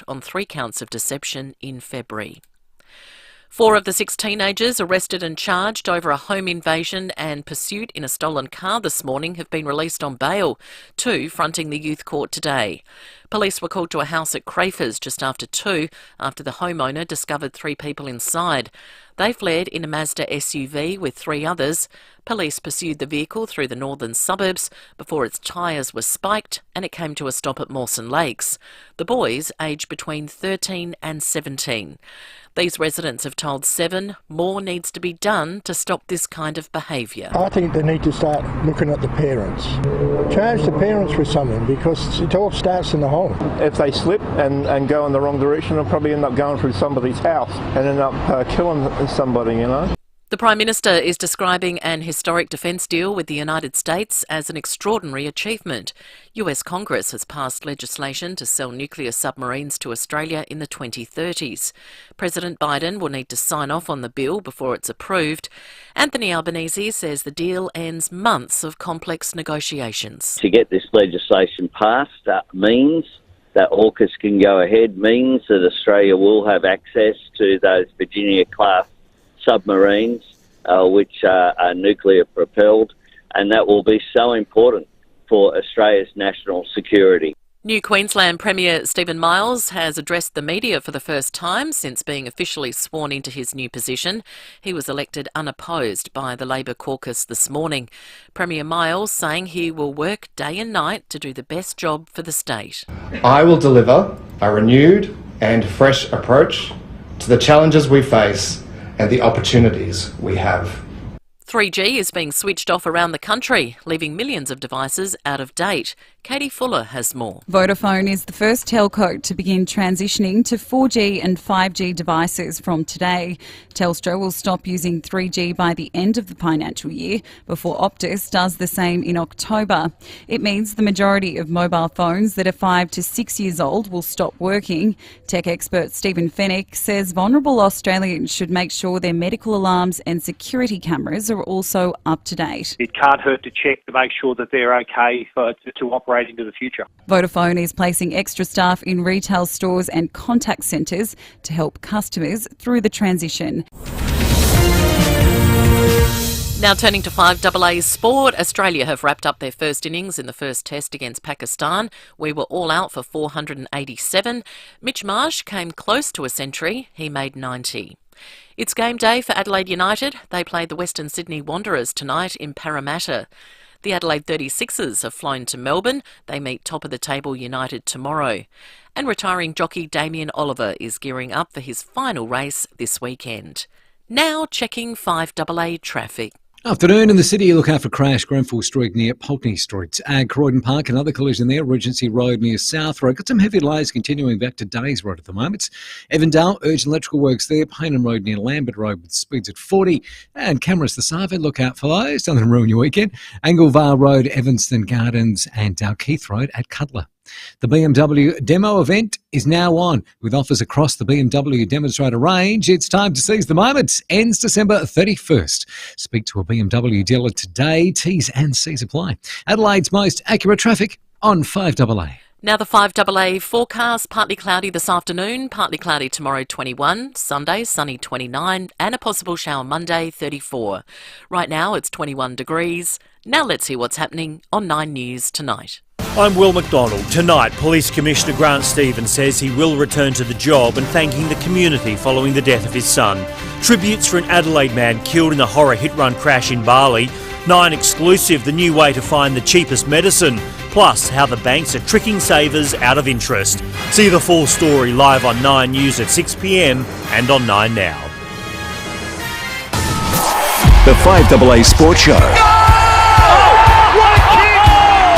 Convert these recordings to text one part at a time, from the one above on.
booked on 3 counts of deception in February. 4 of the 6 teenagers arrested and charged over a home invasion and pursuit in a stolen car this morning have been released on bail, 2 fronting the youth court today. Police were called to a house at Crafers just after 2 after the homeowner discovered 3 people inside. They fled in a Mazda SUV with 3 others. Police pursued the vehicle through the northern suburbs before its tyres were spiked and it came to a stop at Mawson Lakes. The boys, aged between 13 and 17. These residents have told 7 more needs to be done to stop this kind of behaviour. I think they need to start looking at the parents. Charge the parents with something because it all starts in the home. If they slip and go in the wrong direction, they'll probably end up going through somebody's house and end up killing somebody, you know. The Prime Minister is describing an historic defence deal with the United States as an extraordinary achievement. US Congress has passed legislation to sell nuclear submarines to Australia in the 2030s. President Biden will need to sign off on the bill before it's approved. Anthony Albanese says the deal ends months of complex negotiations. To get this legislation passed means that AUKUS can go ahead, means that Australia will have access to those Virginia-class submarines, which are nuclear propelled, and that will be so important for Australia's national security. New Queensland Premier Stephen Miles has addressed the media for the first time since being officially sworn into his new position. He was elected unopposed by the Labor caucus this morning. Premier Miles saying he will work day and night to do the best job for the state. I will deliver a renewed and fresh approach to the challenges we face and the opportunities we have. 3G is being switched off around the country, leaving millions of devices out of date. Katie Fuller has more. Vodafone is the first telco to begin transitioning to 4G and 5G devices from today. Telstra will stop using 3G by the end of the financial year, before Optus does the same in October. It means the majority of mobile phones that are 5 to 6 years old will stop working. Tech expert Stephen Fennick says vulnerable Australians should make sure their medical alarms and security cameras are also up to date. It can't hurt to check to make sure that they're okay to operate into the future. Vodafone is placing extra staff in retail stores and contact centres to help customers through the transition. Now turning to 5AA sport, Australia have wrapped up their first innings in the first test against Pakistan. We were all out for 487. Mitch Marsh came close to a century. He made 90. It's game day for Adelaide United. They play the Western Sydney Wanderers tonight in Parramatta. The Adelaide 36ers have flown to Melbourne. They meet top-of-the-table United tomorrow. And retiring jockey Damien Oliver is gearing up for his final race this weekend. Now checking 5AA traffic. Afternoon in the city, look out for crash, Grenfell Street near Pulteney Street. Croydon Park, another collision there, Regency Road near South Road. Got some heavy delays continuing back to Days Road at the moment. Evandale, urgent electrical works there, Paynen Road near Lambert Road with speeds at 40. And cameras the Sava, look out for those, don't let them ruin your weekend. Anglevale Road, Evanston Gardens and Dalkeith Road at Cutler. The BMW demo event is now on with offers across the BMW demonstrator range. It's time to seize the moment. Ends December 31st. Speak to a BMW dealer today. T's and C's apply. Adelaide's most accurate traffic on 5AA. Now the 5AA forecast, partly cloudy this afternoon, partly cloudy tomorrow 21, Sunday sunny 29 and a possible shower Monday 34. Right now it's 21 degrees. Now let's hear what's happening on 9 News tonight. I'm Will McDonald. Tonight, Police Commissioner Grant Stevens says he will return to the job and thanking the community following the death of his son. Tributes for an Adelaide man killed in a horror hit-run crash in Bali. 9 exclusive, the new way to find the cheapest medicine. Plus, how the banks are tricking savers out of interest. See the full story live on 9 News at 6 p.m. and on 9 Now. The 5AA Sports Show.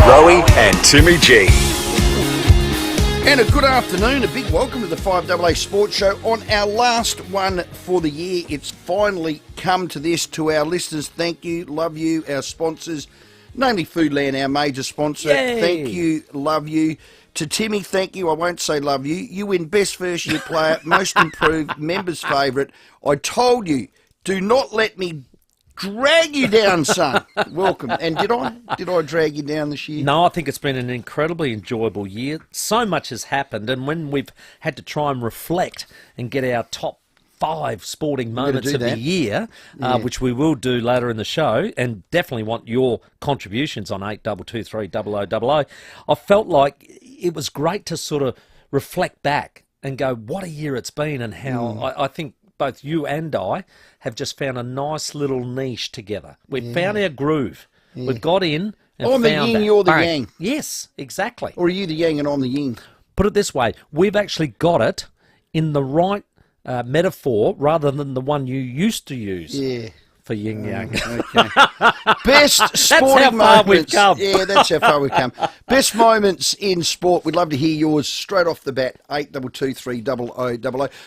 Rowie and Timmy G. And a good afternoon, a big welcome to the 5AA Sports Show on our last one for the year. It's finally come to this. To our listeners, thank you, love you, our sponsors, namely Foodland, our major sponsor. Yay. Thank you, love you. To Timmy, thank you, I won't say love you. You win Best First Year Player, Most Improved, Members' Favourite. I told you, do not let me Drag you down, son. Welcome. And did I drag you down this year? No, I think it's been an incredibly enjoyable year. So much has happened, and when we've had to try and reflect and get our top 5 sporting moments of the year, which we will do later in the show, and definitely want your contributions on 8223 I felt like it was great to sort of reflect back and go, what a year it's been, and how I think both you and I have just found a nice little niche together. We've found our groove. We've got in and I'm found the yin, you're the yang. Yes, exactly. Or are you the yang and I'm the yin? Put it this way, we've actually got it in the right metaphor rather than the one you used to use for yin yang. Okay. Best sporting moments. Yeah, that's how far we've come. Best moments in sport. We'd love to hear yours straight off the bat. 8223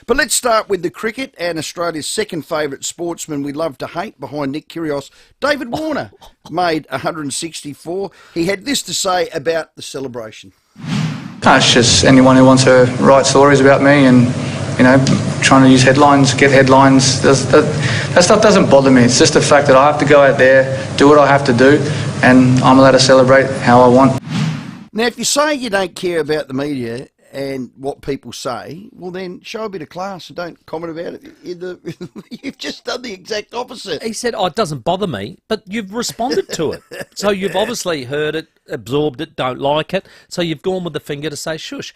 But let's start with the cricket and Australia's second favourite sportsman we love to hate behind Nick Kyrgios. David Warner made 164. He had this to say about the celebration. It's just anyone who wants to write stories about me and, you know, trying to use headlines, get headlines. That stuff doesn't bother me. It's just the fact that I have to go out there, do what I have to do, and I'm allowed to celebrate how I want. Now, if you say you don't care about the media and what people say, well, then show a bit of class and don't comment about it. You've just done the exact opposite. He said, it doesn't bother me, but you've responded to it. So you've obviously heard it, absorbed it, don't like it, so you've gone with the finger to say shush.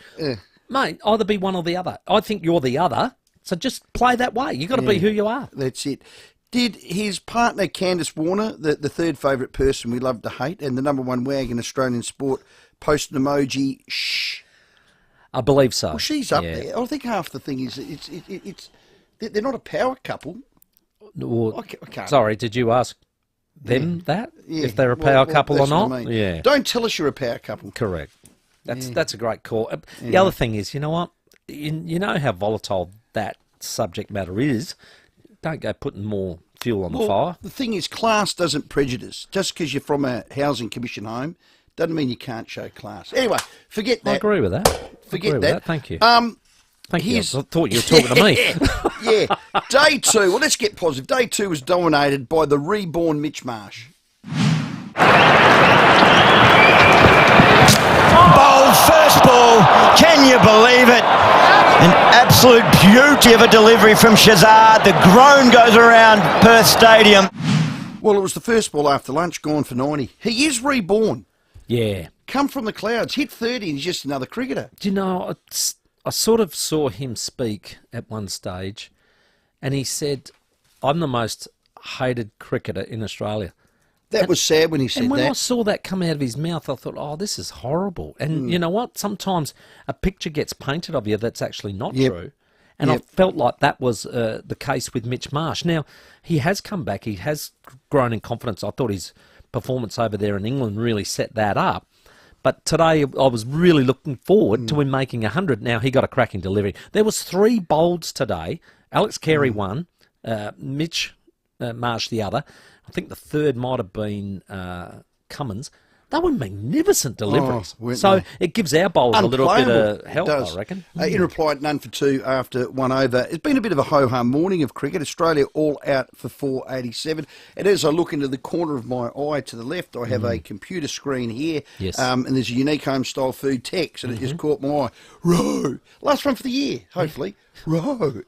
Mate, either be one or the other. I think you're the other, so just play that way. You've got to be who you are. That's it. Did his partner, Candice Warner, the third favourite person we love to hate and the number one wag in Australian sport, post an emoji, shh? I believe so. Well, she's up there. I think half the thing is they're not a power couple. Or, I can't. Sorry, did you ask them that? If they're a power couple or not? I mean. Yeah. Don't tell us you're a power couple. Correct. That's a great call. The other thing is, you know what? You know how volatile that subject matter is. Don't go putting more fuel on the fire. The thing is, class doesn't prejudice. Just because you're from a housing commission home doesn't mean you can't show class. Anyway, forget that. I agree with that. Forget that. Thank you. Thank you. I thought you were talking to me. Yeah. Day 2. Well, let's get positive. Day 2 was dominated by the reborn Mitch Marsh. Bowled first ball. Can you believe it? An absolute beauty of a delivery from Shazad. The groan goes around Perth Stadium. Well, it was the first ball after lunch, gone for 90. He is reborn. Yeah. Come from the clouds, hit 30 and he's just another cricketer. Do you know, I sort of saw him speak at one stage and he said, I'm the most hated cricketer in Australia. That was sad when he said that. And when I saw that come out of his mouth, I thought, oh, this is horrible. And you know what? Sometimes a picture gets painted of you that's actually not true. And I felt like that was the case with Mitch Marsh. Now, he has come back. He has grown in confidence. I thought his performance over there in England really set that up. But today I was really looking forward to him making 100. Now, he got a cracking delivery. There was 3 bowls today. Alex Carey one, Mitch Marsh the other. I think the third might have been Cummins. They were magnificent deliveries. So it gives our bowlers a little bit of help, I reckon. In reply, none for 2 after 1 over. It's been a bit of a ho-hum morning of cricket. Australia all out for 487. And as I look into the corner of my eye to the left, I have a computer screen here. Yes. And there's a unique home-style food text, and it just caught my eye. Row! Last one for the year, hopefully. Row!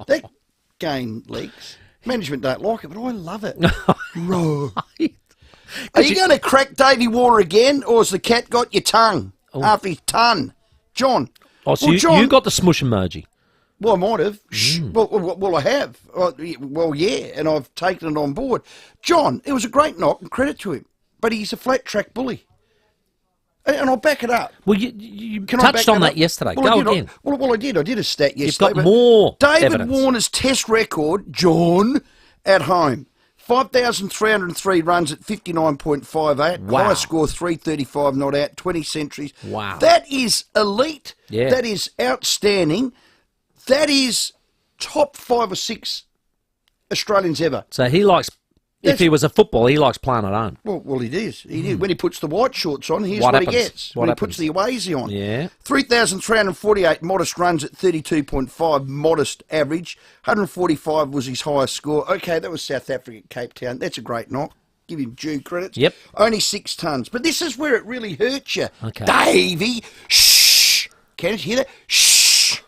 That gained legs. Management don't like it, but I love it. Row! Are you going to crack Davey Warner again, or has the cat got your tongue after his ton? John. Oh, so you got the smush emoji. Well, I might have. Well, I have. Well, yeah, and I've taken it on board. John, it was a great knock, and credit to him, but he's a flat-track bully. And I'll back it up. Well, you touched on that yesterday. Go again. Well, I did. I did a stat yesterday. You've got more David evidence. Warner's test record, John, at home. 5,303 runs at 59.58. Wow. High score, 335 not out, 20 centuries. Wow. That is elite. Yeah. That is outstanding. That is top 5 or 6 Australians ever. So he likes If he was a footballer, he likes playing at home. Well, he does. He did. When he puts the white shorts on, here's What what, happens? he gets. What when happens? he puts the Awazi on. Yeah. 3,348 modest runs at 32.5, modest average. 145 was his highest score. Okay, that was South Africa, Cape Town. That's a great knock. Give him due credits. Yep. Only 6 tons. But this is where it really hurts you. Okay. Davey, shh. Can you hear that? Shh.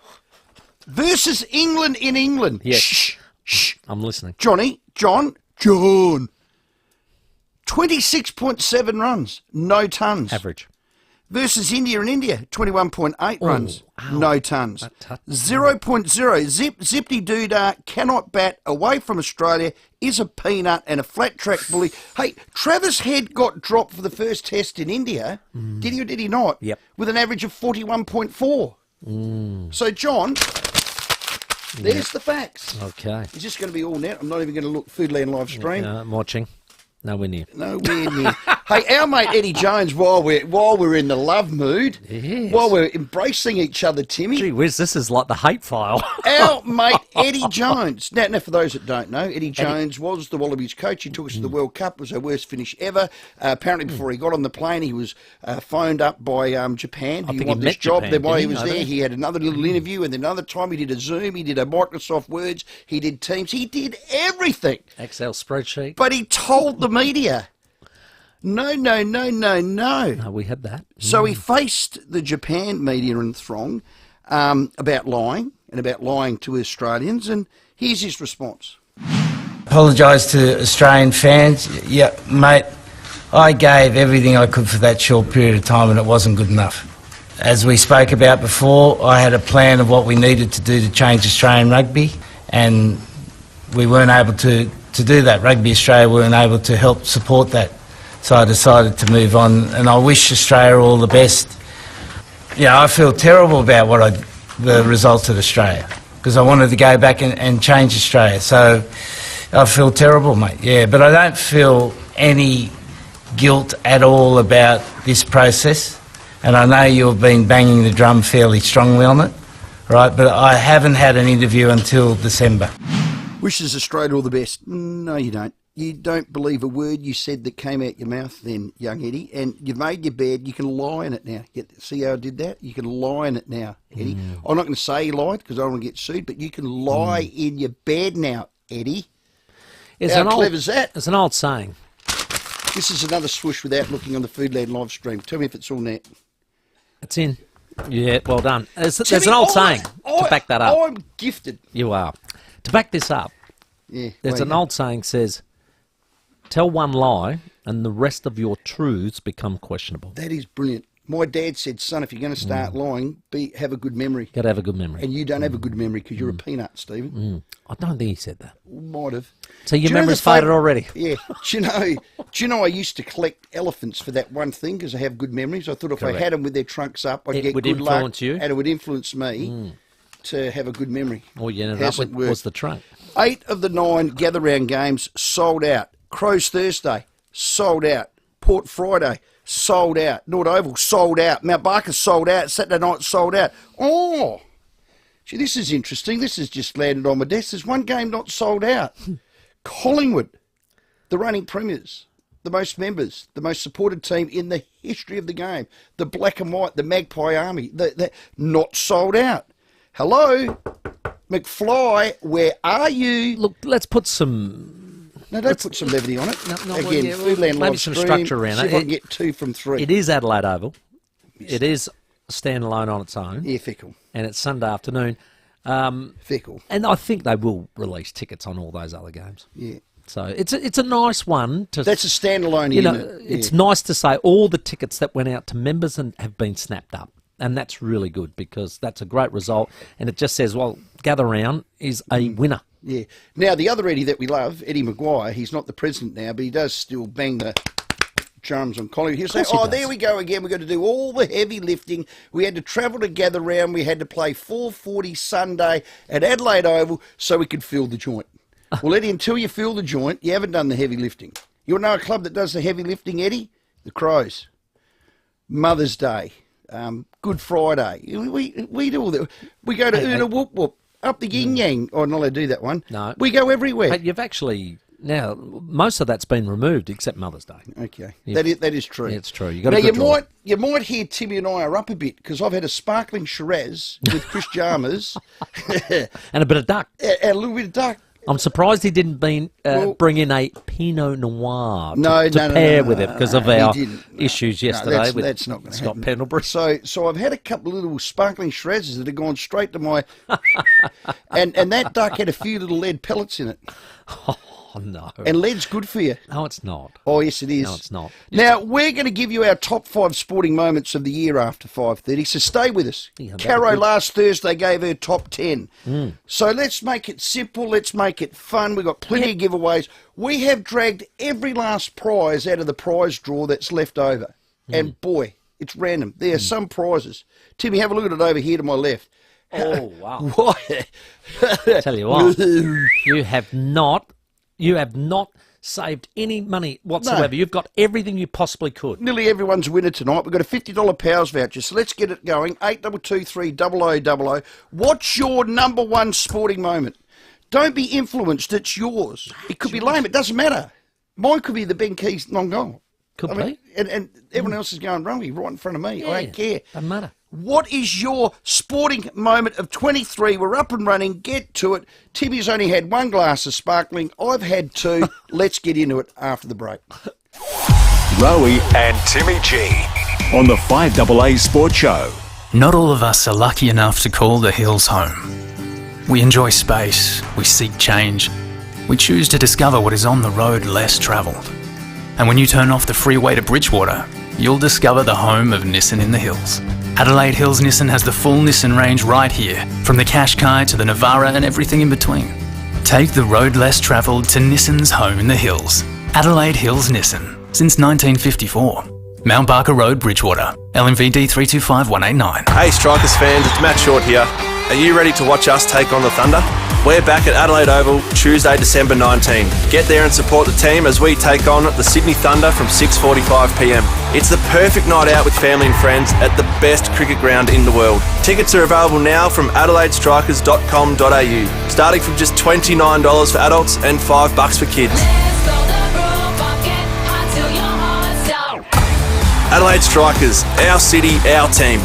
Versus England in England. Yes. Shh. Shh. I'm listening. John. 26.7 runs, no tons. Average. Versus India in India, 21.8 runs, no tons. 0.0. Zippy Doodah cannot bat away from Australia, is a peanut and a flat track bully. Hey, Travis Head got dropped for the first test in India. Did he or did he not? Yep. With an average of 41.4. So, John, there's the facts. Okay. Is this going to be all net? I'm not even going to look Foodland live stream. I'm watching. Nowhere near. Nowhere near. Hey, our mate Eddie Jones, while we're in the love mood, Yes. while we're embracing each other, Timmy. Gee whiz, this is like the hate file. Our mate Eddie Jones. Now, for those that don't know, Eddie Jones was the Wallabies coach. He took us to the World Cup. It was our worst finish ever. Apparently, before he got on the plane, he was phoned up by Japan. I He think wanted he this met job. Japan, Then while he didn't he, was over there, there? he had another little interview, and then another time he did a Zoom. He did a Microsoft Words. He did Teams. He did everything. Excel spreadsheet. But he told the media, no. No, we had that. So he faced the Japan media and throng about lying and about lying to Australians, and here's his response. Apologise to Australian fans. Yeah, mate, I gave everything I could for that short period of time and it wasn't good enough. As we spoke about before, I had a plan of what we needed to do to change Australian rugby, and we weren't able to do that. Rugby Australia weren't able to help support that. So I decided to move on, and I wish Australia all the best. Yeah, I feel terrible about the results of Australia, because I wanted to go back and change Australia. So I feel terrible, mate, yeah. But I don't feel any guilt at all about this process. And I know you've been banging the drum fairly strongly on it, right? But I haven't had an interview until December. Wishes Australia all the best. No, you don't. You don't believe a word you said that came out your mouth then, young Eddie, and you've made your bed. You can lie in it now. See how I did that? You can lie in it now, Eddie. I'm not going to say you lied because I don't want to get sued, but you can lie in your bed now, Eddie. How clever is that? It's an old saying. This is another swoosh without looking on the Foodland live stream. Tell me if it's all net. It's in. Yeah, well done. There's an old saying to back that up. I'm gifted. You are. To back this up, there's an old saying says, tell one lie and the rest of your truths become questionable. That is brilliant. My dad said, son, if you're going to start lying, have a good memory. Got to have a good memory. And you don't have a good memory because you're a peanut, Stephen. I don't think he said that. Might have. So your memory's faded already. Yeah. Do you know I used to collect elephants for that one thing because I have good memories. I thought if I had them with their trunks up, I'd get good luck. Influence you. And it would influence me to have a good memory. All you ended up with was the trunk. 8 of the 9 gather round games sold out. Crows Thursday, sold out. Port Friday, sold out. North Oval, sold out. Mount Barker, sold out. Saturday night, sold out. Oh, gee, this is interesting. This has just landed on my desk. There's one game not sold out. Collingwood, the reigning premiers, the most members, the most supported team in the history of the game. The black and white, the Magpie Army, the not sold out. Hello, McFly, where are you? Look, let's put some... No, don't put some levity on it. Again, Foodland maybe live some stream, structure around see it. if I can get 2 from 3. It is Adelaide Oval. It is standalone on its own. Yeah, fickle. And it's Sunday afternoon. Fickle. And I think they will release tickets on all those other games. Yeah. So it's a nice one to. That's a standalone. You know, unit. it's nice to say all the tickets that went out to members and have been snapped up, and that's really good because that's a great result. And it just says, well, Gather Round is a winner. Yeah. Now the other Eddie that we love, Eddie Maguire, he's not the president now, but he does still bang the drums on Collingwood. He'll say, there we go again. We've got to do all the heavy lifting. We had to travel to Gather Round. We had to play 4:40 Sunday at Adelaide Oval so we could fill the joint. Well, Eddie, until you fill the joint, you haven't done the heavy lifting. You want to know a club that does the heavy lifting, Eddie? The Crows. Mother's Day. Good Friday. We do all that. We go to Una Whoop Whoop. Up the yin yang. Oh, I'm not allowed to do that one. No. We go everywhere. But you've actually Now, most of that's been removed except Mother's Day. Okay, Yeah. that is true. Yeah, it's true. You got Now a good draw. you might hear Timmy and I are up a bit because I've had a sparkling Shiraz with Chris Jarmers And a bit of duck. and a little bit of duck. I'm surprised he didn't bring in a Pinot Noir to pair with it because of our issues yesterday with that's not going to Scott happen. Pendlebury. So I've had a couple of little sparkling Shirazes that have gone straight to my... and that duck had a few little lead pellets in it. Oh, no. And lead's good for you. No, it's not. Oh, yes, it is. No, it's not. Now, we're going to give you our top 5 sporting moments of the year after 5:30, so stay with us. Yeah, Caro last Thursday gave her top 10. Mm. So let's make it simple. Let's make it fun. We've got plenty of giveaways. We have dragged every last prize out of the prize draw that's left over. And, boy, it's random. There are some prizes. Timmy, have a look at it over here to my left. Oh, wow. Why? Tell you what, you have not saved any money whatsoever. No. You've got everything you possibly could. Nearly everyone's a winner tonight. We've got a $50 Powers voucher, so let's get it going. 8223 0000. What's your number one sporting moment? Don't be influenced. It's yours. It could be lame. It doesn't matter. Mine could be the Ben Keys long goal. Could be. And everyone else is going rugby right in front of me. Yeah, I don't care. Doesn't matter. What is your sporting moment of 23? We're up and running. Get to it. Timmy's only had one glass of sparkling. I've had 2. Let's get into it after the break. Rowie and Timmy G on the 5AA Sports Show. Not all of us are lucky enough to call the hills home. We enjoy space, we seek change, we choose to discover what is on the road less travelled. And when you turn off the freeway to Bridgewater, you'll discover the home of Nissan in the Hills. Adelaide Hills Nissan has the full Nissan range right here, from the Qashqai to the Navara and everything in between. Take the road less travelled to Nissan's home in the hills. Adelaide Hills Nissan, since 1954. Mount Barker Road, Bridgewater, LMVD 325189. Hey Strikers fans, it's Matt Short here. Are you ready to watch us take on the Thunder? We're back at Adelaide Oval Tuesday, December 19. Get there and support the team as we take on the Sydney Thunder from 6:45pm. It's the perfect night out with family and friends at the best cricket ground in the world. Tickets are available now from adelaidestrikers.com.au, starting from just $29 for adults and $5 for kids. Adelaide Strikers, our city, our team.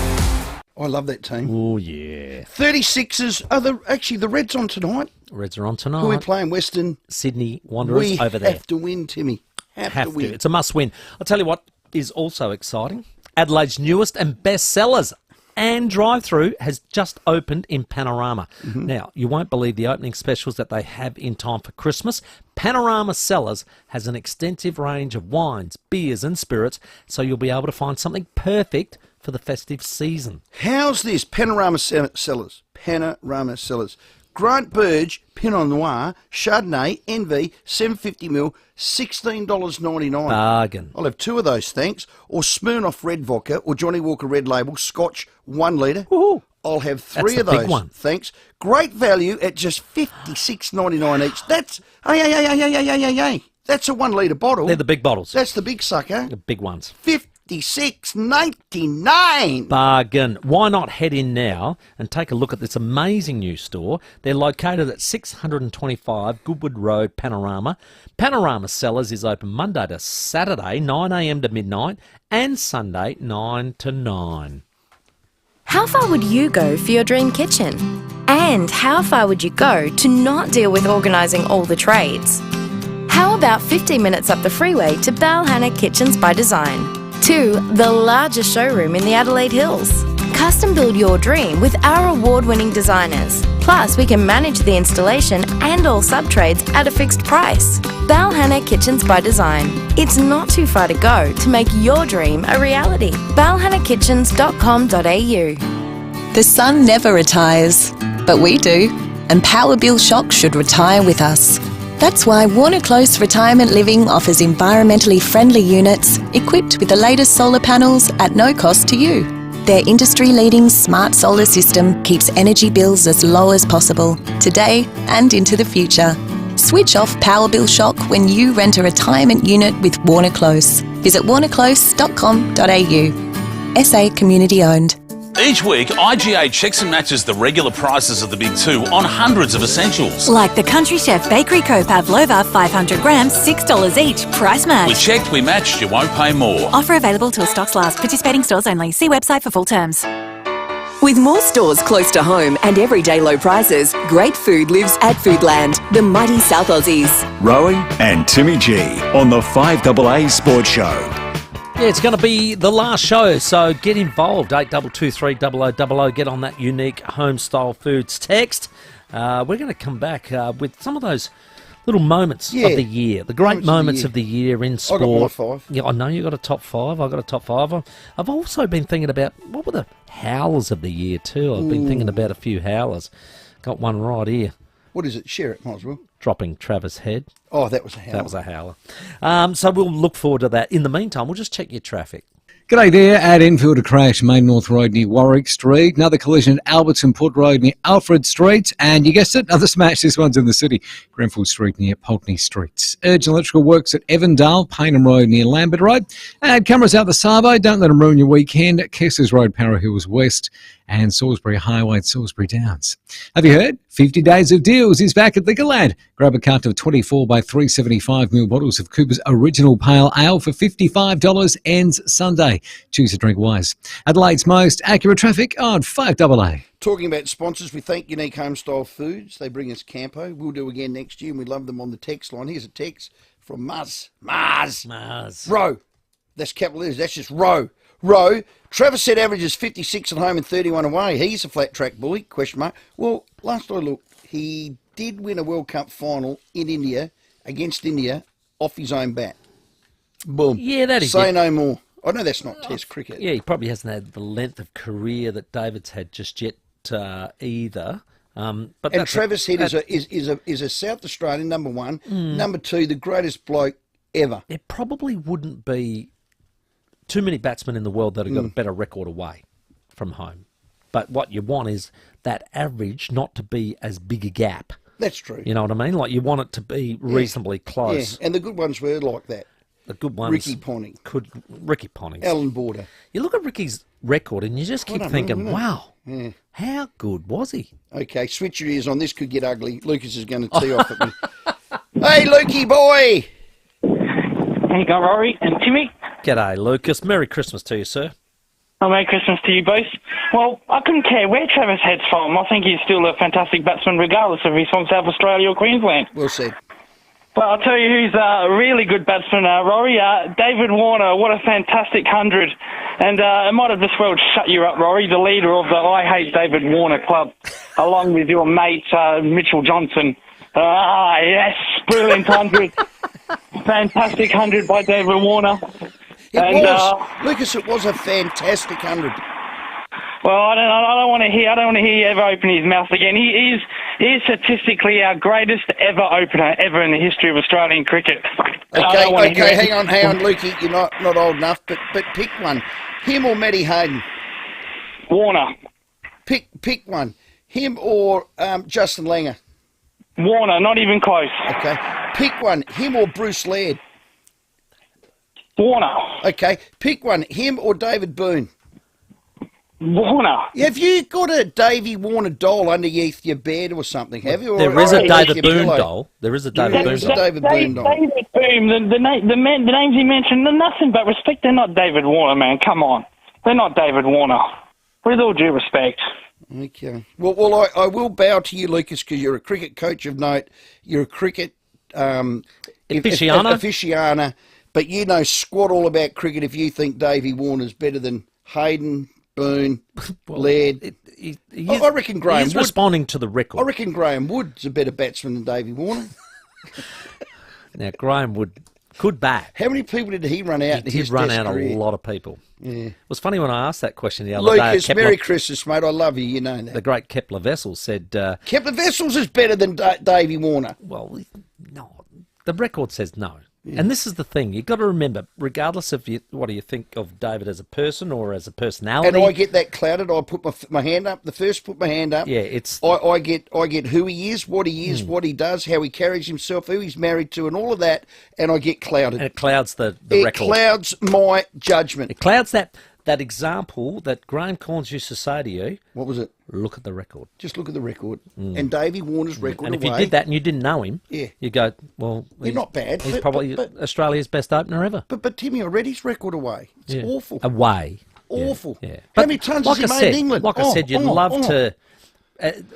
I love that team. Oh, yeah. 36ers. Actually, the Reds on tonight. Reds are on tonight. Who are we playing? Western Sydney Wanderers over there. We have to win, Timmy. Have to win. It's a must win. I'll tell you what is also exciting. Adelaide's newest and best sellers and drive-through has just opened in Panorama. Mm-hmm. Now, you won't believe the opening specials that they have in time for Christmas. Panorama Cellars has an extensive range of wines, beers and spirits, so you'll be able to find something perfect for the festive season. How's this? Panorama Cellars. Panorama Cellars. Grant Burge, Pinot Noir, Chardonnay, NV, 750ml, $16.99. Bargain. I'll have 2 of those, thanks. Or Smirnoff Red Vodka, or Johnny Walker Red Label, Scotch, 1 litre. Ooh. I'll have 3 That's of the those, big one. thanks. Great value at just $56.99 each. That's, hey. That's a 1 litre bottle. They're the big bottles. That's the big sucker. The big ones. $56.99. Bargain. Why not head in now and take a look at this amazing new store? They're located at 625 Goodwood Road, Panorama. Panorama Cellars is open Monday to Saturday, 9am to midnight, and Sunday, 9 to 9. How far would you go for your dream kitchen? And how far would you go to not deal with organising all the trades? How about 15 minutes up the freeway to Balhanna Kitchens by Design? 2, the largest showroom in the Adelaide Hills. Custom build your dream with our award-winning designers. Plus, we can manage the installation and all sub-trades at a fixed price. Balhanna Kitchens by Design. It's not too far to go to make your dream a reality. balhannakitchens.com.au. The sun never retires, but we do, and Power Bill Shock should retire with us. That's why Warner Close Retirement Living offers environmentally friendly units equipped with the latest solar panels at no cost to you. Their industry-leading smart solar system keeps energy bills as low as possible, today and into the future. Switch off Power Bill Shock when you rent a retirement unit with Warner Close. Visit warnerclose.com.au. SA Community Owned. Each week, IGA checks and matches the regular prices of the big two on hundreds of essentials. Like the Country Chef Bakery Co Pavlova 500 grams, $6 each. Price match. We checked, we matched, you won't pay more. Offer available till stocks last. Participating stores only. See website for full terms. With more stores close to home and everyday low prices, great food lives at Foodland, the mighty South Aussies. Rowie and Timmy G on the 5AA Sports Show. Yeah, it's going to be the last show, so get involved. 8223 0000. Get on that unique home-style foods text. We're going to come back with some of those little moments of the year, the great moments of the year in sport. I got my 5. Yeah, I know you got a top 5. I got a top 5. I've also been thinking about what were the howlers of the year too. I've been thinking about a few howlers. Got one right here. What is it? Share it, might as well. Dropping Travis Head. Oh, that was a howler. That was a howler. So we'll look forward to that. In the meantime, we'll just check your traffic. G'day there. At Enfield, a crash, Main North Road near Warwick Street. Another collision at Albertson Port Road near Alfred Street. And you guessed it, another smash. This one's in the city. Grenfell Street near Pulteney Street. Urgent electrical works at Evandale, Paynham Road near Lambert Road. And cameras out the Savo. Don't let them ruin your weekend. Kessers Road, Para Hills West. And Salisbury Highway at Salisbury Downs. Have you heard? 50 Days of Deals is back at Liquorland. Grab a carton of 24 by 375ml bottles of Cooper's Original Pale Ale for $55. Ends Sunday. Choose to drink wise. Adelaide's most accurate traffic on 5AA. Talking about sponsors, we thank Unique Homestyle Foods. They bring us Campo. We'll do again next year, and we love them on the text line. Here's a text from Mars. Row. That's capital letters. That's just row. Travis said averages 56 at home and 31 away. He's a flat track bully, question mark. Well, last I looked, he did win a World Cup final in India, against India, off his own bat. Boom. Yeah, that is Say it. no more. I know that's not Test cricket. Yeah, he probably hasn't had the length of career that David's had just yet either. But and Travis Head is a South Australian, number one. Number two, the greatest bloke ever. There probably wouldn't be too many batsmen in the world that have got a better record away from home. But what you want is that average not to be as big a gap. That's true. You know what I mean? Like you want it to be reasonably close. Yeah, and the good ones were like that. The good ones. Ricky Ponting. Ricky Ponting. Alan Border. You look at Ricky's record and you just keep thinking, wow, how good was he? Okay, switch your ears on. This could get ugly. Lucas is going to tee off at me. Hey, Lukey boy! How you going, Rory and Timmy? G'day, Lucas. Merry Christmas to you, sir. Oh, Merry Christmas to you both. Well, I couldn't care where Travis Head's from. I think he's still a fantastic batsman regardless if he's from South Australia or Queensland. Well said. But I'll tell you who's a really good batsman, Rory. David Warner, what a fantastic 100. And it might have just well shut you up, Rory, the leader of the I Hate David Warner club, along with your mate, Mitchell Johnson. Yes, brilliant 100. Fantastic 100 by David Warner. It was. Lucas, it was a fantastic 100. Well, I don't want to hear you ever open his mouth again. He is statistically our greatest ever opener ever in the history of Australian cricket. Okay, hang on, Lukey. You're not old enough, but pick one. Him or Matty Hayden? Warner. Pick one. Him or Justin Langer? Warner, not even close. Okay. Pick one. Him or Bruce Laird? Warner. Okay. Pick one. Him or David Boone? Warner. Have you got a Davey Warner doll underneath your bed or something, have you? There is a David Boone doll. There is a David Boone doll. David Boone doll. David Boone, the names he mentioned, they're nothing but respect. They're not David Warner, man. Come on. They're not David Warner. With all due respect. Okay. Well, I will bow to you, Lucas, because you're a cricket coach of note. You're a cricket aficionado, but you know squat all about cricket if you think Davey Warner's better than Hayden, Boone, Laird. I reckon Graham Wood. He's responding to the record. I reckon Graham Wood's a better batsman than Davey Warner. Now, Graham Wood could bat. How many people did he run out? He did run out a lot of people. Yeah. It was funny when I asked that question the other day. Lucas, Merry Christmas, mate. I love you. You know that. The great Kepler Vessels said... Kepler Vessels is better than Davey Warner. Well, no. The record says no. Yeah. And this is the thing. You've got to remember, regardless of what do you think of David as a person or as a personality... And I get that clouded. I put my hand up. The first put my hand up. Yeah, it's... I get who he is, what what he does, how he carries himself, who he's married to, and all of that, and I get clouded. And it clouds the record. It clouds my judgment. It clouds that that example that Graham Corns used to say to you. What was it? Look at the record. Just look at the record. And Davey Warner's record And if away. you did that and you didn't know him, you go, well, He's not bad. He's but- probably but- Australia's best opener ever. But Timmy, I read his record away. It's awful. Away. Awful. Yeah. How many tons has he made in England? Like I said, you'd love oh. to,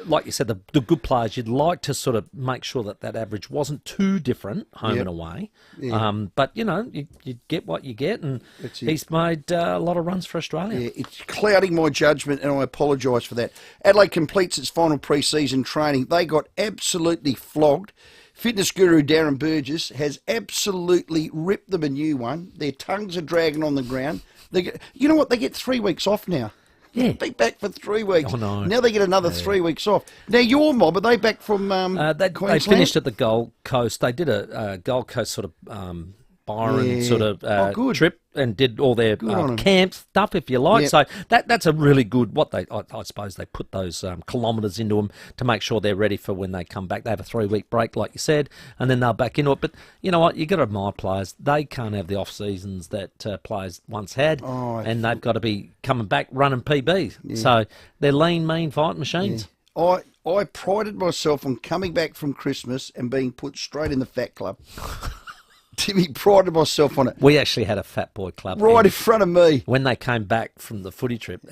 like you said, the good players, you'd like to sort of make sure that average wasn't too different home and away. Yeah. But, you get what you get, and That's it. he's made a lot of runs for Australia. Yeah, it's clouding my judgment, and I apologise for that. Adelaide completes its final pre-season training. They got absolutely flogged. Fitness guru Darren Burgess has absolutely ripped them a new one. Their tongues are dragging on the ground. You know what? They get 3 weeks off now. Yeah. They're back for 3 weeks. Oh, no. Now they get another 3 weeks off. Now, your mob, are they back from They Queensland? finished at the Gold Coast. They did a Gold Coast sort of Byron sort of trip and did all their on 'em. camp stuff, if you like. Yep. So that's a really good. I suppose they put those kilometres into them to make sure they're ready for when they come back. They have a 3-week break, like you said, and then they're back into it. But you know what? You got to admire players. They can't have the off seasons that players once had, and they've got to be coming back running PBs. Yeah. So they're lean, mean fighting machines. I prided myself on coming back from Christmas and being put straight in the fat club. Timmy, prided myself on it. We actually had a fat boy club. Right and in front of me. When they came back from the footy trip,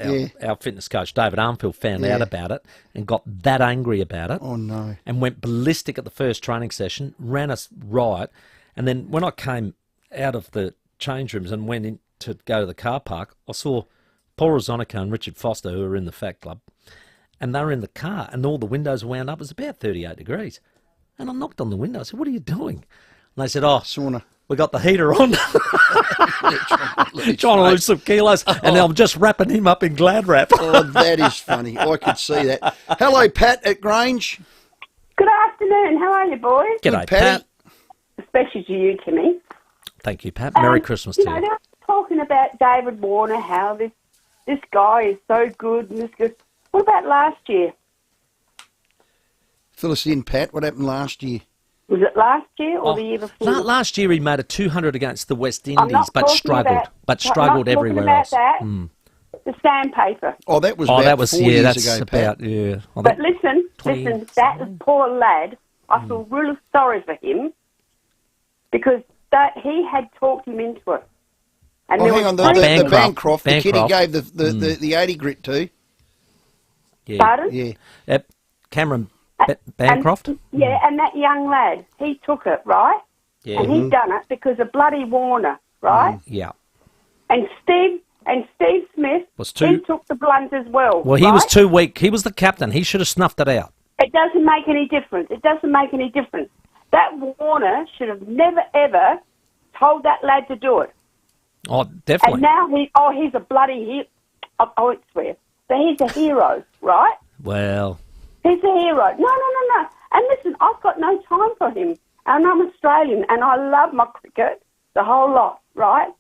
our fitness coach, David Armfield, found out about it and got that angry about it. Oh, no. And went ballistic at the first training session, ran us riot. And then when I came out of the change rooms and went in to go to the car park, I saw Paul Rosonico and Richard Foster, who were in the fat club, and they were in the car and all the windows were wound up. It was about 38 degrees. And I knocked on the window. I said, what are you doing? And they said, sauna. We got the heater on. Trying to lose some kilos. And I'm just wrapping him up in Glad Wrap. Oh, that is funny. I could see that. Hello, Pat at Grange. Good afternoon. How are you, boys? G'day, Pat. Especially to you, Timmy. Thank you, Pat. Merry Christmas to you. They're talking about David Warner, how this guy is so good and this good. What about last year? Fill us in, Pat. What happened last year? Was it last year or the year before? Last year he made a 200 against the West I'm Indies, not but talking struggled. about- Struggled I'm not everywhere talking else. about that. The sandpaper. Oh, that was Oh, about that was 4 years that's ago, about Pat. Well, But listen, that poor lad, I feel really sorry for him because he had talked him into it. And Oh, there hang was on, the plenty- Bancroft, the kid he Bancroft. gave the 80 grit to. Yeah. Pardon? Yeah. Cameron Bancroft? Yeah, and that young lad, he took it, right? Yeah. And he done it because of bloody Warner, right? Yeah. And Steve Smith, Was too- he took the blunt as well. Well, he was right? too weak. He was the captain. He should have snuffed it out. It doesn't make any difference. It doesn't make any difference. That Warner should have never, ever told that lad to do it. Oh, definitely. And now he's a bloody hero. I won't swear. But he's a hero, right? Well, He's a hero. No. And listen, I've got no time for him. And I'm Australian, and I love my cricket, the whole lot, right?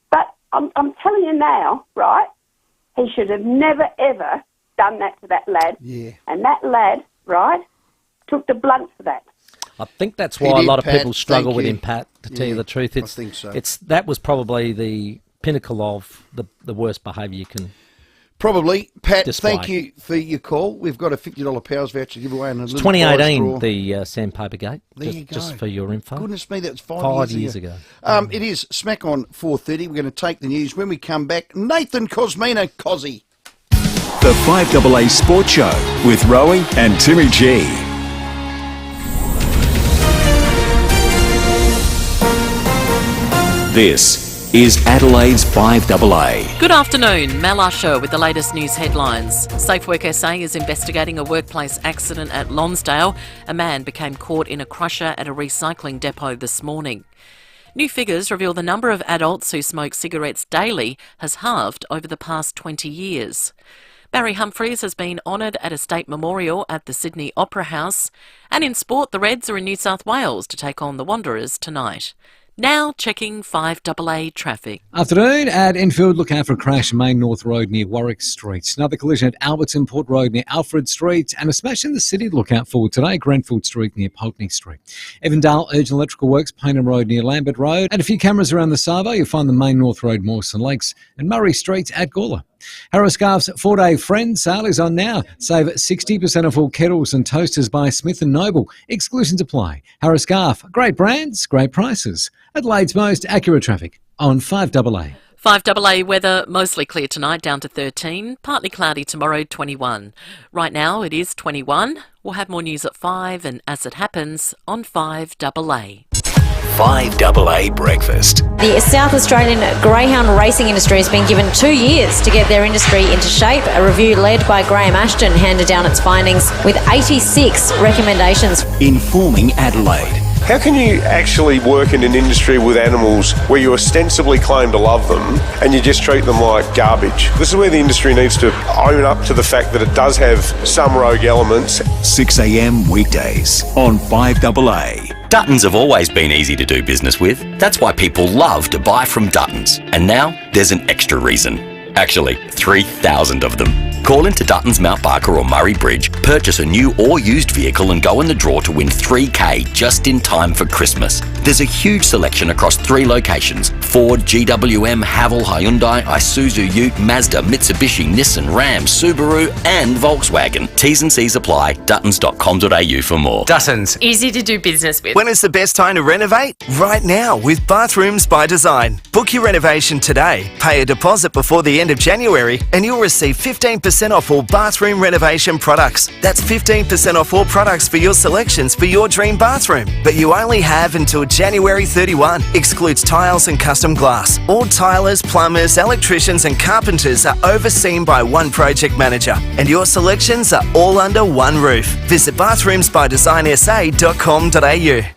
But I'm telling you now, right, he should have never, ever done that to that lad. Yeah. And that lad, right, took the blunt for that. I think that's He why a did, lot of Pat. people struggle Thank with you. him, Pat, to tell you Yeah, the truth. I think so. That was probably the pinnacle of the worst behaviour you can Probably. Pat, display. thank you for your call. We've got a $50 Powers voucher to give away. It's 2018, the Sandpaper Gate, There you go. just for your info. Goodness me, that's 5 5 years years ago. It is smack on 4:30. We're going to take the news. When we come back, Nathan Cosmina, Cozzy. The 5AA Sports Show with Rowie and Timmy G. This is Adelaide's 5AA. Good afternoon, Mel Usher with the latest news headlines. SafeWork SA is investigating a workplace accident at Lonsdale. A man became caught in a crusher at a recycling depot this morning. New figures reveal the number of adults who smoke cigarettes daily has halved over the past 20 years. Barry Humphries has been honoured at a state memorial at the Sydney Opera House. And in sport, the Reds are in New South Wales to take on the Wanderers tonight. Now checking 5AA traffic. Afternoon at Enfield, look out for a crash Main North Road near Warwick Street. Another collision at Alberton Port Road near Alfred Street, and a smash in the city to look out for today, Grenfell Street near Pulteney Street. Evandale, Urgent Electrical Works, Paynham Road near Lambert Road, and a few cameras around the Savo. You'll find the Main North Road, Mawson Lakes, and Murray Street at Gawler. Harrow Scarf's 4-day Friend sale is on now. Save 60% off all kettles and toasters by Smith & Noble. Exclusions apply. Harrow Scarf, great brands, great prices. Adelaide's most accurate traffic on 5AA. 5AA weather, mostly clear tonight, down to 13. Partly cloudy tomorrow, 21. Right now it is 21. We'll have more news at 5 and as it happens on 5AA. 5AA Breakfast. The South Australian greyhound racing industry has been given 2 years to get their industry into shape. A review led by Graham Ashton handed down its findings with 86 recommendations. Informing Adelaide. How can you actually work in an industry with animals where you ostensibly claim to love them and you just treat them like garbage? This is where the industry needs to own up to the fact that it does have some rogue elements. 6 a.m. weekdays on 5AA. Duttons have always been easy to do business with. That's why people love to buy from Duttons. And now there's an extra reason. Actually, 3,000 of them. Call into Duttons Mount Barker or Murray Bridge, purchase a new or used vehicle and go in the draw to win $3,000 just in time for Christmas. There's a huge selection across 3 locations: Ford, GWM, Haval, Hyundai, Isuzu, Ute, Mazda, Mitsubishi, Nissan, Ram, Subaru and Volkswagen. T's and C's apply. Duttons.com.au for more. Duttons. Easy to do business with. When is the best time to renovate? Right now with Bathrooms by Design. Book your renovation today. Pay a deposit before the end of January and you'll receive 15% off all bathroom renovation products. That's 15% off all products for your selections for your dream bathroom. But you only have until January 31. Excludes tiles and custom glass. All tilers, plumbers, electricians and carpenters are overseen by one project manager. And your selections are all under one roof. Visit bathroomsbydesign.sa.com.au.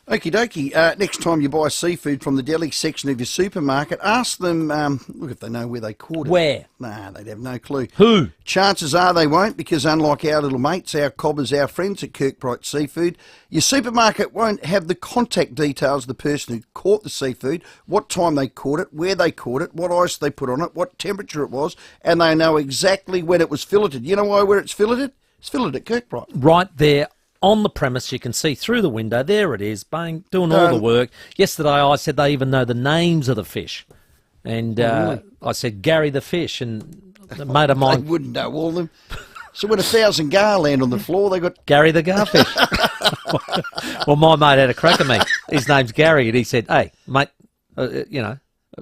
Okie dokie. Next time you buy seafood from the deli section of your supermarket, ask them, look if they know where they caught it. Where? Nah, they'd have no clue. Who? Chances are they won't, because unlike our little mates, our cobbers, our friends at Kirkbright Seafood, your supermarket won't have the contact details of the person who caught the seafood, what time they caught it, where they caught it, what ice they put on it, what temperature it was, and they know exactly when it was filleted. You know why where it's filleted? It's filleted at Kirkbright. Right there. On the premise, you can see through the window. There it is, bang, doing all the work. Yesterday, I said they even know the names of the fish. And really? I said, Gary the fish, and a mate of mine... They wouldn't know all of them. So when 1,000 gar land on the floor, they got... Gary the garfish. Well, my mate had a crack at me. His name's Gary, and he said, hey, mate, you know,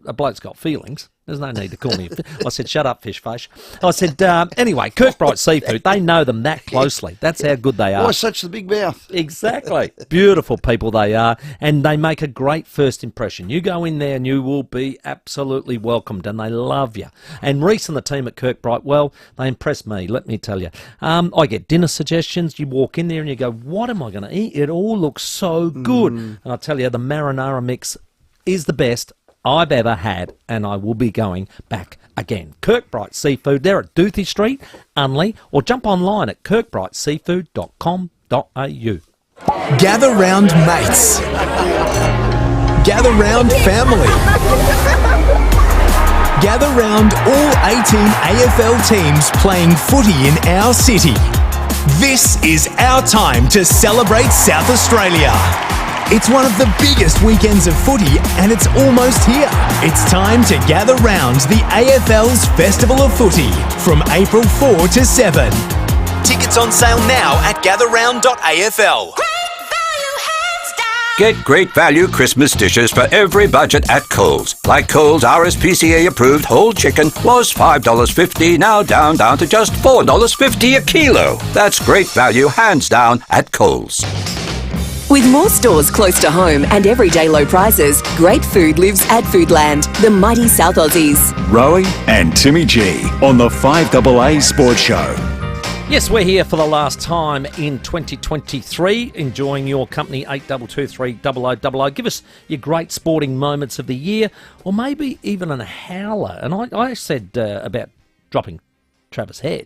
a bloke's got feelings. There's no need to call me. I said, shut up, fish face. I said, anyway, Kirkbright Seafood, they know them that closely. That's how good they are. Why such the big mouth? Exactly. Beautiful people they are, and they make a great first impression. You go in there and you will be absolutely welcomed, and they love you. And Reese and the team at Kirkbright, well, they impress me, let me tell you. I get dinner suggestions. You walk in there and you go, what am I going to eat? It all looks so good. And I tell you, the marinara mix is the best I've ever had, and I will be going back again. Kirkbright Seafood, they're at Doothie Street, Unley, or jump online at kirkbrightseafood.com.au. Gather round mates. Gather round family. Gather round all 18 AFL teams playing footy in our city. This is our time to celebrate South Australia. It's one of the biggest weekends of footy and it's almost here. It's time to gather round the AFL's Festival of Footy from April 4 to 7. Tickets on sale now at gatherround.afl. Get great value Christmas dishes for every budget at Coles. Like Coles RSPCA approved whole chicken was $5.50, now down to just $4.50 a kilo. That's great value hands down at Coles. With more stores close to home and everyday low prices, great food lives at Foodland, the mighty South Aussies. Rowie and Timmy G on the 5AA Sports Show. Yes, we're here for the last time in 2023, enjoying your company, 8223 Give us your great sporting moments of the year, or maybe even a howler. And I said about dropping Travis Head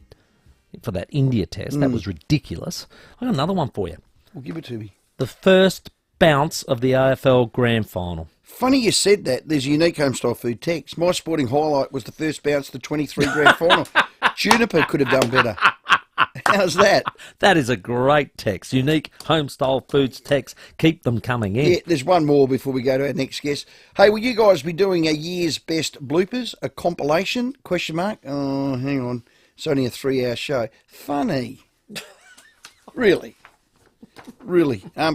for that India test. That was ridiculous. I got another one for you. Well, give it to me. The first bounce of the AFL Grand Final. Funny you said that. There's a unique home-style food text. My sporting highlight was the first bounce of the 23 Grand Final. Juniper could have done better. How's that? That is a great text. Unique home-style foods text. Keep them coming in. Yeah, there's one more before we go to our next guest. Hey, will you guys be doing a year's best bloopers, a compilation? ? Oh, hang on. It's only a 3-hour show. Funny. Really?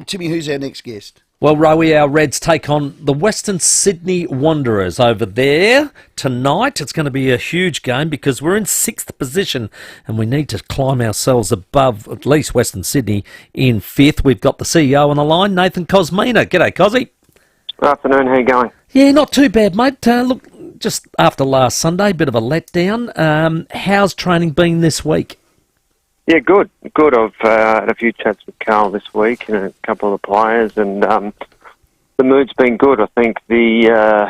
Timmy, who's our next guest? Well, Rowie, our Reds take on the Western Sydney Wanderers over there tonight. It's going to be a huge game because we're in 6th position and we need to climb ourselves above at least Western Sydney in 5th. We've got the CEO on the line, Nathan Cosmina. G'day, Cosy. Good afternoon. How you going? Yeah, not too bad, mate. Look, just after last Sunday, bit of a letdown. How's training been this week? Yeah, good. I've had a few chats with Carl this week and a couple of the players, and the mood's been good. I think the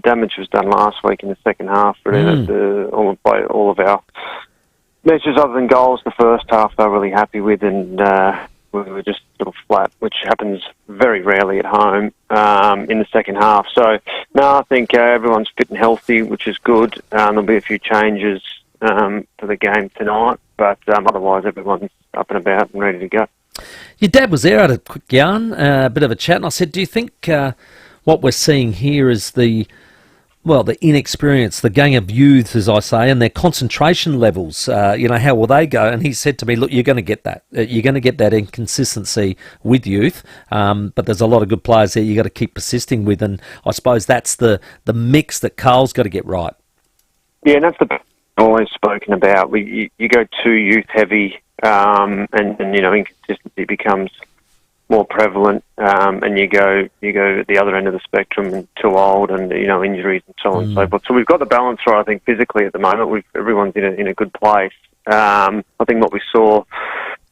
damage was done last week in the second half. Really, all of our measures other than goals, the first half, they were really happy with, and we were just sort of flat, which happens very rarely at home in the second half. So, no, I think everyone's fit and healthy, which is good. There'll be a few changes for the game tonight, but otherwise everyone's up and about and ready to go. Your dad was there, I had a quick yarn, a bit of a chat, and I said, do you think what we're seeing here is the inexperience, the gang of youths, as I say, and their concentration levels, how will they go? And he said to me, look, you're going to get that. You're going to get that inconsistency with youth, but there's a lot of good players there you got to keep persisting with, and I suppose that's the mix that Carl's got to get right. Yeah, and that's the always spoken about. You go too youth heavy, and inconsistency becomes more prevalent, and you go at the other end of the spectrum and too old, and injuries and so on and so forth. So we've got the balance right, I think, physically at the moment. Everyone's in a good place. I think what we saw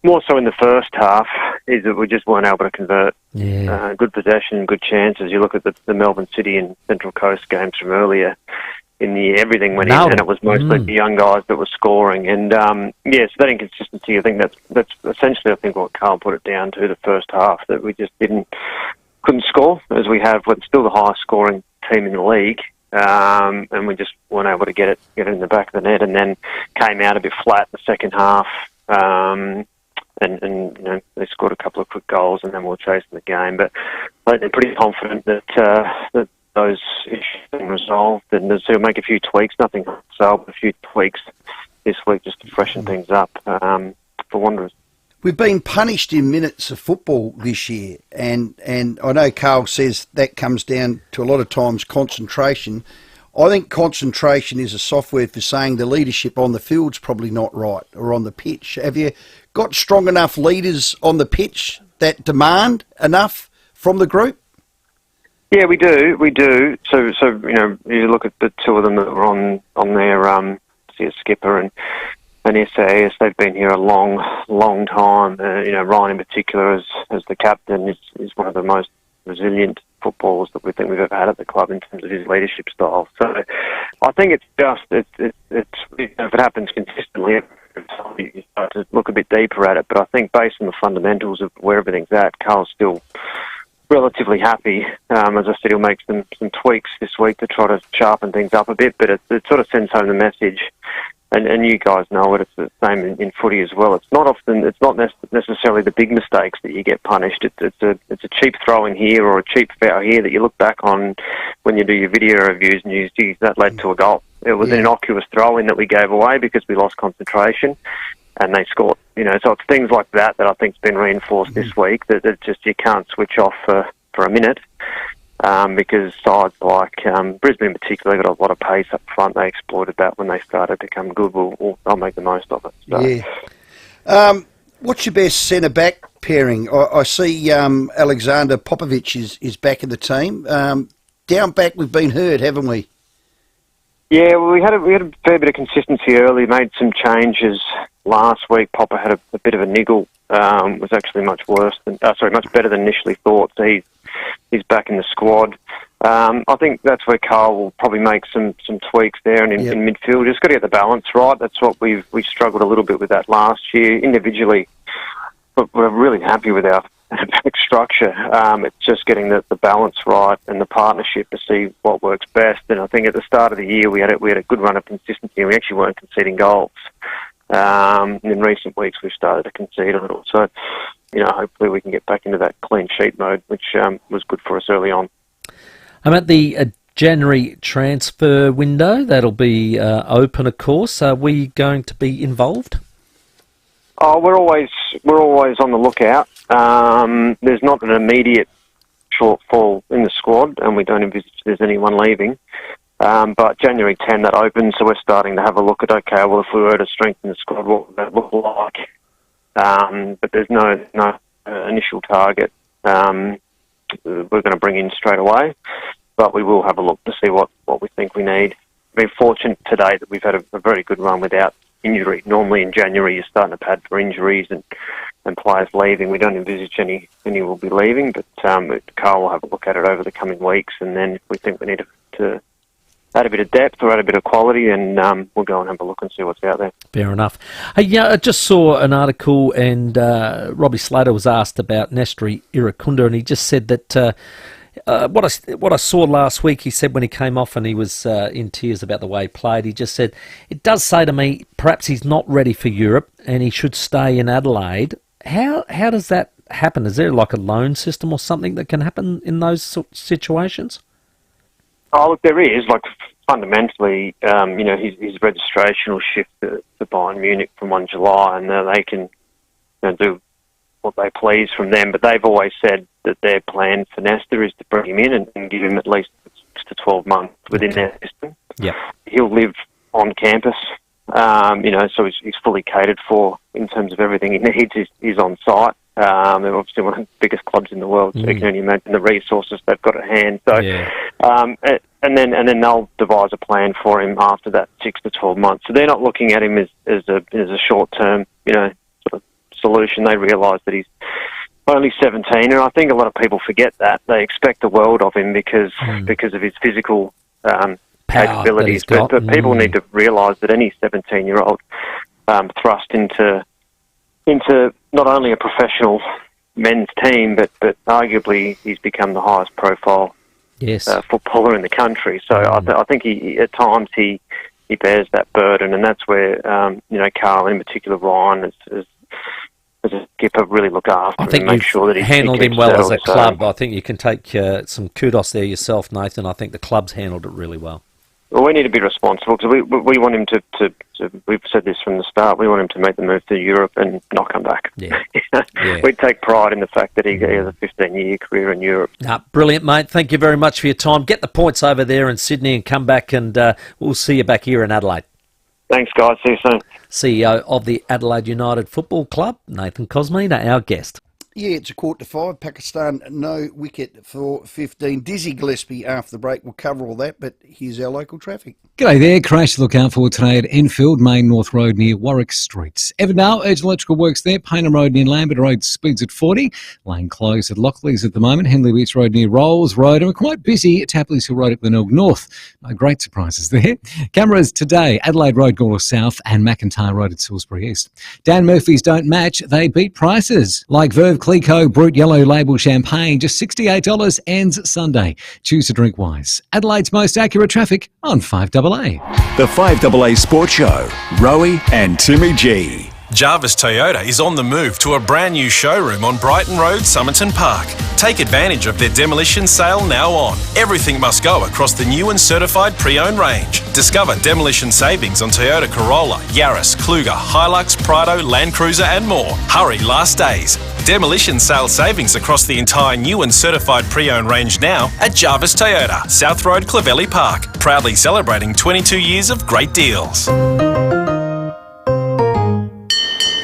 more so in the first half is that we just weren't able to convert. Yeah. Good possession, good chances. You look at the Melbourne City and Central Coast games from earlier in the year, everything went in, and it was mostly the young guys that were scoring. And so that inconsistency, I think that's essentially, I think, what Carl put it down to the first half, that we just couldn't score as we have. We're still the highest scoring team in the league, and we just weren't able to get it in the back of the net, and then came out a bit flat the second half. And they scored a couple of quick goals, and then we were chasing the game. But they're pretty confident that those issues have been resolved, and they'll make a few tweaks, nothing so, but a few tweaks this week just to freshen things up for Wanderers. We've been punished in minutes of football this year, and I know Carl says that comes down to a lot of times concentration. I think concentration is a soft word for saying the leadership on the field's probably not right, or on the pitch. Have you got strong enough leaders on the pitch that demand enough from the group? Yeah, we do. So you look at the two of them that were on their skipper and SAS. They've been here a long time. Ryan in particular, as the captain, is one of the most resilient footballers that we think we've ever had at the club in terms of his leadership style. So I think it's if it happens consistently, you start to look a bit deeper at it. But I think based on the fundamentals of where everything's at, Carl's still relatively happy. As I said, he'll make some tweaks this week to try to sharpen things up a bit, but it sort of sends home the message, and you guys know it, it's the same in footy as well. It's not necessarily the big mistakes that you get punished. It's a cheap throw in here or a cheap foul here that you look back on when you do your video reviews and you see that led to a goal. It was an innocuous throw in that we gave away because we lost concentration, and they scored. So it's things like that I think's been reinforced this week, that just you can't switch off for a minute, because sides like Brisbane in particular got a lot of pace up front. They exploited that when they started to come good. They'll make the most of it. So. Yeah. What's your best centre-back pairing? I see Alexander Popovic is back in the team. Down back we've been hurt, haven't we? Yeah, well, we had a fair bit of consistency early. Made some changes last week. Popper had a bit of a niggle. Was actually much better than initially thought. So he's back in the squad. I think that's where Carl will probably make some tweaks there, and in midfield, just got to get the balance right. That's what we struggled a little bit with that last year individually. But we're really happy with our a perfect structure. It's just getting the balance right and the partnership to see what works best. And I think at the start of the year we had a good run of consistency, and we actually weren't conceding goals. In recent weeks we've started to concede a little. So, hopefully we can get back into that clean sheet mode, which was good for us early on. I'm at the January transfer window. That'll be open, of course. Are we going to be involved? Oh, we're always on the lookout. There's not an immediate shortfall in the squad, and we don't envisage there's anyone leaving. But January 10, that opens, so we're starting to have a look at, okay, well, if we were to strengthen the squad, what would that look like? But there's no initial target we're going to bring in straight away, but we will have a look to see what we think we need. We're fortunate today that we've had a very good run without injury. Normally in January you're starting to pad for injuries and players leaving. We don't envisage any will be leaving, but Carl will have a look at it over the coming weeks, and then if we think we need to add a bit of depth or add a bit of quality, and we'll go and have a look and see what's out there. Fair enough. Hey, yeah, I just saw an article, and Robbie Slater was asked about Nestori Irukunda, and he just said that what I saw last week, he said when he came off and he was in tears about the way he played, he just said, it does say to me, perhaps he's not ready for Europe and he should stay in Adelaide. How does that happen? Is there like a loan system or something that can happen in those situations? Oh, look, there is. Like, fundamentally, his registration will shift to Bayern Munich from 1 July, and they can do what they please from them. But they've always said that their plan for Nesta is to bring him in and give him at least 6 to 12 months within their system. Yeah, he'll live on campus, so he's fully catered for in terms of everything he needs. He's on site. They're obviously one of the biggest clubs in the world, so you can only imagine the resources they've got at hand. So, and then they'll devise a plan for him after that 6 to 12 months. So they're not looking at him as a short term, sort of solution. They realise that he's only 17, and I think a lot of people forget that. They expect the world of him because of his physical capabilities. But people need to realise that any 17-year-old thrust into not only a professional men's team, but arguably he's become the highest profile footballer in the country. So I think he at times he bears that burden, and that's where Carl, in particular Ryan, as a skipper, really look after him and make sure that he handled he him well as a settled. club. I think you can take some kudos there yourself, Nathan. I think the club's handled it really well. Well, we need to be responsible because we want him to we've said this from the start, we want him to make the move to Europe and not come back. Yeah. We take pride in the fact that he has a 15-year career in Europe. Brilliant, mate. Thank you very much for your time. Get the points over there in Sydney and come back, and we'll see you back here in Adelaide. Thanks, guys. See you soon. CEO of the Adelaide United Football Club, Nathan Cosmina, our guest. Yeah, it's 4:45. Pakistan, no wicket for 15. Dizzy Gillespie after the break. We'll cover all that, but here's our local traffic. G'day there. Crash to look out for today at Enfield, Main North Road near Warwick Streets. Evandale, urgent electrical works there. Paynham Road near Lambert Road, speeds at 40. Lane closed at Lockley's at the moment. Henley Beach Road near Rolls Road. And we're quite busy at Tapley's Hill Road at Glenelg North. No great surprises there. Cameras today, Adelaide Road, Gawler South and McIntyre Road at Salisbury East. Dan Murphy's don't match. They beat prices. Like Verve Clico Brut Yellow Label Champagne, just $68, ends Sunday. Choose to drink wise. Adelaide's most accurate traffic on 5AA. The 5AA Sports Show, Rowie and Timmy G. Jarvis Toyota is on the move to a brand new showroom on Brighton Road, Somerton Park. Take advantage of their demolition sale now on. Everything must go across the new and certified pre-owned range. Discover demolition savings on Toyota Corolla, Yaris, Kluger, Hilux, Prado, Land Cruiser and more. Hurry, last days. Demolition sale savings across the entire new and certified pre-owned range now at Jarvis Toyota, South Road, Clovelly Park. Proudly celebrating 22 years of great deals.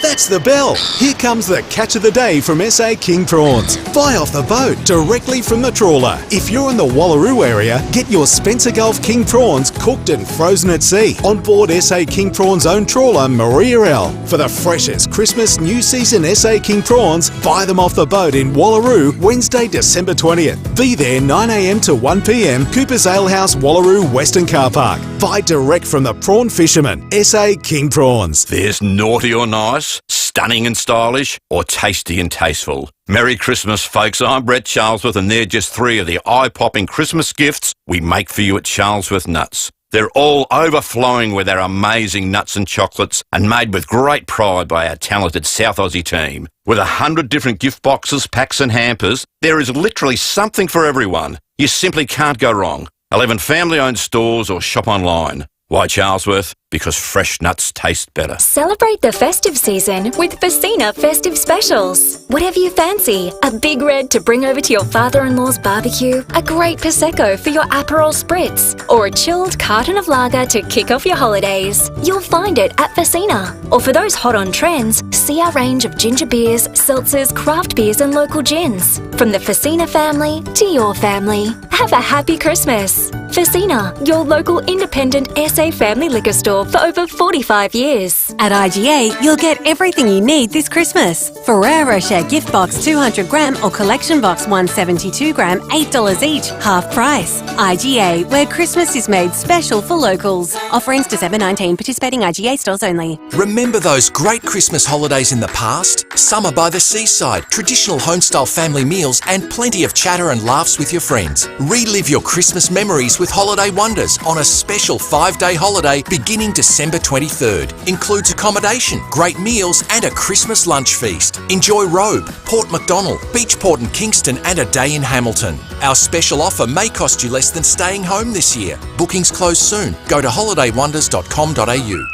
That's the bell. Here comes the catch of the day from SA King Prawns. Fly off the boat directly from the trawler. If you're in the Wallaroo area, get your Spencer Gulf King Prawns cooked and frozen at sea on board SA King Prawns' own trawler, Maria L. For the freshest Christmas New Season SA King Prawns, buy them off the boat in Wallaroo Wednesday, December 20th. Be there 9 a.m. to 1 p.m. Cooper's Ale House, Wallaroo Western Car Park. Buy direct from the prawn fisherman, SA King Prawns. There's naughty or nice. Stay stunning and stylish, or tasty and tasteful? Merry Christmas, folks. I'm Brett Charlesworth, and they're just three of the eye-popping Christmas gifts we make for you at Charlesworth Nuts. They're all overflowing with our amazing nuts and chocolates and made with great pride by our talented South Aussie team. With 100 different gift boxes, packs and hampers, there is literally something for everyone. You simply can't go wrong. 11 family-owned stores or shop online. Why Charlesworth? Because fresh nuts taste better. Celebrate the festive season with FIVEAA festive specials. Whatever you fancy, a big red to bring over to your father-in-law's barbecue, a great Prosecco for your Aperol Spritz, or a chilled carton of lager to kick off your holidays. You'll find it at FIVEAA. Or for those hot on trends, see our range of ginger beers, seltzers, craft beers and local gins. From the FIVEAA family to your family. Have a happy Christmas. FIVEAA, your local independent SA family liquor store for over 45 years. At IGA, you'll get everything you need this Christmas. Ferrero Rocher gift box 200 gram or collection box 172 gram, $8 each, half price. IGA, where Christmas is made special for locals. Offerings December 19, participating IGA stores only. Remember those great Christmas holidays in the past? Summer by the seaside, traditional homestyle family meals and plenty of chatter and laughs with your friends. Relive your Christmas memories with Holiday Wonders on a special 5-day holiday beginning December 23rd. Includes accommodation, great meals and a Christmas lunch feast. Enjoy Robe, Port Macdonald, Beachport and Kingston and a day in Hamilton. Our special offer may cost you less than staying home this year. Bookings close soon. Go to holidaywonders.com.au.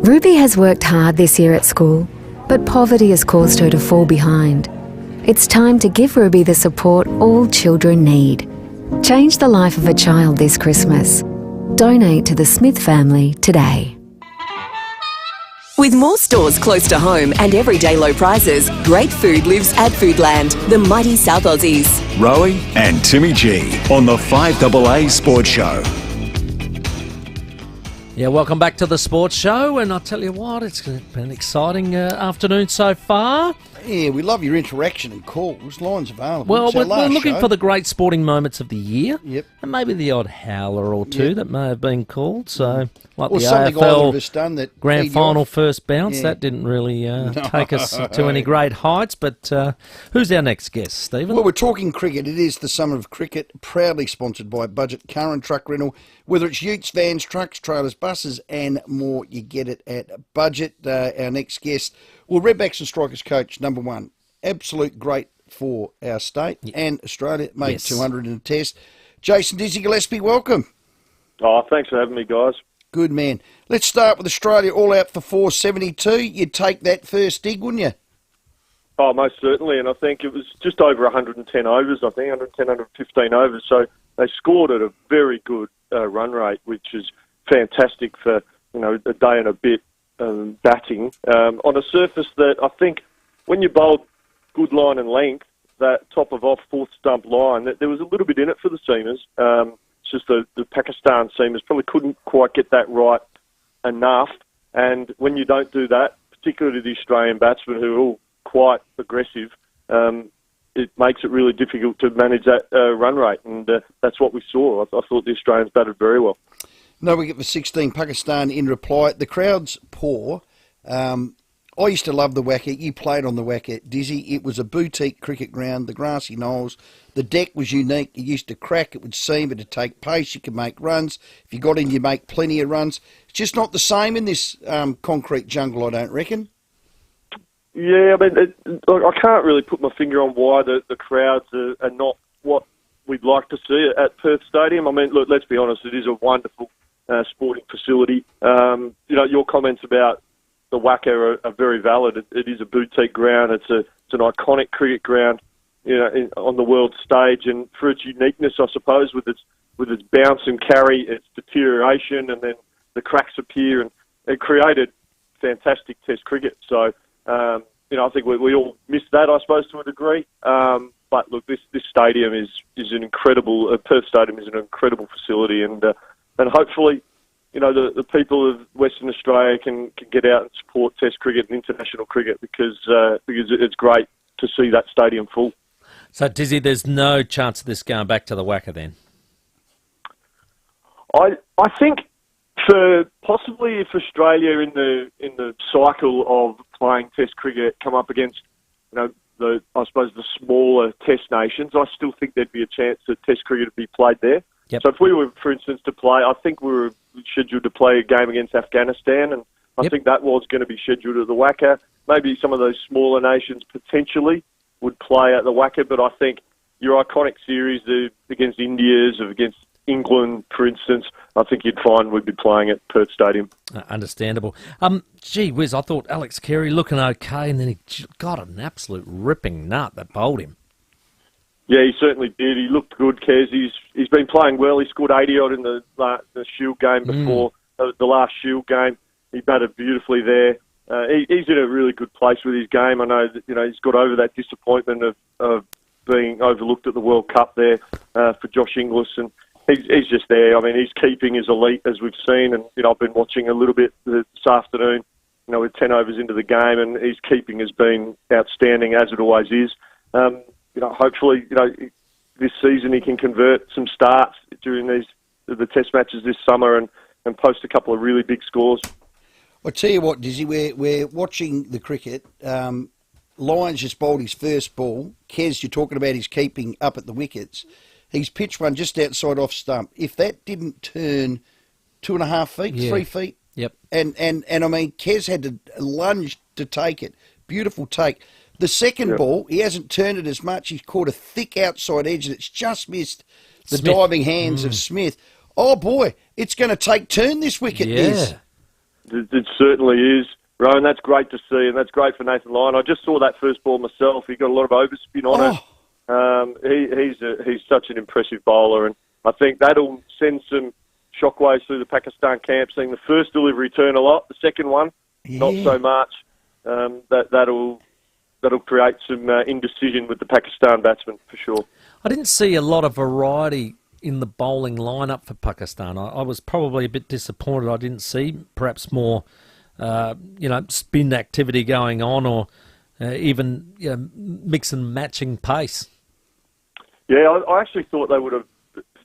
Ruby has worked hard this year at school, but poverty has caused her to fall behind. It's time to give Ruby the support all children need. Change the life of a child this Christmas. Donate to the Smith family today. With more stores close to home and everyday low prices, great food lives at Foodland, the mighty South Aussies. Rowie and Timmy G on the 5AA Sports Show. Yeah, welcome back to the Sports Show, and I'll tell you what, it's been an exciting afternoon so far. Yeah, we love your interaction and calls. Lines available. Well, we're looking for the great sporting moments of the year. Yep. And maybe the odd howler or two that may have been called. So, like Or the something either of AFL us done that grand peed you final off. first bounce, Yeah. that didn't really take us to any great heights. But who's our next guest, Stephen? Well, we're talking cricket. It is the Summer of Cricket, proudly sponsored by Budget Car and Truck Rental. Whether it's utes, vans, trucks, trailers, buses and more, you get it at Budget. Our next guest, well, Redbacks and Strikers coach, number one. Absolute great for our state and Australia. Made Yes. 200 in a test. Jason Dizzy Gillespie, welcome. Oh, thanks for having me, guys. Good man. Let's start with Australia all out for 472. You'd take that first dig, wouldn't you? Oh, most certainly, and I think it was just over 110 overs, 115 overs, so they scored at a very good run rate, which is fantastic for, a day and a bit batting. On a surface that I think when you bowled good line and length, that top of off fourth stump line, that there was a little bit in it for the seamers. It's just the Pakistan seamers probably couldn't quite get that right enough. And when you don't do that, particularly the Australian batsmen who are all quite aggressive, it makes it really difficult to manage that run rate. And that's what we saw. I thought the Australians batted very well. No wicket for 16, Pakistan in reply. The crowd's poor. I used to love the WACA. You played on the WACA, Dizzy. It was a boutique cricket ground, the grassy knolls. The deck was unique. It used to crack, it would seam, it'd take pace, you could make runs. If you got in, you make plenty of runs. It's just not the same in this concrete jungle, I don't reckon. Yeah, I mean, I can't really put my finger on why the crowds are not what we'd like to see at Perth Stadium. I mean, look, let's be honest, it is a wonderful sporting facility. Your comments about the WACA are very valid. It is a boutique ground. It's an iconic cricket ground, on the world stage, and for its uniqueness, I suppose, with its bounce and carry, its deterioration, and then the cracks appear, and it created fantastic Test cricket. So, I think we all miss that, I suppose, to a degree. But look, this stadium is an incredible. Perth Stadium is an incredible facility, and hopefully, the people of Western Australia can get out and support Test cricket and international cricket because it's great to see that stadium full. So, Dizzy, there's no chance of this going back to the WACA then? I think for possibly if Australia in the cycle of playing Test cricket come up against, the smaller Test nations, I still think there'd be a chance that Test cricket would be played there. Yep. So if we were, for instance, to play, I think we were scheduled to play a game against Afghanistan, and I think that was going to be scheduled at the WACA. Maybe some of those smaller nations potentially would play at the WACA, but I think your iconic series against India's or against England, for instance, I think you'd find we'd be playing at Perth Stadium. Understandable. Gee whiz, I thought Alex Carey looking okay, and then he got an absolute ripping nut that bowled him. Yeah, he certainly did. He looked good, Kez. He's been playing well. He scored 80-odd in the Shield game before the last Shield game. He batted beautifully there. He's in a really good place with his game. I know that, he's got over that disappointment of being overlooked at the World Cup there for Josh Inglis, and he's just there. I mean, his keeping is elite, as we've seen, and I've been watching a little bit this afternoon, with 10 overs into the game, and his keeping has been outstanding, as it always is. Hopefully, this season he can convert some starts during the Test matches this summer and post a couple of really big scores. I tell you what, Dizzy, we're watching the cricket. Lyons just bowled his first ball. Kez, you're talking about his keeping up at the wickets. He's pitched one just outside off stump. If that didn't turn 2.5 feet, 3 feet, yep. And I mean, Kez had to lunge to take it. Beautiful take. The second ball, he hasn't turned it as much. He's caught a thick outside edge and it's just missed the diving hands of Smith. Oh, boy, it's going to take turn this wicket, Diz. It certainly is, Rowan. That's great to see, and that's great for Nathan Lyon. I just saw that first ball myself. He got a lot of overspin on it. He's such an impressive bowler, and I think that'll send some shockwaves through the Pakistan camp, seeing the first delivery turn a lot, the second one, not so much. That'll create some indecision with the Pakistan batsmen, for sure. I didn't see a lot of variety in the bowling lineup for Pakistan. I was probably a bit disappointed I didn't see perhaps more, spin activity going on, or even mix and matching pace. Yeah, I actually thought they would have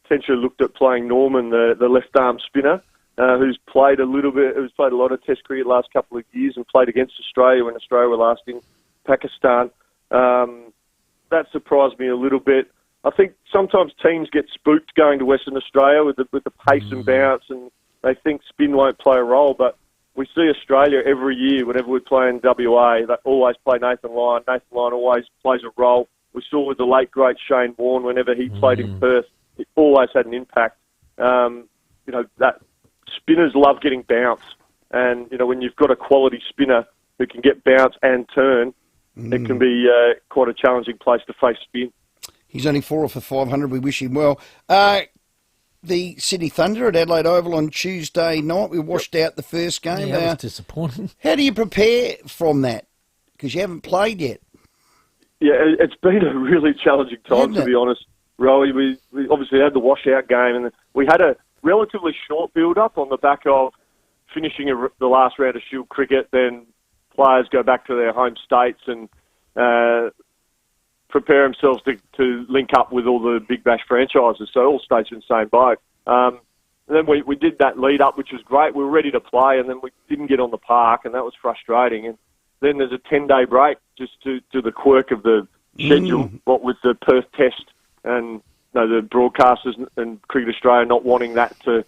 potentially looked at playing Norman, the left-arm spinner, who's played a lot of Test cricket last couple of years and played against Australia when Australia were last in Pakistan. That surprised me a little bit. I think sometimes teams get spooked going to Western Australia with the pace and bounce, and they think spin won't play a role. But we see Australia every year, whenever we play in WA, they always play Nathan Lyon. Nathan Lyon always plays a role. We saw with the late, great Shane Warne, whenever he played in Perth, it always had an impact. That spinners love getting bounce. And, when you've got a quality spinner who can get bounce and turn, it can be quite a challenging place to face spin. He's only 4 off of 500. We wish him well. The Sydney Thunder at Adelaide Oval on Tuesday night. We washed out the first game. Yeah, that was disappointing. How do you prepare from that? Because you haven't played yet. Yeah, it's been a really challenging time, to be honest, Rowie. We obviously had the washout game, and we had a relatively short build-up on the back of finishing the last round of Shield cricket. Then players go back to their home states and prepare themselves to link up with all the Big Bash franchises. So all states are in the same boat. And then we did that lead-up, which was great. We were ready to play, and then we didn't get on the park, and that was frustrating. And then there's a 10-day break just to the quirk of the schedule, what with the Perth Test and the broadcasters and Cricket Australia not wanting that to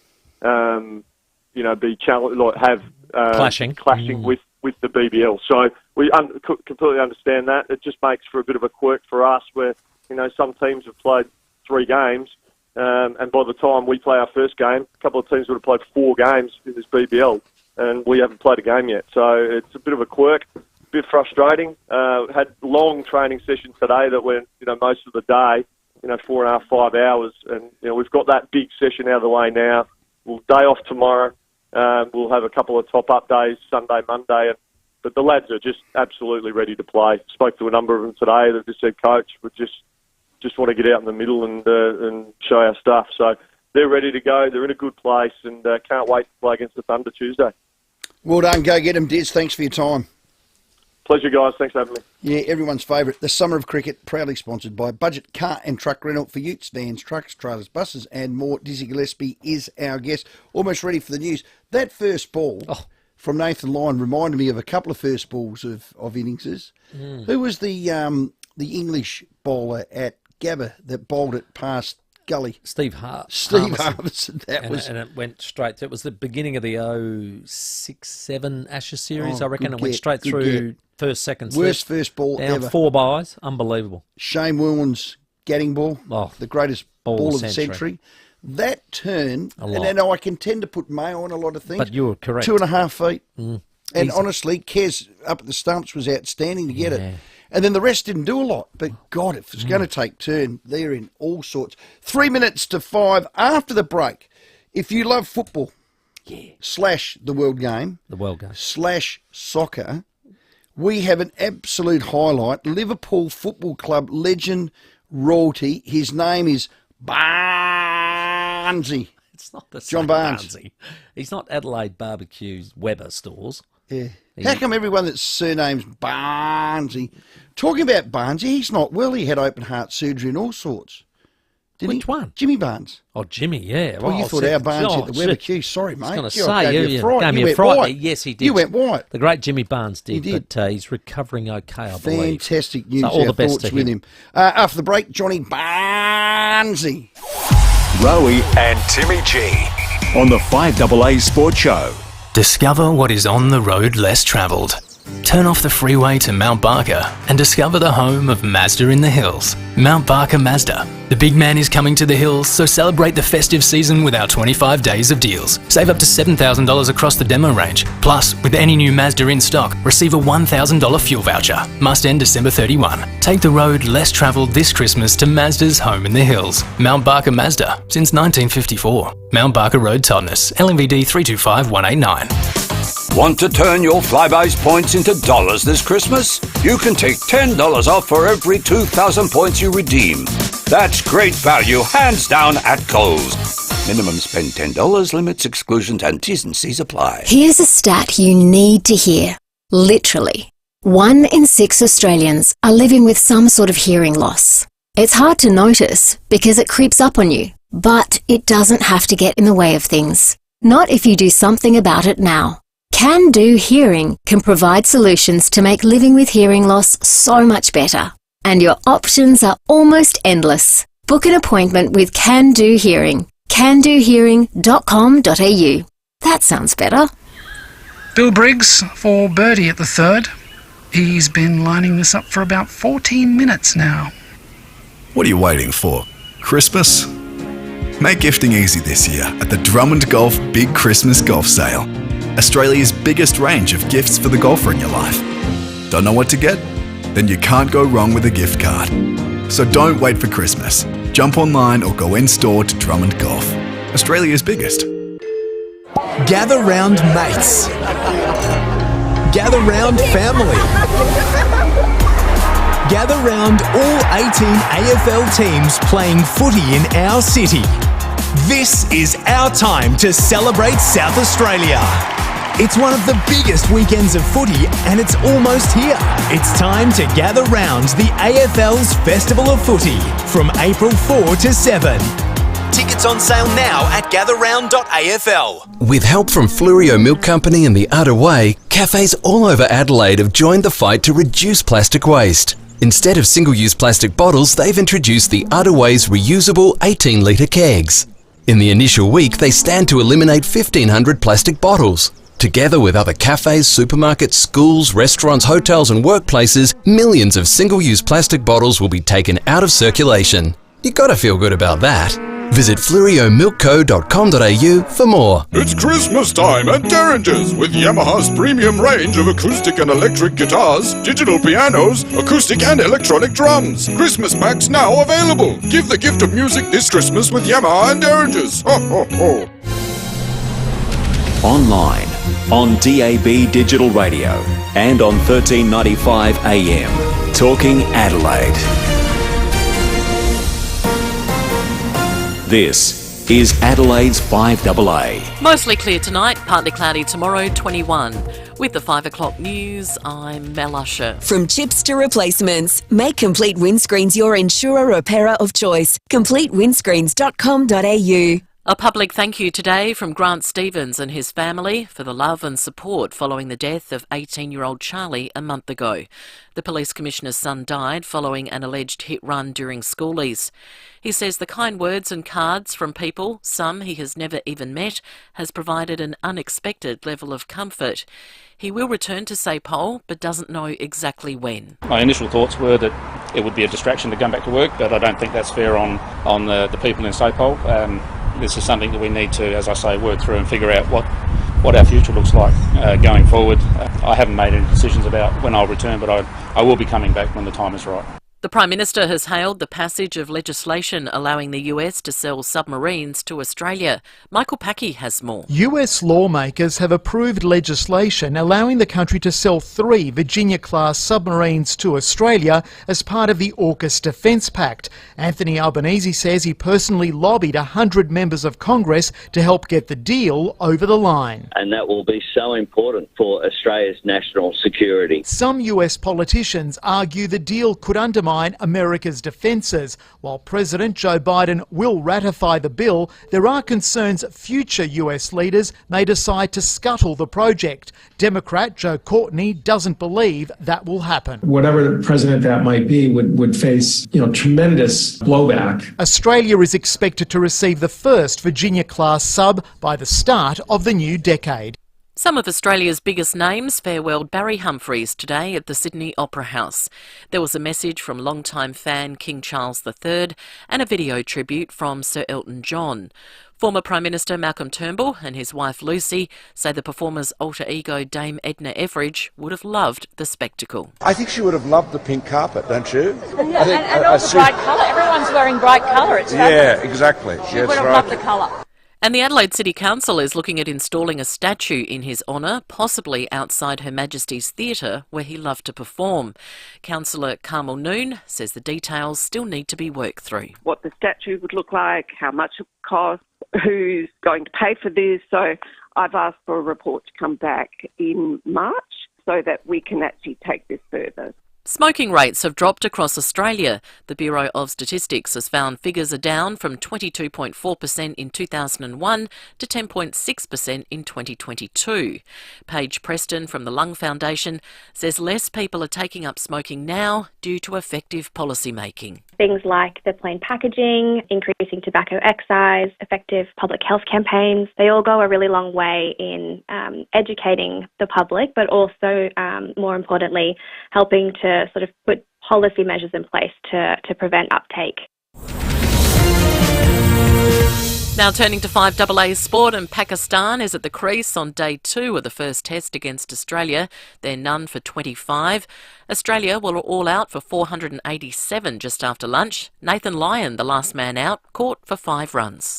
be challenged, have clashing with the BBL. So we completely understand that. It just makes for a bit of a quirk for us where, some teams have played 3 games, and by the time we play our first game, a couple of teams would have played 4 games in this BBL, and we haven't played a game yet. So it's a bit of a quirk, a bit frustrating. Had long training sessions today that went, most of the day, 4.5, 5 hours, and, we've got that big session out of the way now. We'll day off tomorrow. We'll have a couple of top-up days, Sunday, Monday, but the lads are just absolutely ready to play. Spoke to a number of them today that just said, Coach, we just want to get out in the middle and show our stuff. So they're ready to go. They're in a good place and can't wait to play against the Thunder Tuesday. Well done. Go get them, Diz. Thanks for your time. Pleasure, guys. Thanks for having me. Yeah, everyone's favourite. The Summer of Cricket, proudly sponsored by Budget Car and Truck Rental for utes, vans, trucks, trailers, buses and more. Dizzy Gillespie is our guest. Almost ready for the news. That first ball, from Nathan Lyon reminded me of a couple of first balls of inningses. Who was the English bowler at Gabba that bowled it past Gully? Steve Hart. Steve Harmison. And it went straight. It was the beginning of the 06-07 Ashes series, I reckon. It went straight through first, second slip. Worst first ball down ever. 4 byes. Unbelievable. Shane Warne's Gatting ball, the greatest ball of the century. century. That turn, and I can tend to put mayo on a lot of things. But you were correct. 2.5 feet. Mm. And Easy. honestly, Kez up at the stumps was outstanding to get it. And then the rest didn't do a lot. But God, if it's going to take turn, they're in all sorts. 3 minutes to 5 after the break. If you love football, / the World Game, / soccer, we have an absolute highlight. Liverpool Football Club legend royalty. His name is Barnesy. It's not the John same Barnes. He's not Adelaide Barbecue's Weber stores. Yeah. How come everyone that's surname's Barnesy? Talking about Barnesy, he's not well. He had open heart surgery and all sorts. Which one? Jimmy Barnes. Oh, Jimmy, yeah. Well, you thought our Barnes at the Weber Q. Sorry, mate. I was Gee, going to say, gave you a fright. gave me You a went fright. white. Yes, he did. You went white. The great Jimmy Barnes did, He did. but he's recovering okay, I believe. Fantastic news. So all Our the best thoughts to with him. After the break, Johnny Barnesy. Rowie and Timmy G on the 5AA Sports Show. Discover what is on the road less travelled. Turn off the freeway to Mount Barker and discover the home of Mazda in the Hills. Mount Barker Mazda. The big man is coming to the hills, so celebrate the festive season with our 25 days of deals. Save up to $7,000 across the demo range. Plus, with any new Mazda in stock, receive a $1,000 fuel voucher. Must end December 31. Take the road less travelled this Christmas to Mazda's home in the hills. Mount Barker Mazda, since 1954. Mount Barker Road, Totnes, LMVD 325189. Want to turn your Flybuys points into dollars this Christmas? You can take $10 off for every 2,000 points you redeem. That's great value, hands down, at Coles. Minimum spend $10, limits, exclusions, and T's and C's apply. Here's a stat you need to hear. Literally, 1 in 6 Australians are living with some sort of hearing loss. It's hard to notice because it creeps up on you, but it doesn't have to get in the way of things. Not if you do something about it now. Can Do Hearing can provide solutions to make living with hearing loss so much better. And your options are almost endless. Book an appointment with Can Do Hearing. candohearing.com.au. That sounds better. Bill Briggs for birdie at the third. He's been lining this up for about 14 minutes now. What are you waiting for? Christmas? Make gifting easy this year at the Drummond Golf Big Christmas Golf Sale. Australia's biggest range of gifts for the golfer in your life. Don't know what to get? Then you can't go wrong with a gift card. So don't wait for Christmas. Jump online or go in-store to Drummond Golf, Australia's biggest. Gather round mates. Gather round family. Gather round all 18 AFL teams playing footy in our city. This is our time to celebrate South Australia. It's one of the biggest weekends of footy and it's almost here. It's time to gather round the AFL's Festival of Footy from April 4 to 7. Tickets on sale now at gatherround.afl. With help from Flurio Milk Company and the Udder Way, cafes all over Adelaide have joined the fight to reduce plastic waste. Instead of single-use plastic bottles, they've introduced the Udder Way's reusable 18-litre kegs. In the initial week, they stand to eliminate 1,500 plastic bottles. Together with other cafes, supermarkets, schools, restaurants, hotels and workplaces, millions of single-use plastic bottles will be taken out of circulation. You gotta feel good about that. Visit fluriomilkco.com.au for more. It's Christmas time at Derringer's with Yamaha's premium range of acoustic and electric guitars, digital pianos, acoustic and electronic drums. Christmas packs now available. Give the gift of music this Christmas with Yamaha and Derringer's. Ho, ho, ho. Online, on DAB Digital Radio, and on 1395 AM. Talking Adelaide. This is Adelaide's 5AA. Mostly clear tonight, partly cloudy tomorrow, 21. With the 5 o'clock news, I'm Mel Usher. From chips to replacements, make Complete Windscreens your insurer repairer of choice. CompleteWindscreens.com.au. A public thank you today from Grant Stevens and his family for the love and support following the death of 18-year-old Charlie a month ago. The police commissioner's son died following an alleged hit-run during schoolies. He says the kind words and cards from people, some he has never even met, has provided an unexpected level of comfort. He will return to SAPOL, but doesn't know exactly when. My initial thoughts were that it would be a distraction to come back to work, but I don't think that's fair on the people in SAPOL. This is something that we need to, as I say, work through and figure out what our future looks like going forward. I haven't made any decisions about when I'll return, but I will be coming back when the time is right. The Prime Minister has hailed the passage of legislation allowing the US to sell submarines to Australia. Michael Packey has more. US lawmakers have approved legislation allowing the country to sell 3 Virginia-class submarines to Australia as part of the AUKUS Defence Pact. Anthony Albanese says he personally lobbied 100 members of Congress to help get the deal over the line. And that will be so important for Australia's national security. Some US politicians argue the deal could undermine America's defences. While President Joe Biden will ratify the bill, there are concerns future US leaders may decide to scuttle the project. Democrat Joe Courtney doesn't believe that will happen. Whatever president that might be would face, tremendous blowback. Australia is expected to receive the first Virginia-class sub by the start of the new decade. Some of Australia's biggest names farewelled Barry Humphries today at the Sydney Opera House. There was a message from longtime fan King Charles III and a video tribute from Sir Elton John. Former Prime Minister Malcolm Turnbull and his wife Lucy say the performer's alter ego Dame Edna Everage would have loved the spectacle. I think she would have loved the pink carpet, don't you? And all the bright colour. Everyone's wearing bright colour. It's fabulous. Yeah, exactly. She would have loved the colour. And the Adelaide City Council is looking at installing a statue in his honour, possibly outside Her Majesty's Theatre, where he loved to perform. Councillor Carmel Noon says the details still need to be worked through. What the statue would look like, how much it would cost, who's going to pay for this. So I've asked for a report to come back in March so that we can actually take this further. Smoking rates have dropped across Australia. The Bureau of Statistics has found figures are down from 22.4% in 2001 to 10.6% in 2022. Paige Preston from the Lung Foundation says less people are taking up smoking now due to effective policy making. Things like the plain packaging, increasing tobacco excise, effective public health campaigns, they all go a really long way in educating the public, but also, more importantly, helping to sort of put policy measures in place to prevent uptake. Now turning to 5AA sport, and Pakistan is at the crease on day 2 of the first test against Australia. They're none for 25. Australia were all out for 487 just after lunch. Nathan Lyon, the last man out, caught for 5 runs.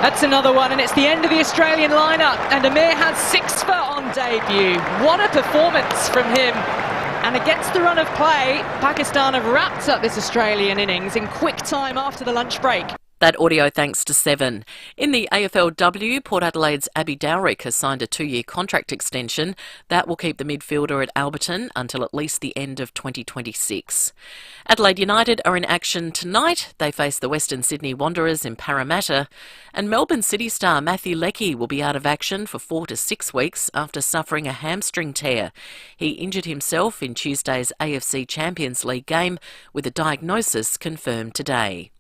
That's another one, and it's the end of the Australian lineup, and Amir has 6 for on debut. What a performance from him. And against the run of play, Pakistan have wrapped up this Australian innings in quick time after the lunch break. That audio thanks to 7. In the AFLW, Port Adelaide's Abby Dowrick has signed a 2-year contract extension. That will keep the midfielder at Alberton until at least the end of 2026. Adelaide United are in action tonight. They face the Western Sydney Wanderers in Parramatta. And Melbourne City star Matthew Leckie will be out of action for 4 to 6 weeks after suffering a hamstring tear. He injured himself in Tuesday's AFC Champions League game, with a diagnosis confirmed today.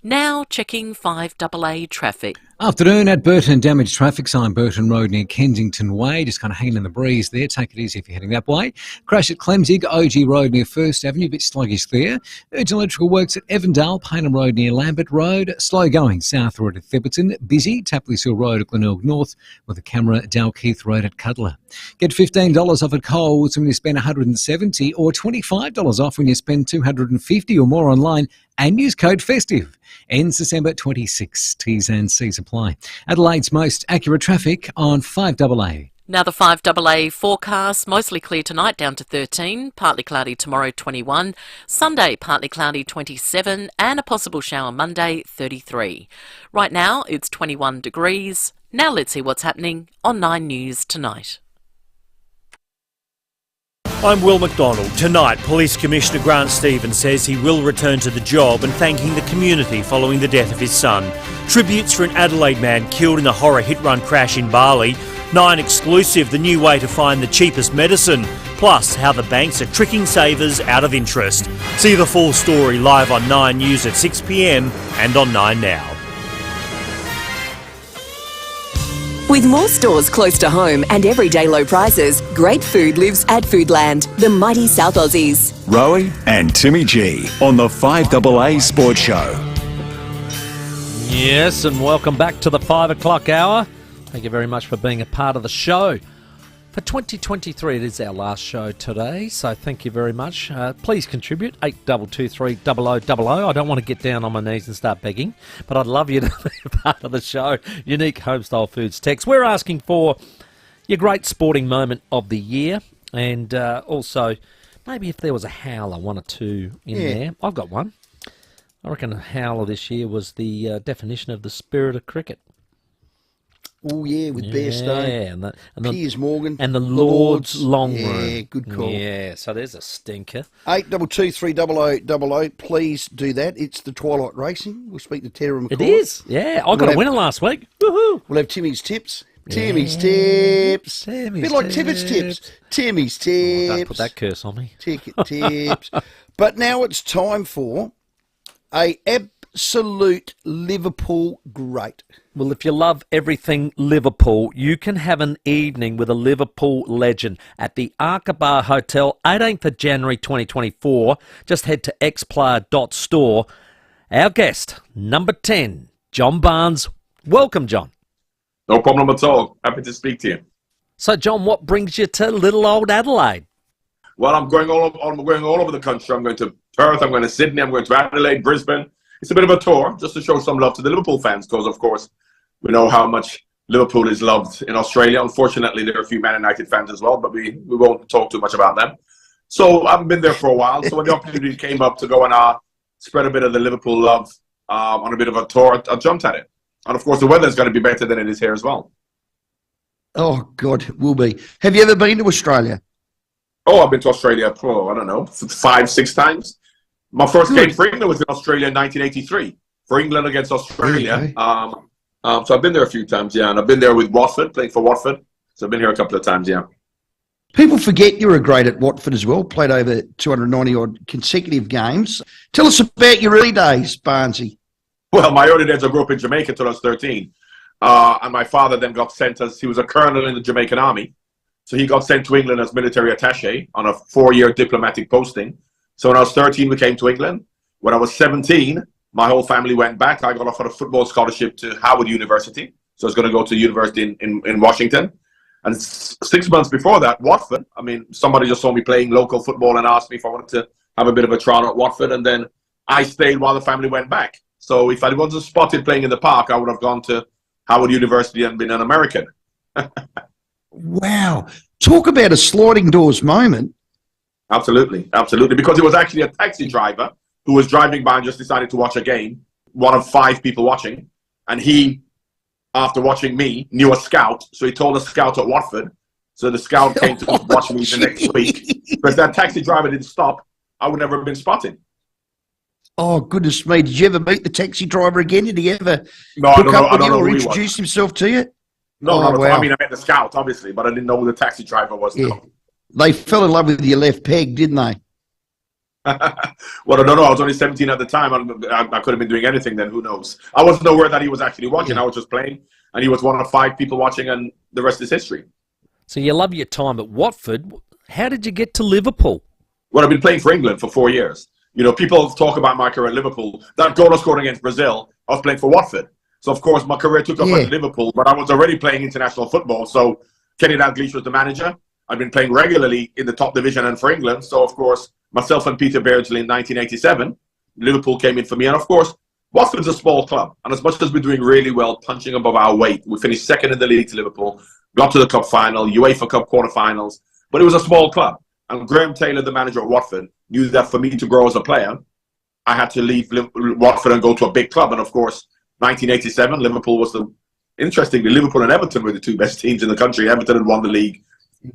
Now checking 5AA traffic. Afternoon at Burton, damaged traffic sign Burton Road near Kensington Way, just kind of hanging in the breeze there. Take it easy if you're heading that way. Crash at Clemzig, OG Road near First Avenue, a bit sluggish there. Urgent electrical works at Evandale, Paynham Road near Lambert Road. Slow going southward at Thibberton. Busy, Tapley Hill Road at Glenelg North, with a camera at Dalkeith Road at Cudler. Get $15 off at Coles when you spend $170, or $25 off when you spend $250 or more online, and use code FESTIVE. Ends December 26. T's and C's apply. Adelaide's most accurate traffic on 5AA. Now the 5AA forecast, mostly clear tonight down to 13, partly cloudy tomorrow 21, Sunday partly cloudy 27 and a possible shower Monday 33. Right now it's 21 degrees. Now let's see what's happening on 9 News tonight. I'm Will McDonald. Tonight, Police Commissioner Grant Stevens says he will return to the job and thanking the community following the death of his son. Tributes for an Adelaide man killed in a horror hit-run crash in Bali. 9 exclusive, the new way to find the cheapest medicine. Plus, how the banks are tricking savers out of interest. See the full story live on 9 News at 6 p.m. and on 9 Now. With more stores close to home and everyday low prices, great food lives at Foodland, the mighty South Aussies. Rowie and Timmy G on the FIVEAA Sports Show. Yes, and welcome back to the 5 o'clock hour. Thank you very much for being a part of the show. For 2023, it is our last show today, so thank you very much. Please contribute, 8223 0000. I don't want to get down on my knees and start begging, but I'd love you to be a part of the show. Unique Homestyle Foods text. We're asking for your great sporting moment of the year, and also maybe if there was a howler, 1 or 2 in there. I've got one. I reckon a howler this year was the definition of the spirit of cricket. Oh, yeah, with Bairstow, and Piers Morgan. And the Lord's Long Room. Yeah, good call. Yeah, so there's a stinker. 8223 0000. Please do that. It's the Twilight Racing. We'll speak to Tara McCall. It is, yeah. I got a winner last week. Woohoo! We'll have Timmy's tips. Timmy's tips. Timmy's a bit like Tippett's tips. Timmy's tips. Oh, don't put that curse on me. Ticket tips. But now it's time for a absolute Liverpool great. Well, if you love everything Liverpool, you can have an evening with a Liverpool legend at the Arkabar Hotel, 18th of January 2024. Just head to xplayer.store. Our guest, number 10, John Barnes. Welcome, John. No problem at all. Happy to speak to you. So, John, what brings you to little old Adelaide? Well, I'm going all over the country. I'm going to Perth, I'm going to Sydney, I'm going to Adelaide, Brisbane. It's a bit of a tour just to show some love to the Liverpool fans because, of course, we know how much Liverpool is loved in Australia. Unfortunately, there are a few Man United fans as well, but we won't talk too much about them. So I've been there for a while. So when the opportunity came up to go and spread a bit of the Liverpool love on a bit of a tour, I jumped at it. And, of course, the weather's going to be better than it is here as well. Oh, God, it will be. Have you ever been to Australia? Oh, I've been to Australia for, I don't know, 5, 6 times. My first game for England was in Australia in 1983, for England against Australia. So I've been there a few times, yeah, and I've been there with Watford, playing for Watford. So I've been here a couple of times, yeah. People forget you were great at Watford as well, played over 290-odd consecutive games. Tell us about your early days, Barnesy. Well, my early days, I grew up in Jamaica until I was 13. And my father then got sent he was a colonel in the Jamaican army. So he got sent to England as military attaché on a 4-year diplomatic posting. So when I was 13, we came to England. When I was 17, my whole family went back. I got offered a football scholarship to Howard University. So I was going to go to university in Washington. And 6 months before that, Watford, I mean, somebody just saw me playing local football and asked me if I wanted to have a bit of a trial at Watford. And then I stayed while the family went back. So if I wasn't spotted playing in the park, I would have gone to Howard University and been an American. Wow. Talk about a sliding doors moment. Absolutely, absolutely. Because it was actually a taxi driver who was driving by and just decided to watch a game, one of 5 people watching. And he, after watching me, knew a scout. So he told a scout at Watford. So the scout came to watch me the next week. Because that taxi driver didn't stop, I would never have been spotted. Oh, goodness me. Did you ever meet the taxi driver again? Did he ever hook up with you or introduce himself to you? No, Oh, no, wow. I mean, I met the scout, obviously, but I didn't know who the taxi driver was. Yeah. They fell in love with your left peg, didn't they? Well, I don't know. I was only 17 at the time. I could have been doing anything then. Who knows? I wasn't aware that he was actually watching. I was just playing, and he was one of 5 people watching, and the rest is history. So you love your time at Watford. How did you get to Liverpool? Well, I've been playing for England for 4 years. You know, people talk about my career at Liverpool. That goal I scored against Brazil, I was playing for Watford. So, of course, my career took off at Liverpool, but I was already playing international football. So Kenny Dalglish was the manager. I've been playing regularly in the top division and for England. So, of course, myself and Peter Beardsley in 1987, Liverpool came in for me. And, of course, Watford's a small club. And as much as we're doing really well, punching above our weight, we finished second in the league to Liverpool, got to the cup final, UEFA Cup quarterfinals. But it was a small club. And Graham Taylor, the manager at Watford, knew that for me to grow as a player, I had to leave Watford and go to a big club. And, of course, 1987, Liverpool was interestingly, Liverpool and Everton were the 2 best teams in the country. Everton had won the league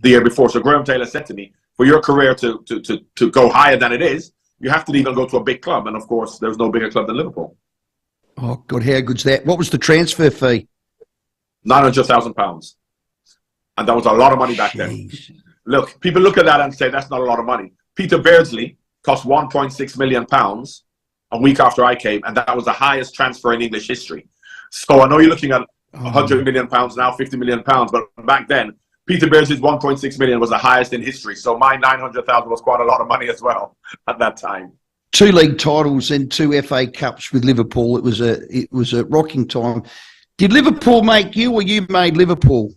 the year before. So Graham Taylor said to me, for your career to go higher than it is, you have to even go to a big club. And of course, there's no bigger club than Liverpool. Oh, God, how good's that? What was the transfer fee? £900,000. And that was a lot of money back then. Look, people look at that and say, that's not a lot of money. Peter Beardsley cost £1.6 million a week after I came, and that was the highest transfer in English history. So I know you're looking at £100 million now, £50 million, but back then, Peter Beardsley's 1.6 million was the highest in history. So my 900,000 was quite a lot of money as well at that time. 2 league titles and 2 FA Cups with Liverpool. It was a rocking time. Did Liverpool make you, or you made Liverpool?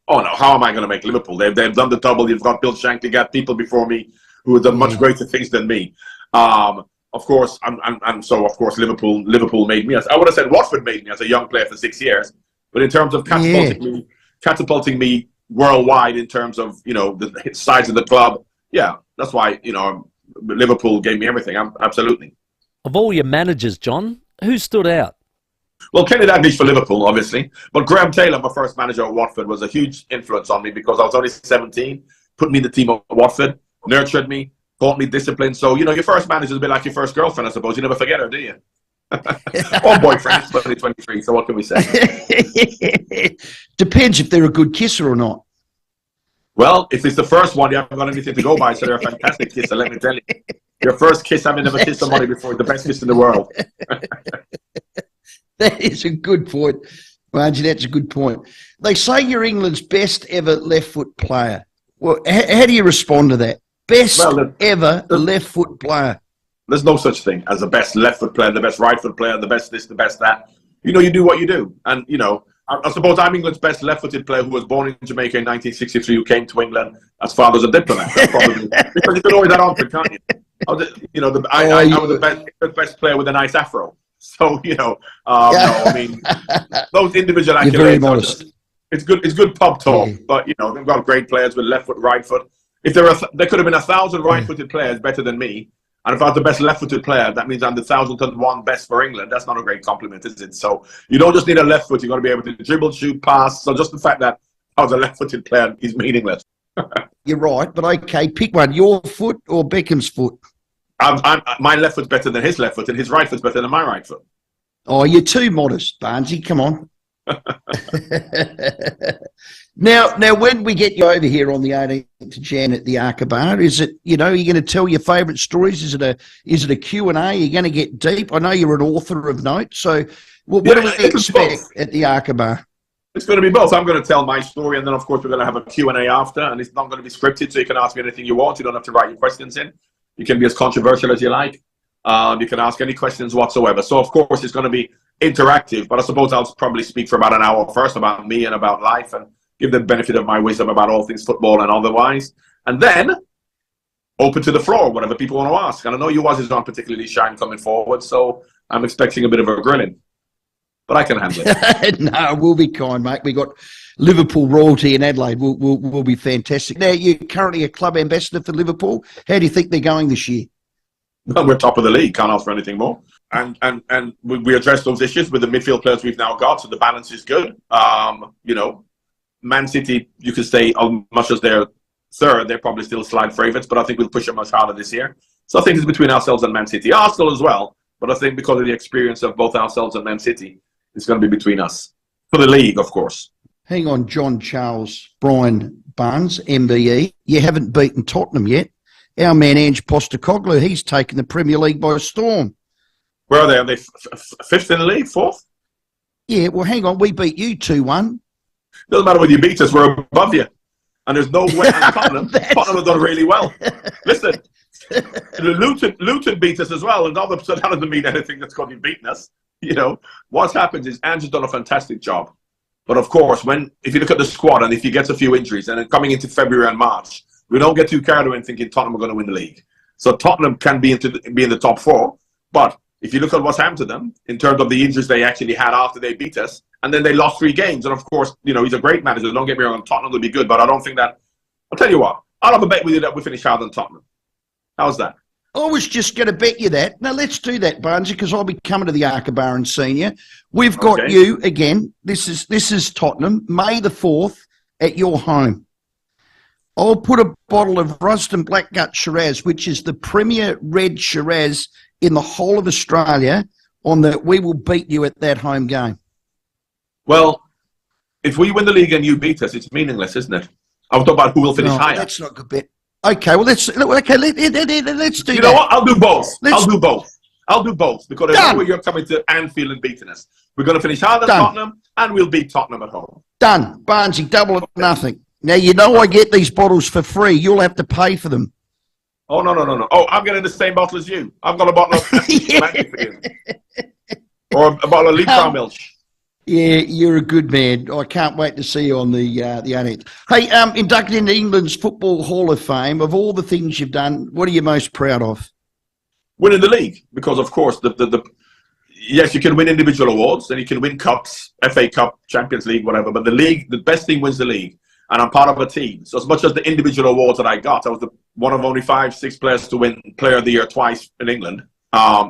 Oh no! How am I going to make Liverpool? They've done the double. You've got Bill Shankly, you got people before me who have done much greater things than me. Of course, so of course Liverpool made me. I would have said Watford made me as a young player for 6 years. But in terms of catapulting me worldwide, in terms of the size of the club, yeah, that's why Liverpool gave me everything. Absolutely. Of all your managers, John, who stood out? Well, Kenny Dalglish for Liverpool, obviously. But Graham Taylor, my first manager at Watford, was a huge influence on me because I was only 17, put me in the team at Watford, nurtured me, taught me discipline. So, your first manager is a bit like your first girlfriend, I suppose. You never forget her, do you? Or boyfriend, it's 2023, so what can we say? Depends if they're a good kisser or not. Well, if it's the first one, you haven't got anything to go by, so they're a fantastic kisser, let me tell you. Your first kiss, having never kissed somebody before, is the best kiss in the world. That is a good point, Margie. That's a good point. They say you're England's best ever left foot player. Well, how do you respond to that? Best ever left foot player. There's no such thing as the best left foot player, the best right foot player, the best this, the best that. You do what you do. And, I suppose I'm England's best left-footed player who was born in Jamaica in 1963, who came to England as father's a diplomat. That's probably, because you can always add on to it, can't you? I was the best player with a nice afro. So, no, I mean, those individual accolades. You're very modest. It's good pub talk, but, they've got great players with left foot, right foot. If there could have been 1,000 right-footed players better than me, and if I was the best left-footed player, that means I'm the 1,001 best for England. That's not a great compliment, is it? So you don't just need a left foot. You've got to be able to dribble, shoot, pass. So just the fact that I was a left-footed player is meaningless. You're right, but okay, pick one. Your foot or Beckham's foot? My left foot's better than his left foot, and his right foot's better than my right foot. Oh, you're too modest, Barnesy. Come on. Now, when we get you over here on the 18th of Jan at the Bar, is it, you're going to tell your favourite stories? Is it a Q&A? Are you going to get deep? I know you're an author of note, so what do we expect at the Bar? It's going to be both. I'm going to tell my story, and then, of course, we're going to have a Q&A after, and it's not going to be scripted, so you can ask me anything you want. You don't have to write your questions in. You can be as controversial as you like. You can ask any questions whatsoever. So, of course, it's going to be interactive, but I suppose I'll probably speak for about an hour first about me and about life, and give the benefit of my wisdom about all things football and otherwise. And then open to the floor, whatever people want to ask. And I know you was not particularly shy coming forward, so I'm expecting a bit of a grilling. But I can handle it. No, we'll be kind, mate. We got Liverpool royalty in Adelaide. We'll be fantastic. Now, you're currently a club ambassador for Liverpool. How do you think they're going this year? Well, we're top of the league. Can't ask for anything more. And we address those issues with the midfield players we've now got, so the balance is good. Man City, you could say, as much as they're third, they're probably still slight favourites, but I think we'll push them much harder this year. So I think it's between ourselves and Man City. Arsenal as well, but I think because of the experience of both ourselves and Man City, it's going to be between us. For the league, of course. Hang on, John Charles, Brian Barnes, MBE. You haven't beaten Tottenham yet. Our man Ange Postecoglou, he's taken the Premier League by storm. Where are they? Are they fifth in the league? Fourth? Yeah, well, hang on. We beat you 2-1. Doesn't matter whether you beat us, we're above you. And there's no way. Tottenham have done really well. Listen, Luton beat us as well, and all of a sudden that doesn't mean anything that's going to be beating us. What happens is Ange has done a fantastic job. But of course, if you look at the squad and if he gets a few injuries, and then coming into February and March, we don't get too carried away thinking Tottenham are going to win the league. So Tottenham can be in the top four, but if you look at what's happened to them in terms of the injuries they actually had after they beat us, and then they lost 3 games. And of course, he's a great manager. Don't get me wrong, Tottenham will be good, but I don't think that. I'll tell you what, I'll have a bet with you that we finish higher than Tottenham. How's that? I was just going to bet you that. Now, let's do that, Barnesy, because I'll be coming to the Bar and seeing you. We've got you again. This is Tottenham, May the 4th at your home. I'll put a bottle of Rusden Blackgut Shiraz, which is the premier red Shiraz in the whole of Australia, on that we will beat you at that home game. Well, if we win the league and you beat us, it's meaningless, isn't it? I was talking about who will finish higher. That's not a good bet. Okay, well, let's do You that. know what? I'll do both. I'll do both because I know you're coming to Anfield and beating us. We're going to finish higher than Tottenham, and we'll beat Tottenham at home. Done. Barnesy, double or nothing. Now, you know I get these bottles for free. You'll have to pay for them. Oh, no. Oh, I'm getting the same bottle as you. I've got a bottle of for you. Or a bottle of Leapfrog Milch. Yeah, you're a good man. I can't wait to see you on the 18th. Hey, inducted into England's Football Hall of Fame, of all the things you've done, what are you most proud of? Winning the league, because of course yes, you can win individual awards and you can win cups, FA Cup, Champions League, whatever. But the league, the best team wins the league, and I'm part of a team. So as much as the individual awards that I got, I was one of only 5-6 players to win Player of the Year twice in England.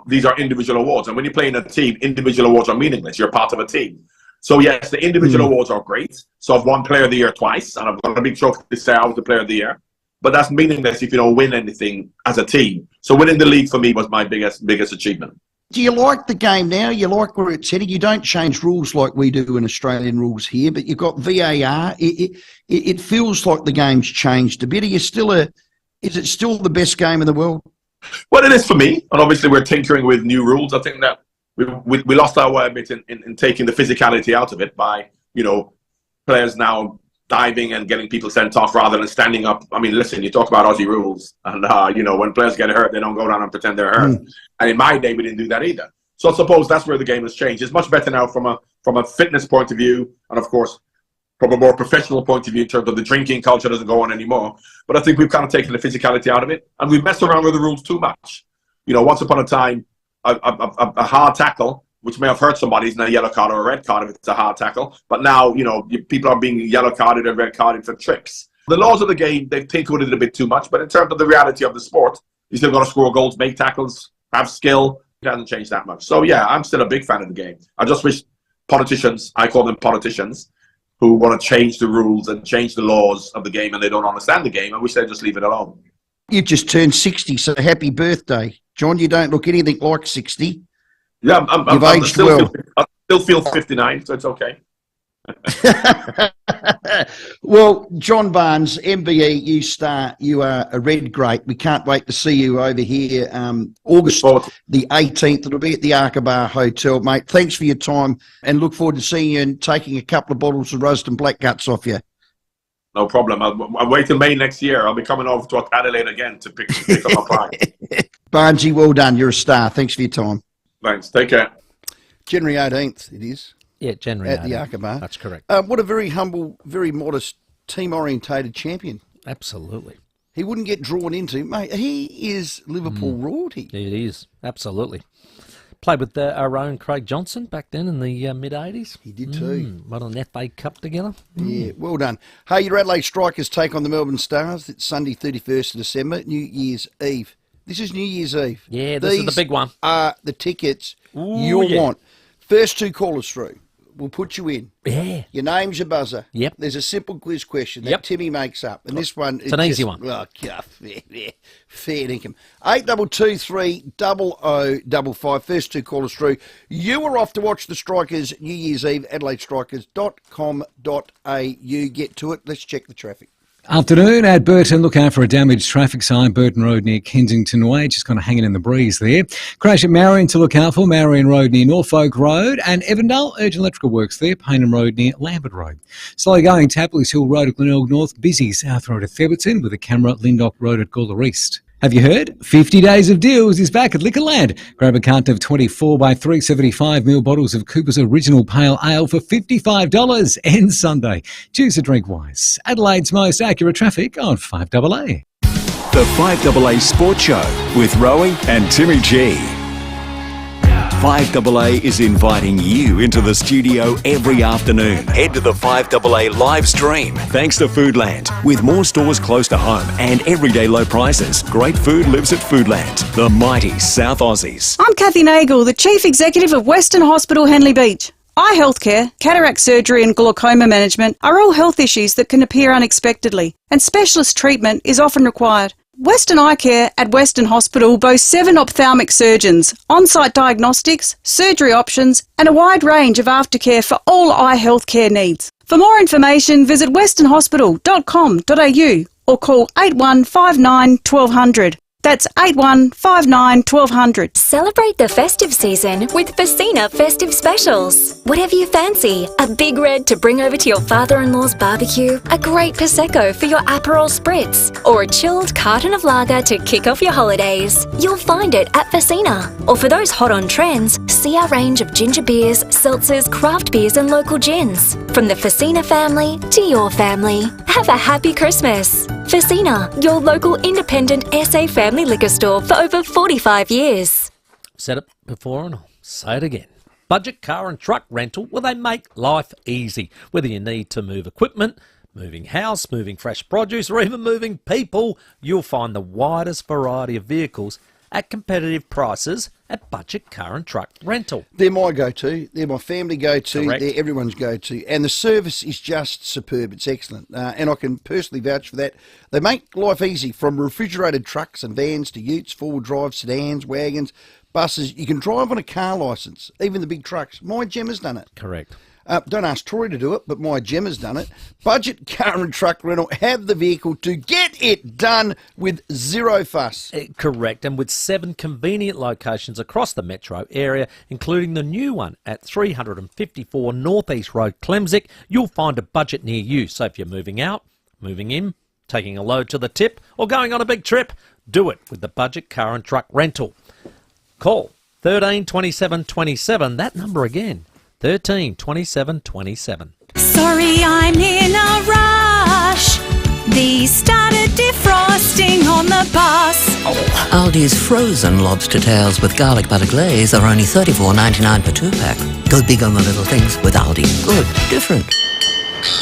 These are individual awards, and when you play in a team, individual awards are meaningless. You're part of a team. So yes, the individual awards are great. So I've won Player of the Year twice, and I've got a big trophy to say I was the Player of the Year. But that's meaningless if you don't win anything as a team. So winning the league for me was my biggest achievement. Do you like the game now? You like where it's heading? You don't change rules like we do in Australian rules here, but you've got VAR. It feels like the game's changed a bit. Is it still the best game in the world? Well, it is for me, and obviously we're tinkering with new rules. I think that we lost our way a bit in taking the physicality out of it by, players now diving and getting people sent off rather than standing up. I mean, listen, you talk about Aussie rules, and when players get hurt, they don't go down and pretend they're hurt. And in my day, we didn't do that either. So I suppose that's where the game has changed. It's much better now from a fitness point of view, and of course, from a more professional point of view in terms of the drinking culture doesn't go on anymore. But I think we've kind of taken the physicality out of it, and we've messed around with the rules too much. Once upon a time, a hard tackle, which may have hurt somebody, is now a yellow card or a red card if it's a hard tackle. But now, people are being yellow carded and red carded for trips. The laws of the game, they've tinkered it a bit too much, but in terms of the reality of the sport, you still got to score goals, make tackles, have skill. It hasn't changed that much. So yeah, I'm still a big fan of the game. I just wish politicians, I call them politicians, who want to change the rules and change the laws of the game and they don't understand the game, I wish they'd just leave it alone. You just turned 60, so happy birthday. John, you don't look anything like 60. Yeah, You've aged well. I still feel 59, so it's okay. Well, John Barnes, MBE, you are a red great. We can't wait to see you over here August the 18th. It'll be at the Aqaba Hotel, mate. Thanks for your time and look forward to seeing you and taking a couple of bottles of Rusden Blackguts off you. No problem. I'll wait till May next year. I'll be coming over to Adelaide again to pick up my prize. Barnesy, well done. You're a star. Thanks for your time. Thanks. Take care. January 18th it is. Yeah, January at 18th. The Aqaba. That's correct. What a very humble, very modest, team-orientated champion. Absolutely. He wouldn't get drawn into, mate. He is Liverpool royalty. It is, absolutely. Played with our own Craig Johnson back then in the mid-'80s. He did too. Won an FA Cup together. Yeah, well done. Hey, your Adelaide Strikers take on the Melbourne Stars. It's Sunday, 31st of December, New Year's Eve. This is New Year's Eve. Yeah, this is the big one. Are the tickets you'll want. First two callers through. We'll put you in. Yeah. Your name's your buzzer. Yep. There's a simple quiz question that Timmy makes up. And this one... It's an easy one. Oh, God, fair income. 8223 0055. First two callers through. You are off to watch the Strikers New Year's Eve, adelaidestrikers.com.au. Get to it. Let's check the traffic. Afternoon at Burton. Look out for a damaged traffic sign. Burton Road near Kensington Way. Just kind of hanging in the breeze there. Crash at Marion to look out for. Marion Road near Norfolk Road. And Evandale, urgent electrical works there. Paynham Road near Lambert Road. Slow going. Tapley's Hill Road at Glenelg North. Busy South Road at Theberton with a camera. Lindock Road at Gawler East. Have you heard? 50 Days of Deals is back at Liquorland. Grab a carton of 24 by 375ml bottles of Cooper's Original Pale Ale for $55. Ends Sunday. Choose a drink wise. Adelaide's most accurate traffic on 5AA. The 5AA Sports Show with Rowie and Timmy G. 5AA is inviting you into the studio every afternoon. Head to the 5AA live stream. Thanks to Foodland. With more stores close to home and everyday low prices, great food lives at Foodland. The mighty South Aussies. I'm Kathy Nagel, the Chief Executive of Western Hospital Henley Beach. Eye healthcare, cataract surgery and glaucoma management are all health issues that can appear unexpectedly, and specialist treatment is often required. Western Eye Care at Western Hospital boasts 7 ophthalmic surgeons, on-site diagnostics, surgery options and a wide range of aftercare for all eye health care needs. For more information, visit westernhospital.com.au or call 8159 1200. That's 8159 1200. Celebrate the festive season with FIVEAA Festive Specials. Whatever you fancy, a big red to bring over to your father-in-law's barbecue, a great Prosecco for your Aperol Spritz, or a chilled carton of lager to kick off your holidays. You'll find it at FIVEAA. Or for those hot on trends, see our range of ginger beers, seltzers, craft beers and local gins. From the FIVEAA family to your family. Have a happy Christmas. FIVEAA, your local independent SA family liquor store for over 45 years. Said it before and I'll say it again. Budget car and truck rental, well, they make life easy. Whether you need to move equipment, moving house, moving fresh produce, or even moving people, you'll find the widest variety of vehicles at competitive prices at Budget Car and Truck Rental. They're my go-to. They're my family go-to. Correct. They're everyone's go-to. And the service is just superb. It's excellent. And I can personally vouch for that. They make life easy, from refrigerated trucks and vans to utes, four-wheel drive sedans, wagons, buses. You can drive on a car licence, even the big trucks. My Gemma's done it. Correct. Don't ask Troy to do it, but my Gemma's done it. Budget Car and Truck Rental have the vehicle to get it done with zero fuss. Correct, and with 7 convenient locations across the metro area, including the new one at 354 North East Road, Clemsick, you'll find a Budget near you. So if you're moving out, moving in, taking a load to the tip, or going on a big trip, do it with the Budget Car and Truck Rental. Call 13 27 27, that number again. 13 27 27. Sorry, I'm in a rush. These started defrosting on the bus. Aldi's frozen lobster tails with garlic butter glaze are only $34.99 per 2-pack. Go big on the little things with Aldi. Good, different.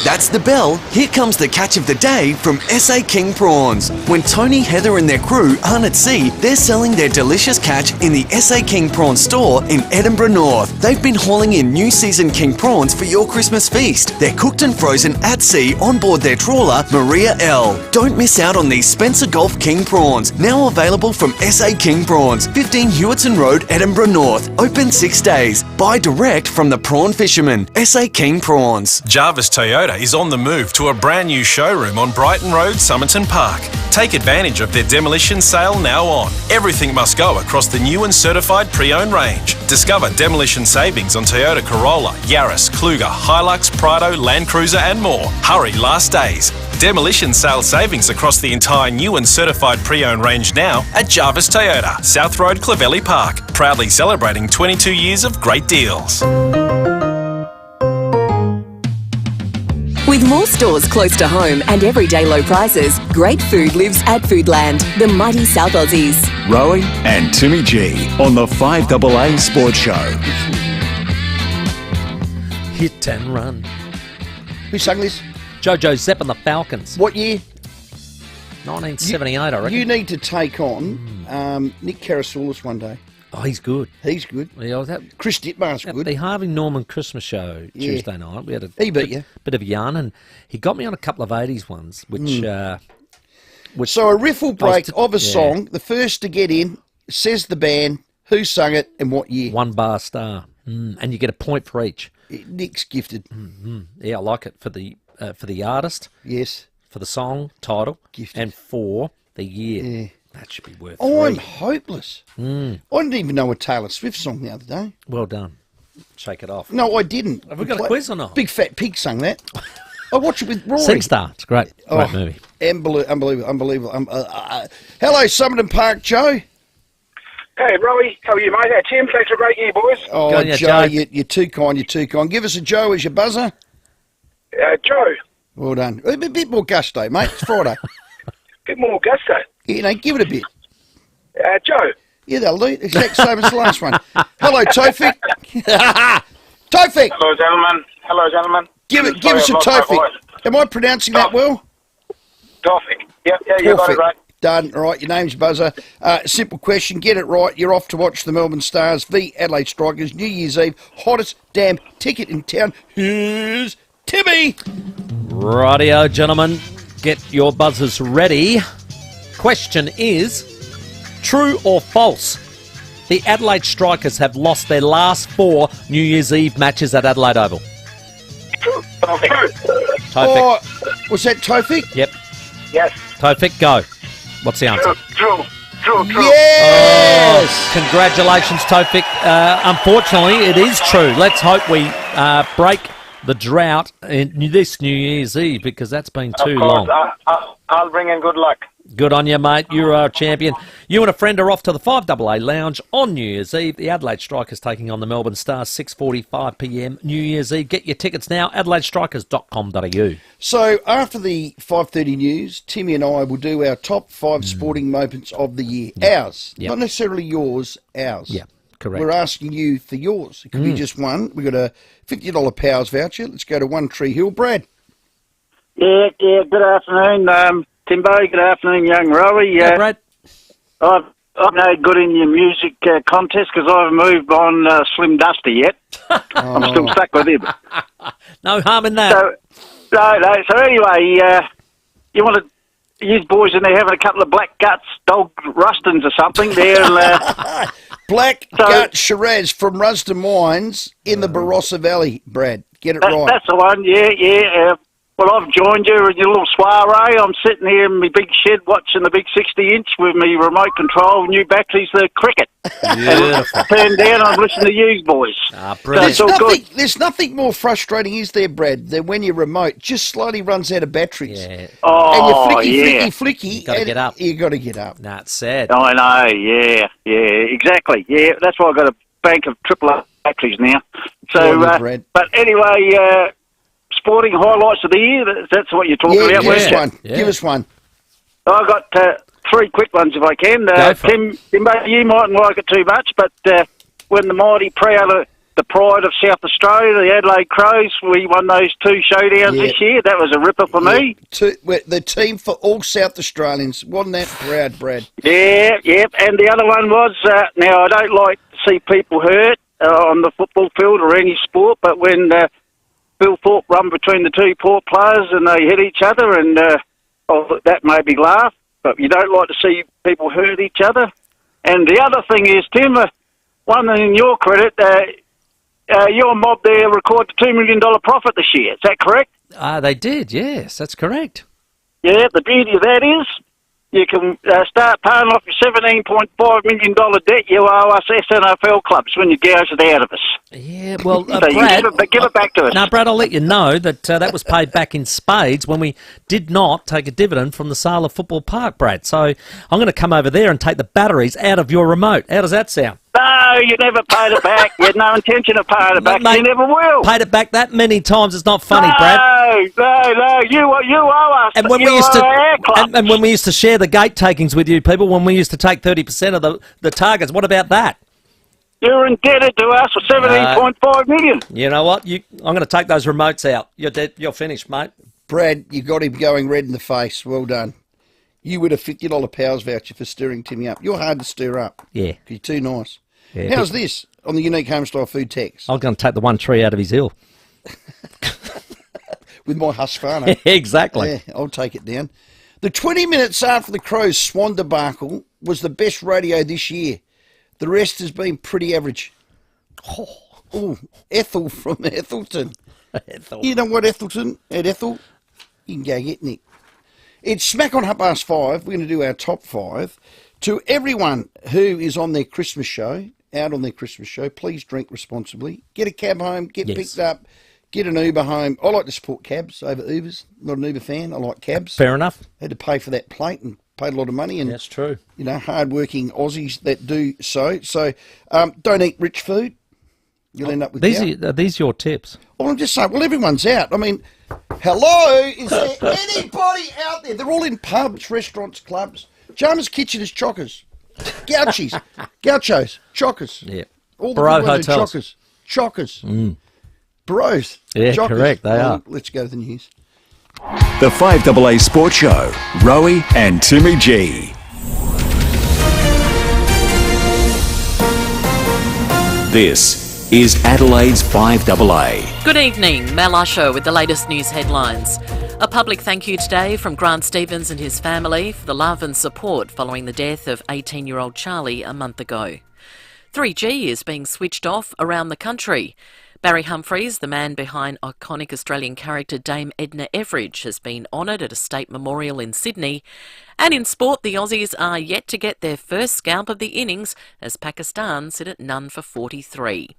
That's the bell. Here comes the catch of the day from SA King Prawns. When Tony, Heather and their crew aren't at sea, they're selling their delicious catch in the SA King Prawns store in Edinburgh North. They've been hauling in new season king prawns for your Christmas feast. They're cooked and frozen at sea on board their trawler, Maria L. Don't miss out on these Spencer Gulf King Prawns, now available from SA King Prawns, 15 Hewitson Road, Edinburgh North. Open 6 days. Buy direct from the prawn fishermen. SA King Prawns. Jarvis Toyota is on the move to a brand new showroom on Brighton Road, Somerton Park. Take advantage of their demolition sale now on. Everything must go across the new and certified pre-owned range. Discover demolition savings on Toyota Corolla, Yaris, Kluger, Hilux, Prado, Land Cruiser and more. Hurry, last days. Demolition sale savings across the entire new and certified pre-owned range now at Jarvis Toyota, South Road, Clovelly Park. Proudly celebrating 22 years of great deals. With more stores close to home and everyday low prices, great food lives at Foodland, the mighty South Aussies. Rowie and Timmy G on the 5AA Sports Show. Hit and run. Who sang this? Jojo Zepp and the Falcons. What year? 1978, I reckon. You need to take on Nick Karasoulis one day. Oh, he's good. He's good. Yeah, Chris Dittmar's good. The Harvey Norman Christmas show Tuesday night. We had a he beat you. Bit of yarn, and he got me on a couple of 80s ones, which so a riffle break of a song, the first to get in, says the band, who sung it, and what year. 1 bar star. And you get a point for each. Nick's gifted. Yeah, I like it for the artist. Yes. For the song title. Gifted. And for the year. Yeah. That should be worth I'm 3. hopeless. I didn't even know a Taylor Swift song the other day. Well done. Shake it off. No, I didn't. Have we got a quiz or not? Big Fat Pig sung that. I watched it with Rory. SingStar. It's great. Great movie. Unbelievable. Hello, Somerton Park, Joe. Hey, Rowie. How are you, mate? Tim, thanks for a great year, boys. Oh, Joe, you're too kind. You're too kind. Give us a Joe as your buzzer. Joe. Well done. A bit more gusto, mate. It's Friday. Bit more gusto. You know, give it a bit. Joe. Yeah, they'll do exact same as the last one. Hello, Tofik. Tofik. Hello, gentlemen. Hello, gentlemen. Give us a Tofik. Am I pronouncing that well? Tofik. Yep, yeah, you got it right. Done. All right, your name's Buzzer. Simple question. Get it right. You're off to watch the Melbourne Stars v Adelaide Strikers, New Year's Eve. Hottest damn ticket in town. Here's Timmy. Rightio, gentlemen. Get your buzzers ready. Question is, true or false? The Adelaide Strikers have lost their last 4 New Year's Eve matches at Adelaide Oval. Tofik. Oh, was that Tofik? Yep. Yes. Tofik, go. What's the answer? True. Yes! Oh, congratulations, Tofik. Unfortunately, it is true. Let's hope we break the drought in this New Year's Eve, because that's been too long. I'll bring in good luck. Good on you, mate. You're a champion. You and a friend are off to the FIVEAA Lounge on New Year's Eve. The Adelaide Strikers taking on the Melbourne Stars, 6:45pm New Year's Eve. Get your tickets now, adelaidestrikers.com.au. So after the 5:30 news, Timmy and I will do our top 5 sporting moments of the year. Ours, not necessarily yours, ours. Yeah, correct. We're asking you for yours. It could be just one. We've got a $50 Powers voucher. Let's go to One Tree Hill. Brad. Yeah, good afternoon, Timbo. Good afternoon, young Rowie. Yeah, Brad. I'm no good in your music contest because I haven't moved on Slim Duster yet. I'm still stuck with him. No harm in that. So anyway, you want to use boys in there having a couple of black guts, dog rustins or something there. And, Black Gut Shiraz from Rusden Wines in the Barossa Valley, Brad. Get it right. That's the one, yeah. Well, I've joined you in your little soiree. I'm sitting here in my big shed watching the big 60-inch with me remote control, new batteries, the cricket. Beautiful. Turn down, I'm listening to you boys. Brilliant. So it's all good. There's nothing more frustrating, is there, Brad, than when your remote just slowly runs out of batteries. Yeah. And you're flicky. Got to get up. You got to get up. Nah, it's sad. I know, yeah, exactly. Yeah, that's why I've got a bank of AAA batteries now. So, Brad. but anyway, sporting highlights of the year, that's what you're talking about. Give us one. Yeah. Give us one. I've got 3 quick ones if I can. Timbo, you mightn't like it too much, but when the mighty proud, the pride of South Australia, the Adelaide Crows, we won those 2 showdowns this year. That was a ripper for me. The team for all South Australians. Wasn't that proud, Brad? Yeah. And the other one was, now I don't like to see people hurt on the football field or any sport, but when Bill Thorpe run between the 2 Port players and they hit each other, and that made me laugh, but you don't like to see people hurt each other. And the other thing is, Tim, one in your credit, your mob there recorded a $2 million profit this year. Is that correct? They did, yes, that's correct. Yeah, the beauty of that is you can start paying off your $17.5 million debt you owe us SNFL clubs when you gouge it out of us. Yeah, well, so Brad, give it back to us. No, Brad, I'll let you know that that was paid back in spades when we did not take a dividend from the sale of Football Park, Brad. So I'm going to come over there and take the batteries out of your remote. How does that sound? No, you never paid it back. You had no intention of paying it back. Mate, you never will. Paid it back that many times. It's not funny, Brad. No. You owe us. And when when we used to share the gate takings with you people, when we used to take 30% of the targets, what about that? You're indebted to us for $17.5 million. You know what? I'm going to take those remotes out. You're dead. You're finished, mate. Brad, you got him going red in the face. Well done. You would have $50 Powers voucher for stirring Timmy up. You're hard to stir up. Yeah. You're too nice. Yeah, how's this on the unique home-style food text? I'm going to take the one tree out of his hill. With my Husqvarna. Exactly. Yeah, I'll take it down. The 20 minutes after the Crows' swan debacle was the best radio this year. The rest has been pretty average. Oh, Ethel from Ethelton. Ethel. You know what, Ethelton? At Ethel, you can go get Nick. It's smack on 5:30. We're going to do our top 5. To everyone who is on their Christmas show, out on their Christmas show, please drink responsibly. Get a cab home, get picked up, get an Uber home. I like to support cabs over Ubers. Not an Uber fan. I like cabs. Fair enough. Had to pay for that plate and paid a lot of money. And that's true. You know, hard-working Aussies that do so. So don't eat rich food. You'll end up with are these your tips? Well, I'm just saying, well, everyone's out. I mean, hello? Is there anybody out there? They're all in pubs, restaurants, clubs. Jarman's Kitchen is chockers. Gauchos, chockers. Yeah. All the Bro good ones are hotels. chockers. Bros. Yeah, chockers. correct, they are. Let's go to the news. the 5AA Sports Show, Rowie and Timmy G. This is Adelaide's 5AA. Good evening, Mel Usher with the latest news headlines. A public thank you today from Grant Stevens and his family for the love and support following the death of 18-year-old Charlie a month ago. 3G is being switched off around the country. Barry Humphries, the man behind iconic Australian character Dame Edna Everage, has been honoured at a state memorial in Sydney. And in sport, the Aussies are yet to get their first scalp of the innings as Pakistan sit at none for 43.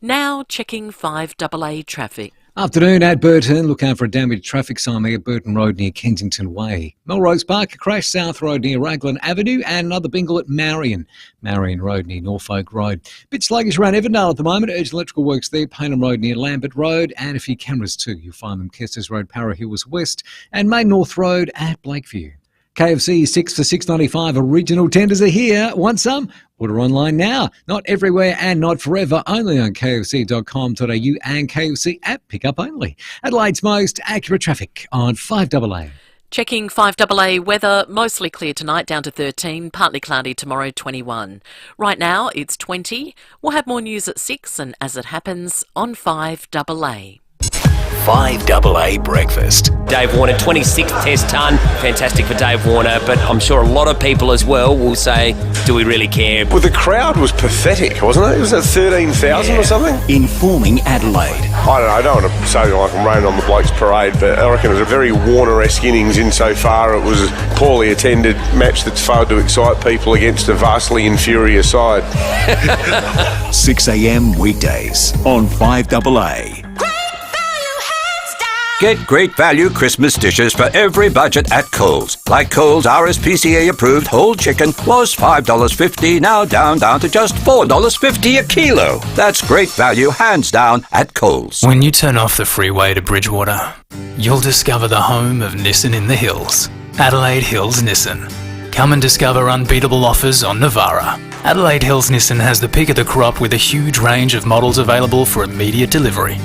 Now checking 5AA traffic. Afternoon at Burton. Look out for a damaged traffic sign at Burton Road near Kensington Way. Melrose Park, a crash South Road near Raglan Avenue, and another bingle at Marion Road near Norfolk Road. Bit sluggish around Evandale at the moment. Urgent electrical works there. Paynham Road near Lambert Road, and a few cameras too. You'll find them Kesters Road, Para Hills West, and Main North Road at Blakeview. KFC 6 for $6.95. Original tenders are here. Want some? Order online now. Not everywhere and not forever. Only on kfc.com.au and KFC app. Pick up only. Adelaide's most accurate traffic on 5AA. Checking 5AA weather, mostly clear tonight, down to 13, partly cloudy tomorrow, 21. Right now, it's 20. We'll have more news at 6, and as it happens, on 5AA. 5AA Breakfast. Dave Warner, 26th test ton. Fantastic for Dave Warner, but I'm sure a lot of people as well will say, do we really care? Well, the crowd was pathetic, wasn't it? Was it 13,000 or something? Informing Adelaide. I don't want to say like I'm raining on the Blokes Parade, but I reckon it was a very Warner-esque innings insofar it was a poorly attended match that's failed to excite people against a vastly inferior side. 6 a.m. weekdays on 5AA. Get great value Christmas dishes for every budget at Coles. Like Coles RSPCA approved whole chicken was $5.50, now down to just $4.50 a kilo. That's great value hands down at Coles. When you turn off the freeway to Bridgewater, you'll discover the home of Nissan in the Hills. Adelaide Hills Nissan. Come and discover unbeatable offers on Navara. Adelaide Hills Nissan has the pick of the crop with a huge range of models available for immediate delivery.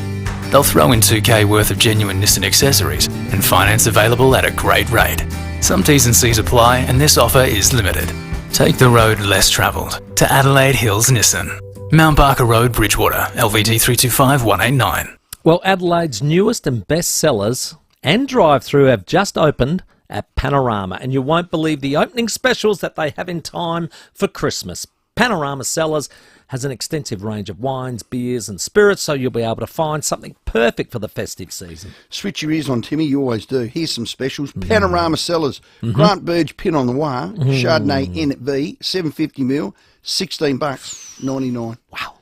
They'll throw in $2,000 worth of genuine Nissan accessories and finance available at a great rate. Some T's and C's apply and this offer is limited. Take the road less travelled to Adelaide Hills Nissan. Mount Barker Road, Bridgewater, LVD 325189. Well, Adelaide's newest and best sellers and drive-through have just opened at Panorama, and you won't believe the opening specials that they have in time for Christmas. Panorama Cellars has an extensive range of wines, beers and spirits, so you'll be able to find something perfect for the festive season. Switch your ears on, Timmy. You always do. Here's some specials. Panorama Cellars. Grant Burge Pinot Noir. Chardonnay N at V. 750ml. $16.99. Wow.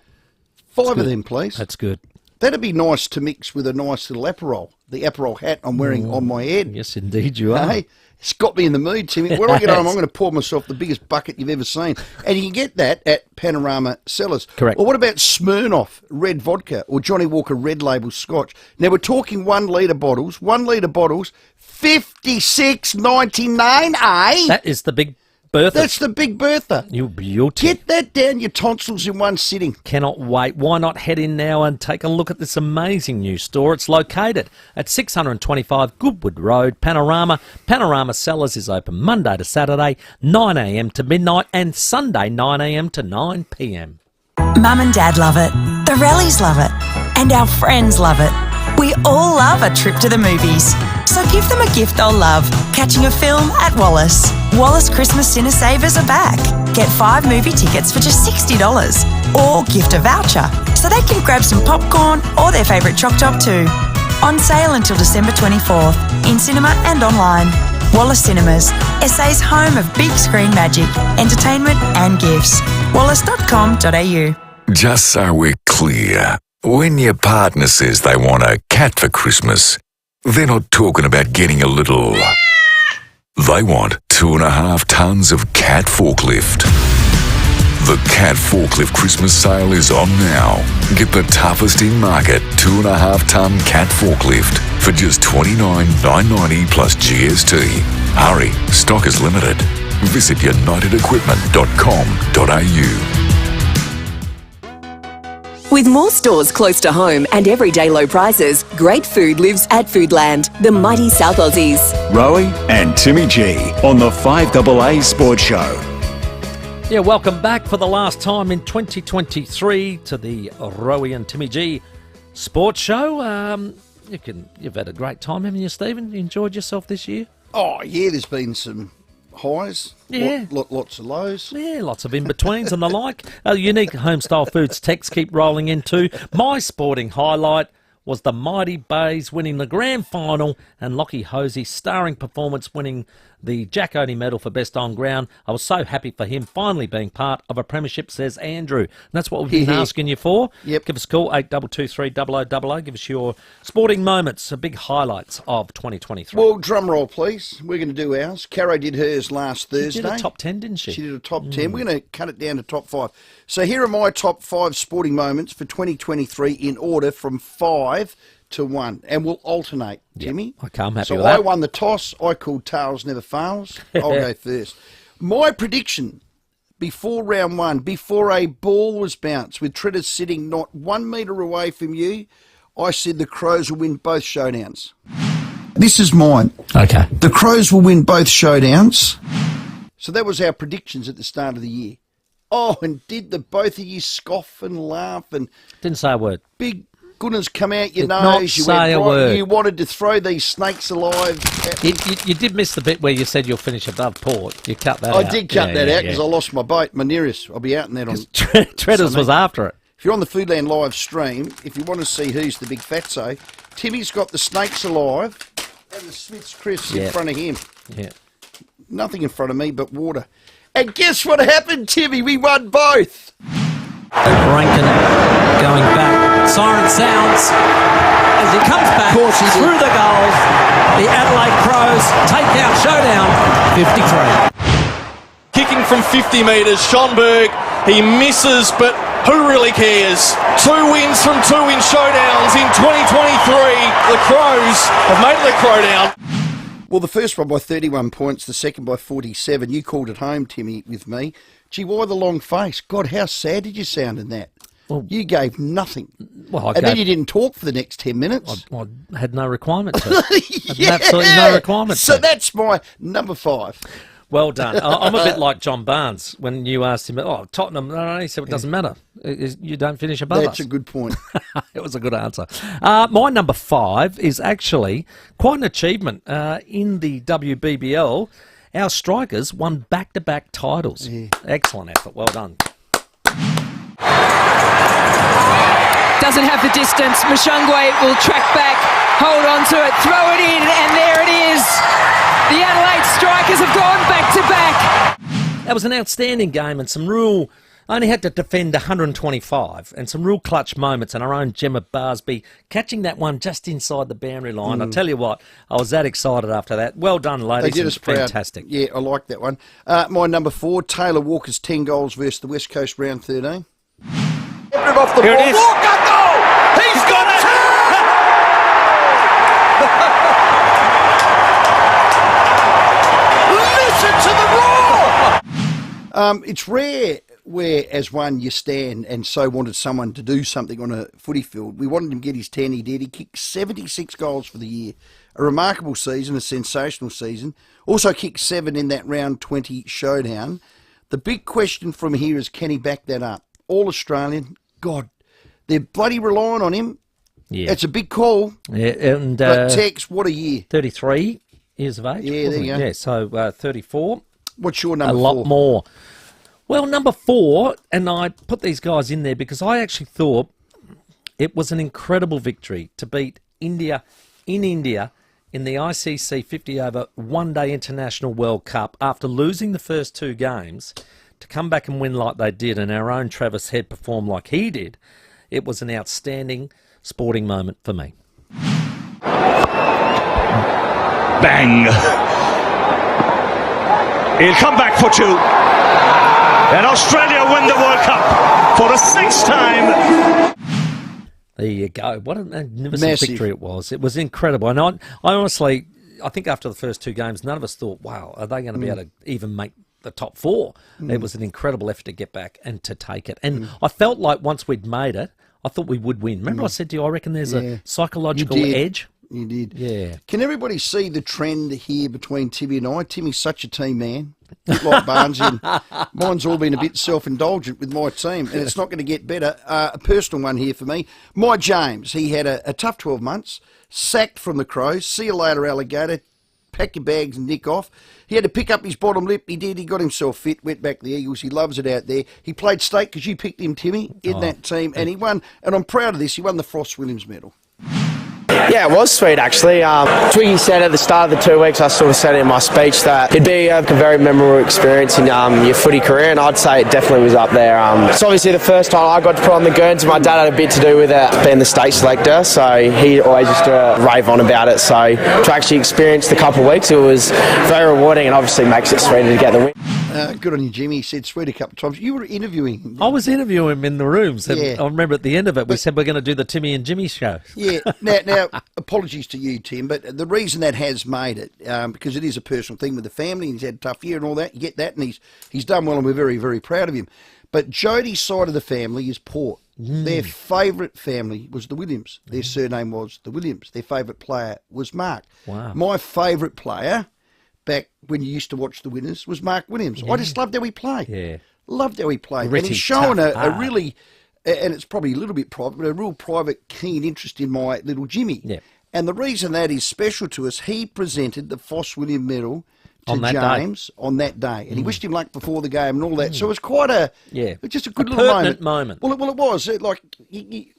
Five of them, please. That's good. That'd be nice to mix with a nice little Aperol. The Aperol hat I'm wearing on my head. Yes, indeed you are. Hey, it's got me in the mood, Timmy. When I get home, I'm going to pour myself the biggest bucket you've ever seen. And you can get that at Panorama Cellars. Correct. Or what about Smirnoff Red Vodka or Johnny Walker Red Label Scotch? Now, we're talking 1 litre bottles. 1 litre bottles, $56.99, eh? That is the Big Bertha. That's the Big Bertha. You beauty. Get that down your tonsils in one sitting. Cannot wait. Why not head in now and take a look at this amazing new store? It's located at 625 Goodwood Road, Panorama. Panorama Cellars is open Monday to Saturday, 9 a.m. to midnight, and Sunday, 9 a.m. to 9 p.m. Mum and Dad love it. The Rallies love it. And our friends love it. We all love a trip to the movies. So give them a gift they'll love. Catching a film at Wallace. Wallace Christmas Cinema Savers are back. Get 5 movie tickets for just $60. Or gift a voucher so they can grab some popcorn or their favourite choc top too. On sale until December 24th. In cinema and online. Wallace Cinemas, SA's home of big screen magic, entertainment and gifts. wallace.com.au. Just so we're clear, when your partner says they want a cat for Christmas, they're not talking about getting a little... They want 2.5 tons of cat forklift. The Cat Forklift Christmas sale is on now. Get the toughest in market 2.5 ton cat forklift for just $29,990 plus GST. Hurry, stock is limited. Visit unitedequipment.com.au. With more stores close to home and everyday low prices, great food lives at Foodland, the mighty South Aussies. Rowie and Timmy G on the 5AA Sports Show. Yeah, welcome back for the last time in 2023 to the Rowie and Timmy G Sports Show. You've had a great time, haven't you, Stephen? You enjoyed yourself this year? Oh, yeah, there's been some highs, Yeah. lots of lows. Yeah, lots of in-betweens and the like. Unique Homestyle Foods texts keep rolling in too. My sporting highlight was the Mighty Bays winning the grand final and Lockie Hosey's starring performance winning the Jack Oney Medal for Best On Ground. I was so happy for him finally being part of a premiership, says Andrew. And that's what we've been asking you for. Yep. Give us a call, 8223 0000. Give us your sporting moments, big highlights of 2023. Well, drum roll, please. We're going to do ours. Caro did hers last Thursday. She did a top 10, didn't she? She did a top 10. We're going to cut it down to top 5. So here are my top 5 sporting moments for 2023 in order from 5 to 1. And we'll alternate, Jimmy. Okay, I'm happy so with that. I won the toss. I called tails never fails. I'll go first. My prediction before round 1, before a ball was bounced, with Treloar sitting not 1 metre away from you, I said the Crows will win both showdowns. This is mine. Okay. The Crows will win both showdowns. So that was our predictions at the start of the year. Oh, and did the both of you scoff and laugh and... Didn't say a word. Big goodness come out your Did not nose. You say went a right, word. You wanted to throw these snakes alive. You did miss the bit where you said you'll finish above Port. You cut that I out. did cut that out because I lost my boat, my nearest. I'll be out in that on... Treaders was after it. If you're on the Foodland live stream, if you want to see who's the big fatso, Timmy's got the snakes alive and the Smith's crisps in front of him. Yeah. Nothing in front of me but water. And guess what happened, Timmy? We won both. Rankin going back. Siren sounds as he comes back through the goals. The Adelaide Crows take out showdown 53. Kicking from 50 metres, Schonberg, he misses, but who really cares? 2 wins from 2 in showdowns in 2023. The Crows have made it the Crowdown. Well, the first one by 31 points, the second by 47. You called it home, Timmy, with me. Gee, why the long face? God, how sad did you sound in that? Well, you gave nothing. Well, then you didn't talk for the next 10 minutes. I had no requirement to. Absolutely no requirement So to. that's my number 5. Well done. I'm a bit like John Barnes when you asked him, Tottenham, no, he said it doesn't matter. You don't finish above us. That's a good point. It was a good answer. My number 5 is actually quite an achievement. In the WBBL, our strikers won back-to-back titles. Yeah. Excellent effort. Well done. Doesn't have the distance. Mushungwe will track back, hold on to it, throw it in, and there it is. The Adelaide Strikers have gone back-to-back. That was an outstanding game and some real... Only had to defend 125 and some real clutch moments, and our own Gemma Barsby catching that one just inside the boundary line. I tell you what, I was that excited after that. Well done, ladies. They did us proud. Fantastic. Yeah, I like that one. My number 4, Taylor Walker's 10 goals versus the West Coast round 13. It off the Here ball. it is. Walker, goal! He's got it! Listen to the roar! It's rare where, as one, you stand and so wanted someone to do something on a footy field. We wanted him to get his 10, he did. He kicked 76 goals for the year. A remarkable season, a sensational season. Also kicked 7 in that round 20 showdown. The big question from here is, can he back that up? All Australian, God, they're bloody relying on him. Yeah. It's a big call. Yeah, and but Tex, what a year. 33 years of age. Yeah, there you go. Yeah, so 34. What's your number 4? A lot more. Well, number 4, and I put these guys in there because I actually thought it was an incredible victory to beat India in the ICC 50 over one-day international World Cup after losing the first 2 games. To come back and win like they did, and our own Travis Head perform like he did, it was an outstanding sporting moment for me. Bang! He'll come back for 2. And Australia win the World Cup for the 6th time. There you go. What a magnificent victory it was. It was incredible. And I honestly, I think after the first 2 games, none of us thought, wow, are they going to be able to even make the top 4? It was an incredible effort to get back and to take it. And I felt like once we'd made it, I thought we would win. Remember I said to you, I reckon there's a psychological You did. edge. You did. Yeah. Can everybody see the trend here between Timmy and I? Timmy's such a team man. A bit like Barnes, and mine's all been a bit self-indulgent with my team, and it's not going to get better. A personal one here for me. My James, he had a tough 12 months, sacked from the Crows. See you later, alligator. Pack your bags and nick off. He had to pick up his bottom lip. He did. He got himself fit, went back to the Eagles. He loves it out there. He played state because you picked him, Timmy, in that team, and he won. And I'm proud of this. He won the Frost Williams medal. Yeah, it was sweet actually. Twiggy said at the start of the 2 weeks, I sort of said in my speech that it'd be a very memorable experience in your footy career, and I'd say it definitely was up there. It's obviously the first time I got to put on the Guernsey. My dad had a bit to do with it, being the state selector, so he always used to rave on about it. So to actually experience the couple of weeks, it was very rewarding, and obviously makes it sweeter to get the win. Good on you, Jimmy. He said sweet a couple of times. You were interviewing him. I was interviewing him in the rooms, and I remember at the end of it, we said we're going to do the Timmy and Jimmy show. Yeah. Now, apologies to you, Tim, but the reason that has made it, because it is a personal thing with the family, and he's had a tough year and all that, you get that, and he's done well, and we're very, very proud of him. But Jodie's side of the family is Port. Their favourite family was the Williams. Their surname was the Williams. Their favourite player was Mark. Wow. My favourite player, back when you used to watch the Winners, was Mark Williams. I just loved how he played. Yeah. Loved how he played. Gritty, and he's shown tough, a hard. really, and it's probably a little bit private, but a real private, keen interest in my little Jimmy. Yeah. And the reason that is special to us, he presented the Foss William medal to On that James on that day. And he wished him luck before the game and all that. So it was quite just a good little pertinent moment. Well, it was. Like,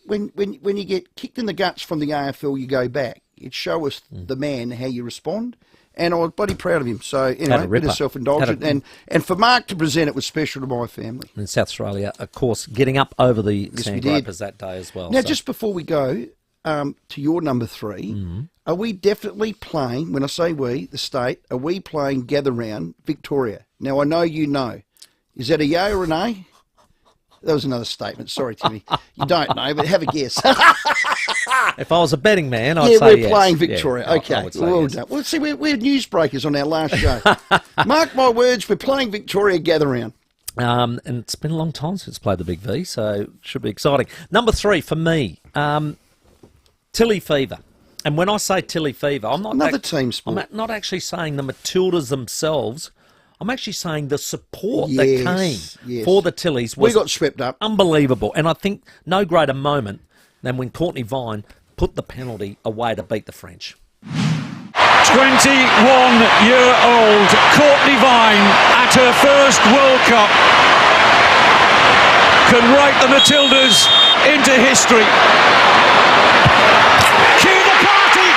when you get kicked in the guts from the AFL, you go back. It shows us the man how you respond. And I was bloody proud of him. So, anyway, a bit of self-indulgent. And for Mark to present it was special to my family. In South Australia, of course, getting up over the sandpipers that day as well. Now, just before we go to your number 3, are we definitely playing, when I say we, the state, are we playing Gather Round Victoria? Now, I know you know. Is that a yay or an A? That was another statement. Sorry, Timmy. You don't know, but have a guess. If I was a betting man, I'd say we're yes. playing Victoria. Yeah, okay, I would say well yes. done. Well, see, we're newsbreakers on our last show. Mark my words, we're playing Victoria Gather Round. And it's been a long time since played the Big V, so it should be exciting. Number 3 for me, Tilly Fever. And when I say Tilly Fever, I'm not another team sport. I'm not actually saying the Matildas themselves. I'm actually saying the support that came for the Tillies was we got swept up. Unbelievable. And I think no greater moment than when Courtney Vine put the penalty away to beat the French. 21-year-old Courtney Vine at her first World Cup can write the Matildas into history. Cue the party!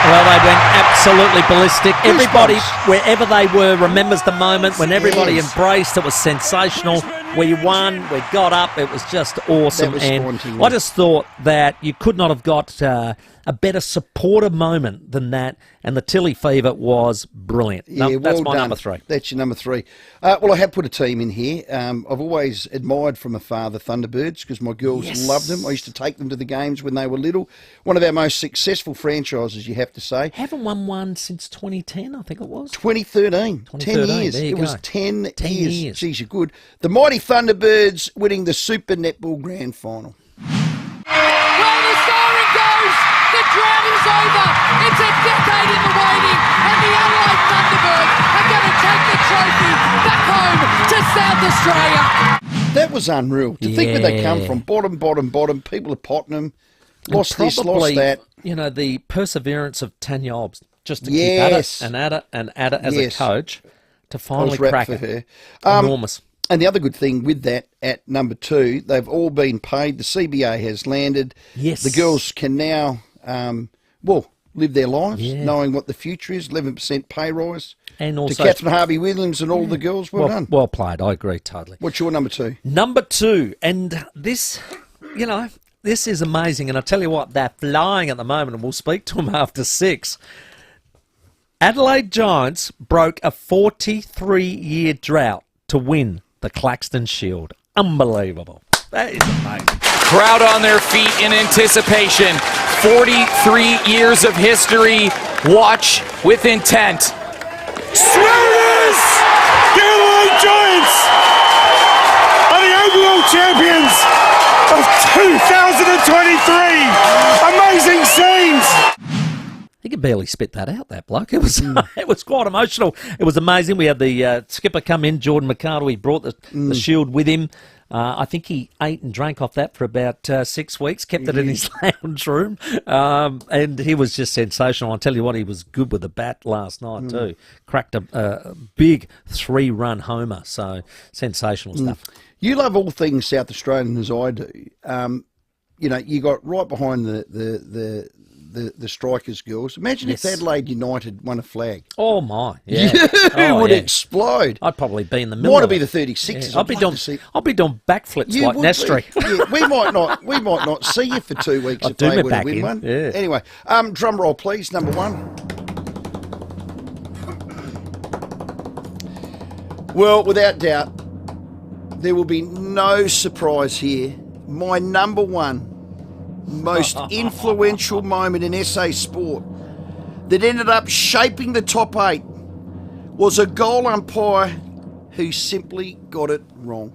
Well, they went absolutely ballistic. Everybody, wherever they were, remembers the moment when everybody embraced. It was sensational. We won. We got up. It was just awesome. And I just thought that you could not have got a better supportive moment than that. And the Tilly Fever was brilliant. Yeah, That's well my done. number 3. That's your number 3. Well, I have put a team in here. I've always admired from afar the Thunderbirds because my girls loved them. I used to take them to the games when they were little. One of our most successful franchises, you have to say. Haven't won one since 2010, I think it was. 2013. 10 years. It was 10 years. Geez, you're good. The mighty Thunderbirds winning the Super Netball Grand Final. The drought is over. It's a decade in the waiting, and the Adelaide Thunderbirds are going to take the trophy back home to South Australia. That was unreal. To think where they come from. Bottom. People of Pottenham. Lost this, lost that. You know, the perseverance of Tanya Obbs just to keep at it and at it and at it as a coach to finally crack for it. her. Enormous. And the other good thing with that, at number 2, they've all been paid. The CBA has landed. Yes. The girls can now, live their lives, knowing what the future is. 11% pay rise. And also to Catherine Harvey-Williams and all the girls. Well done. Well played. I agree totally. What's your number 2? Number 2, and this, this is amazing. And I tell you what, they're flying at the moment, and we'll speak to them after 6. Adelaide Giants broke a 43-year drought to win the Claxton Shield. Unbelievable. That is amazing. Crowd on their feet in anticipation. 43 years of history Watch with intent. Swingers! The Adelaide Giants are the overall champions of 2023. Amazing scenes. He could barely spit that out, that bloke. It was it was quite emotional. It was amazing. We had the skipper come in, Jordan McArdle. He brought the shield with him. I think he ate and drank off that for about 6 weeks, kept it in his lounge room, and he was just sensational. I'll tell you what, he was good with the bat last night too. Cracked a big 3-run homer, so sensational stuff. You love all things South Australian as I do. You know, you got right behind the Strikers girls. Imagine if Adelaide United won a flag. Oh my! Yeah, you would explode. I'd probably be in the middle. Might be the 36ers. Yeah. I'll be doing backflips like Nestry. Yeah, we might not see you for 2 weeks if they were to win one. Yeah. Anyway, drum roll, please. Number one. Well, without doubt, there will be no surprise here. My number one most influential moment in SA sport that ended up shaping the top 8 was a goal umpire who simply got it wrong.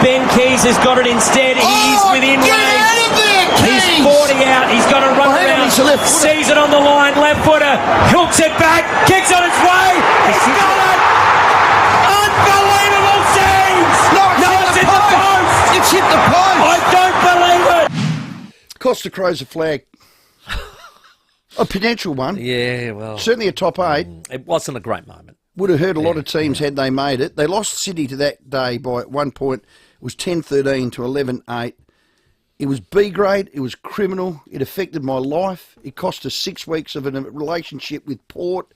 Ben Keys has got it instead. He's within range. He's 40 out. He's got to run around. Sees it on the line. Left footer. Hooks it back. Kicks on its way. He's got it. Unbelievable scenes. No, it's hit the post. It's hit the post. I don't believe it. Cost the Crows a flag. A potential one. Yeah, well. Certainly a top 8. It wasn't a great moment. Would have hurt a lot of teams had they made it. They lost Sydney to that day by at one point. It was 10-13 to 11-8. It was B grade. It was criminal. It affected my life. It cost us 6 weeks of a relationship with Port.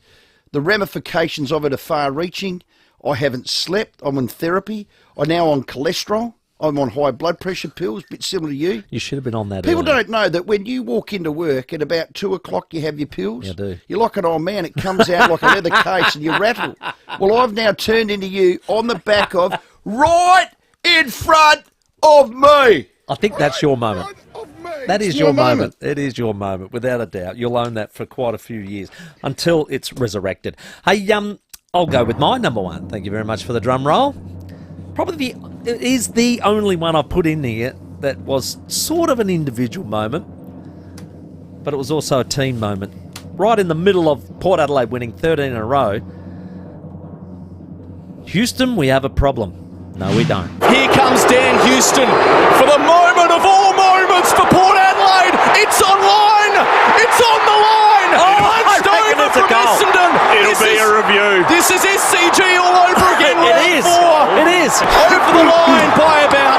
The ramifications of it are far-reaching. I haven't slept. I'm on therapy. I'm now on cholesterol. I'm on high blood pressure pills, a bit similar to you. You should have been on that. People earlier. don't know that when you walk into work at about 2 o'clock, you have your pills. Yeah, I do. You're like an old man. It comes out like a leather case and you rattle. Well, I've now turned into you on the back of, right in front of me. I think that's your moment. That is your moment. It is your moment, without a doubt. You'll own that for quite a few years until it's resurrected. Hey, I'll go with my number one. Thank you very much for the drum roll. Probably it is the only one I put in here that was sort of an individual moment, but it was also a team moment. Right in the middle of Port Adelaide winning 13 in a row. Houston, we have a problem. No, we don't. Here comes Dan Houston for the moment of all moments for Port Adelaide. It's online. It's on the line. Punched over from Essendon. It'll be a review. This is SCG all over again. It is. It is. Over the line by about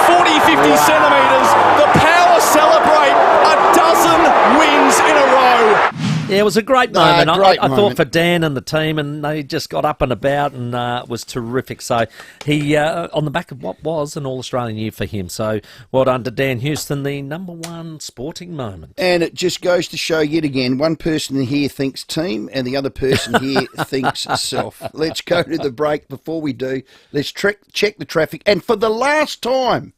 40, 50 centimetres. The Power celebrate a dozen wins in a row. Yeah, it was a great moment. I thought moment. for Dan and the team, and they just got up and about, and it was terrific. So he, on the back of what was an All-Australian year for him. So well done to Dan Houston, the number one sporting moment. And it just goes to show yet again, one person here thinks team and the other person here thinks self. Let's go to the break. Before we do, let's check the traffic. And for the last time,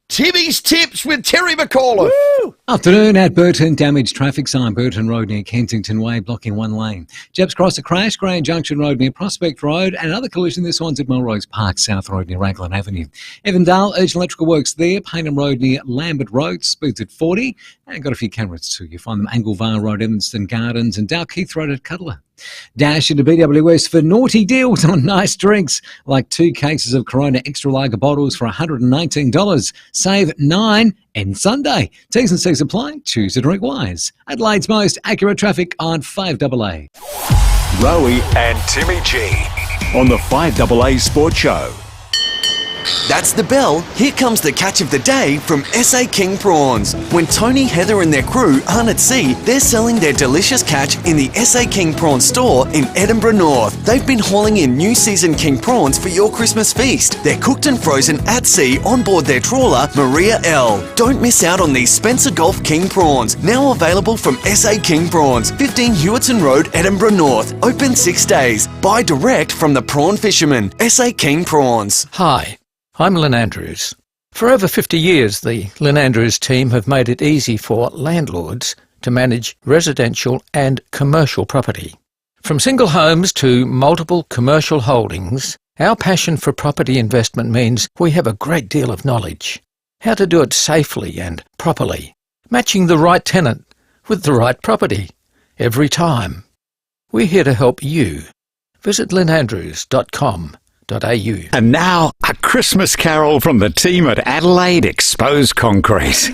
Timmy's Tips with Terry McAuliffe. Woo! Afternoon at Burton. Damaged traffic sign, Burton Road near Kensington Way, blocking one lane. Jeps Cross a crash, Grand Junction Road near Prospect Road. And another collision, this one's at Melrose Park, South Road near Raglan Avenue. Evandale, urgent electrical works there. Paynham Road near Lambert Road, speeds at 40. And got a few cameras too. You find them Anglevale Road, Evanston Gardens, and Dalkeith Road at Cuddler. Dash into BWS for naughty deals on nice drinks, like 2 cases of Corona Extra Lager bottles for $119. Save 9 and Sunday. T's and C's apply. Choose to drink wise. Adelaide's most accurate traffic on 5AA. Rowie and Timmy G on the 5AA Sports Show. That's the bell. Here comes the catch of the day from SA King Prawns. When Tony, Heather and their crew aren't at sea, they're selling their delicious catch in the SA King Prawn store in Edinburgh North. They've been hauling in new season king prawns for your Christmas feast. They're cooked and frozen at sea on board their trawler, Maria L. Don't miss out on these Spencer Gulf King Prawns, now available from SA King Prawns, 15 Hewitton Road, Edinburgh North. Open 6 days. Buy direct from the prawn fishermen. SA King Prawns. Hi. I'm Lynn Andrews. For over 50 years, the Lynn Andrews team have made it easy for landlords to manage residential and commercial property. From single homes to multiple commercial holdings, our passion for property investment means we have a great deal of knowledge. How to do it safely and properly, matching the right tenant with the right property every time. We're here to help you. Visit lynandrews.com.au. And now, a Christmas carol from the team at Adelaide Exposed Concrete.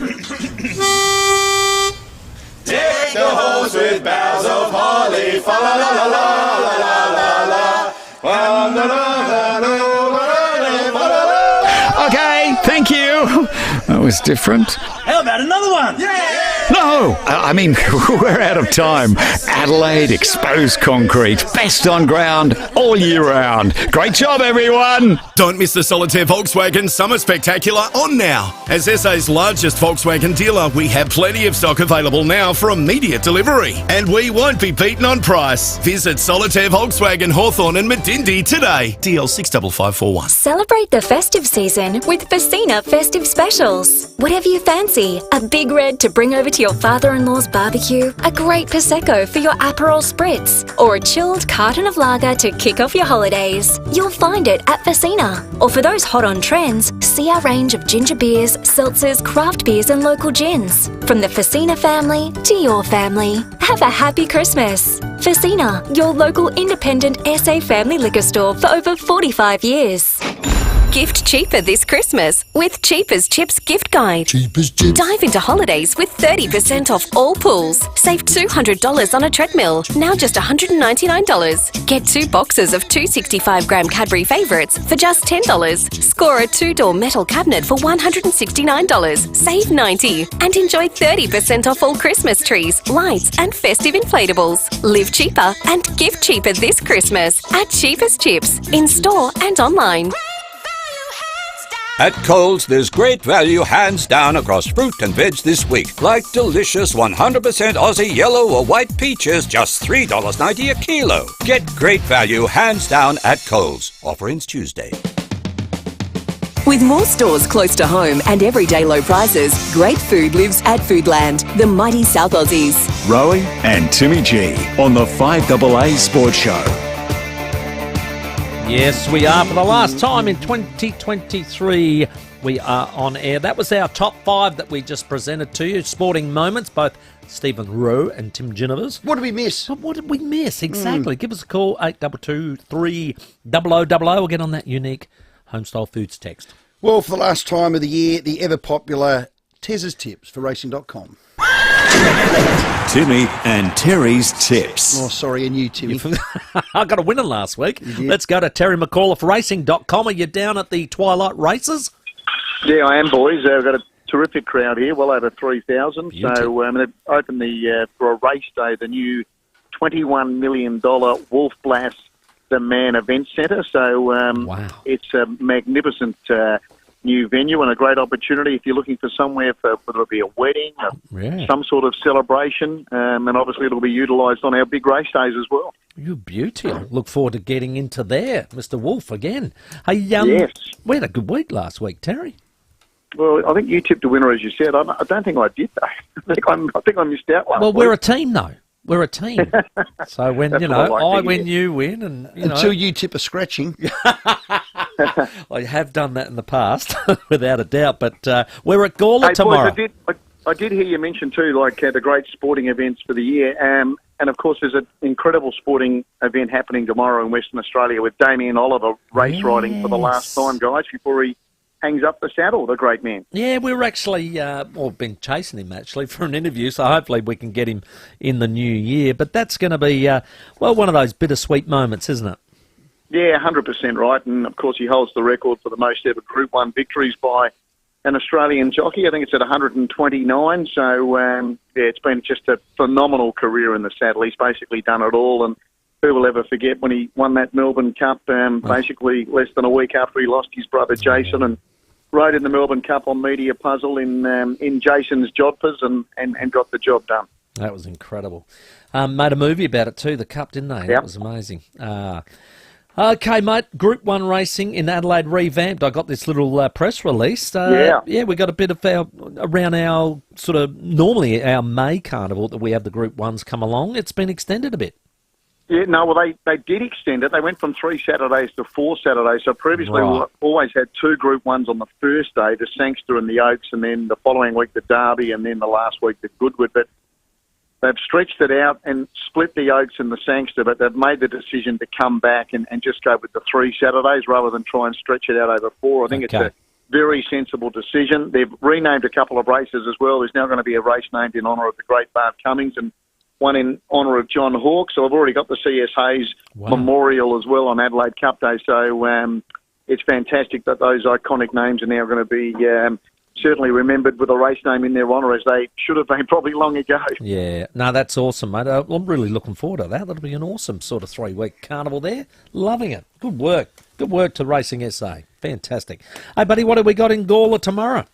Deck the halls with boughs of holly, fa la la la la la la la la. Okay, thank you. That was different. How about another one? Yeah! No, I mean, we're out of time. Adelaide Exposed Concrete, best on ground all year round. Great job, everyone. Don't miss the Solitaire Volkswagen Summer Spectacular on now. As SA's largest Volkswagen dealer, we have plenty of stock available now for immediate delivery. And we won't be beaten on price. Visit Solitaire Volkswagen Hawthorn and Medindi today. DL 65541. Celebrate the festive season with FIVEAA Festive Specials. Whatever you fancy, a big red to bring over to your father-in-law's barbecue, a great Prosecco for your Aperol Spritz, or a chilled carton of lager to kick off your holidays. You'll find it at FIVEAA. Or for those hot on trends, see our range of ginger beers, seltzers, craft beers and local gins. From the FIVEAA family to your family. Have a happy Christmas. FIVEAA, your local independent SA family liquor store for over 45 years. Gift cheaper this Christmas with Cheap as Chips gift guide. Cheap as chips. Dive into holidays with 30% off all pools. Save $200 on a treadmill, now just $199. Get 2 boxes of 265-gram Cadbury favourites for just $10. Score a 2-door metal cabinet for $169. Save $90. And enjoy 30% off all Christmas trees, lights and festive inflatables. Live cheaper and gift cheaper this Christmas at Cheap as Chips, in store and online. At Coles, there's great value hands down across fruit and veg this week. Like delicious 100% Aussie yellow or white peaches, just $3.90 a kilo. Get great value hands down at Coles. Offer ends Tuesday. With more stores close to home and everyday low prices, great food lives at Foodland, the mighty South Aussies. Rowie and Timmy G on the 5AA Sports Show. Yes, we are. For the last time in 2023, we are on air. That was our top 5 that we just presented to you. Sporting moments, both Stephen Rowe and Tim Ginevers. What did we miss? What did we miss? Exactly. Give us a call, 822 300 0000. We'll get on that unique Homestyle Foods text. Well, for the last time of the year, the ever-popular Tez's Tips for Racing.com. Timmy and Terry's Tips. Oh, sorry, and you, Timmy. I got a winner last week. Let's go to Terry McAuliffe Racing.com. Are you down at the Twilight Races? Yeah, I am, boys. I've got a terrific crowd here, well over 3,000. So they've opened for a race day, the new $21 million Wolf Blast the Man Event Centre. So it's a magnificent new venue and a great opportunity if you're looking for somewhere for whether it be a wedding, some sort of celebration, and obviously it'll be utilised on our big race days as well. You beauty. I look forward to getting into there, Mr. Wolf, again. Hey, yes. We had a good week last week, Terry. Well, I think you tipped a winner, as you said. I don't think I did, though. I think I missed out last week. We're a team, though. We're a team. So when, I win, you win. And until you tip a scratching. I have done that in the past, without a doubt. But we're at Gawler tomorrow. Boys, I did hear you mention, too, the great sporting events for the year. And, of course, there's an incredible sporting event happening tomorrow in Western Australia with Damien Oliver race riding for the last time, guys, before he hangs up the saddle, the great man. Yeah, we're actually, been chasing him actually for an interview, so hopefully we can get him in the new year. But that's going to be, one of those bittersweet moments, isn't it? Yeah, 100% right. And, of course, he holds the record for the most ever Group 1 victories by an Australian jockey. I think it's at 129. So, it's been just a phenomenal career in the saddle. He's basically done it all. And who will ever forget when he won that Melbourne Cup, basically less than a week after he lost his brother Jason, and rode in the Melbourne Cup on Media Puzzle in Jason's jodhpurs and got the job done. That was incredible. Made a movie about it too, the Cup, didn't they? Yep. That was amazing. Okay, mate, Group 1 racing in Adelaide revamped. I got this little press release. Yeah, we got a bit of around our sort of, normally our May carnival that we have the Group 1s come along. It's been extended a bit. Yeah, no, well, they did extend it. They went from 3 Saturdays to 4 Saturdays. So previously we always had 2 Group 1s on the first day, the Sangster and the Oaks, and then the following week the Derby, and then the last week the Goodwood. But they've stretched it out and split the Oaks and the Sangster, but they've made the decision to come back and just go with the 3 Saturdays rather than try and stretch it out over 4. I think it's a very sensible decision. They've renamed a couple of races as well. There's now going to be a race named in honour of the great Bart Cummings and one in honour of John Hawke. So I've already got the C.S. Hayes Memorial as well on Adelaide Cup Day. So it's fantastic that those iconic names are now going to be certainly remembered with a race name in their honour, as they should have been probably long ago. Yeah, no, that's awesome, mate. I'm really looking forward to that. That'll be an awesome sort of 3-week carnival there. Loving it. Good work. Good work to Racing SA. Fantastic. Hey, buddy, what have we got in Gawler tomorrow?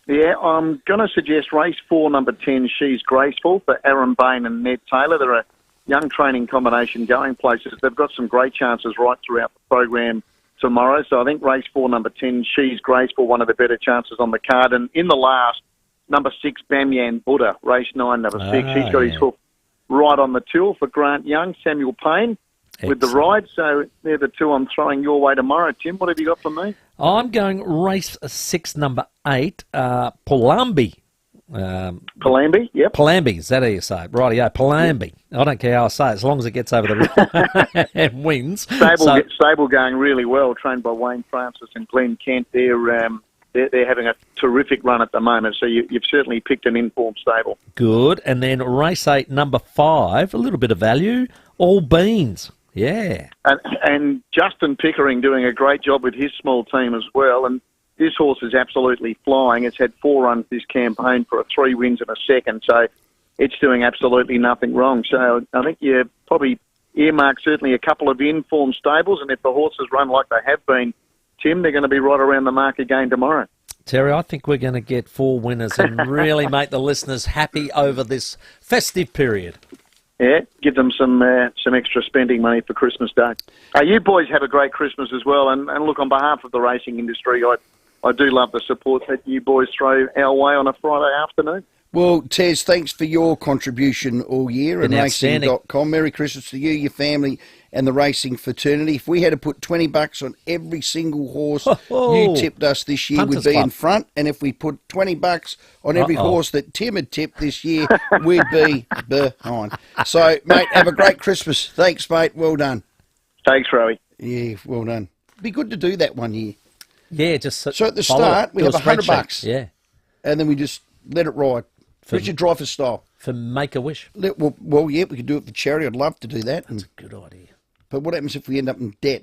Yeah, I'm going to suggest race 4, number 10, She's Graceful, for Aaron Bain and Ned Taylor. They're a young training combination going places. They've got some great chances right throughout the program tomorrow. So I think race 4, number 10, She's Graceful, one of the better chances on the card. And in the last, number 6, Bamyan Buddha, race 9, number 6. He's got his hoof right on the till for Grant Young, Samuel Payne with the ride. So they're the 2 I'm throwing your way tomorrow. Tim, what have you got for me? I'm going race 6, number 8, Palambi. Palambi, yep. Palambi, is that how you say it? Rightio, Palambi. I don't care how I say it, as long as it gets over the road and wins. Stable going really well, trained by Wayne Francis and Glenn Kent. They're having a terrific run at the moment, so you've certainly picked an informed stable. Good. And then race 8, number 5, a little bit of value, All Beans. Yeah. And Justin Pickering doing a great job with his small team as well. And this horse is absolutely flying. It's had 4 runs this campaign for 3 wins and a second. So it's doing absolutely nothing wrong. So I think you probably earmark certainly a couple of informed stables. And if the horses run like they have been, Tim, they're going to be right around the mark again tomorrow. Terry, I think we're going to get 4 winners and really make the listeners happy over this festive period. Yeah, give them some extra spending money for Christmas Day. You boys have a great Christmas as well. And look, on behalf of the racing industry, I do love the support that you boys throw our way on a Friday afternoon. Well, Tez, thanks for your contribution all year and racing.com. Merry Christmas to you, your family, and the racing fraternity. If we had to put $20 on every single horse you tipped us this year, we'd be in front. And if we put $20 on every horse that Tim had tipped this year, we'd be behind. So, mate, have a great Christmas. Thanks, mate. Well done. Thanks, Rowie. Yeah, well done. Be good to do that one year. Yeah, just so at the start we have $100. Yeah, and then we just let it ride. Richard Dreyfuss style. For Make-A-Wish. Well, yeah, we could do it for charity. I'd love to do that. That's a good idea. But what happens if we end up in debt?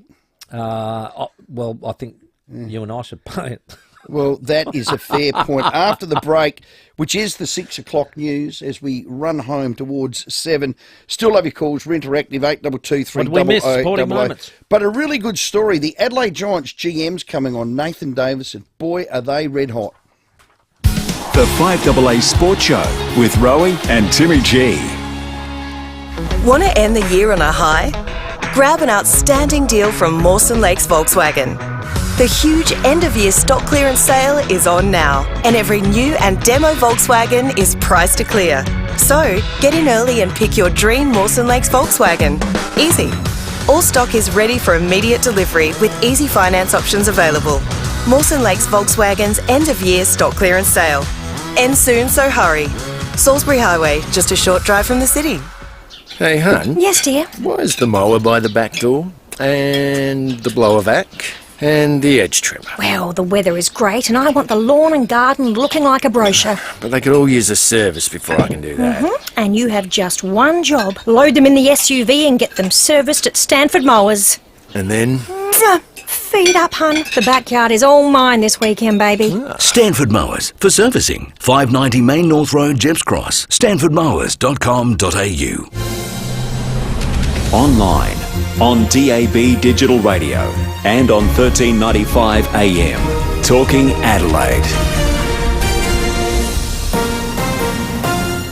Well, I think you and I should pay it. Well, that is a fair point. After the break, which is the 6 o'clock news, as we run home towards 7, still love your calls. We're interactive, 822 we missed 40 moments. But a really good story. The Adelaide Giants GM's coming on, Nathan Davison. Boy, are they red hot. The 5AA Sports Show with Rowie and Timmy G. Want to end the year on a high? Grab an outstanding deal from Mawson Lakes Volkswagen. The huge end-of-year stock clearance sale is on now, and every new and demo Volkswagen is priced to clear. So, get in early and pick your dream Mawson Lakes Volkswagen. Easy. All stock is ready for immediate delivery with easy finance options available. Mawson Lakes Volkswagen's end-of-year stock clearance sale. End soon, so hurry. Salisbury Highway, just a short drive from the city. Hey, hun. Yes, dear? Why is the mower by the back door? And the blower vac? And the edge trimmer? Well, the weather is great and I want the lawn and garden looking like a brochure. But they could all use a service before I can do that. And you have just one job. Load them in the SUV and get them serviced at Stanford Mowers. And then? Feed up, hun. The backyard is all mine this weekend, baby. Stanford Mowers for servicing. 590 Main North Road, Gepps Cross. StanfordMowers.com.au. Online, on DAB Digital Radio, and on 1395 AM. Talking Adelaide.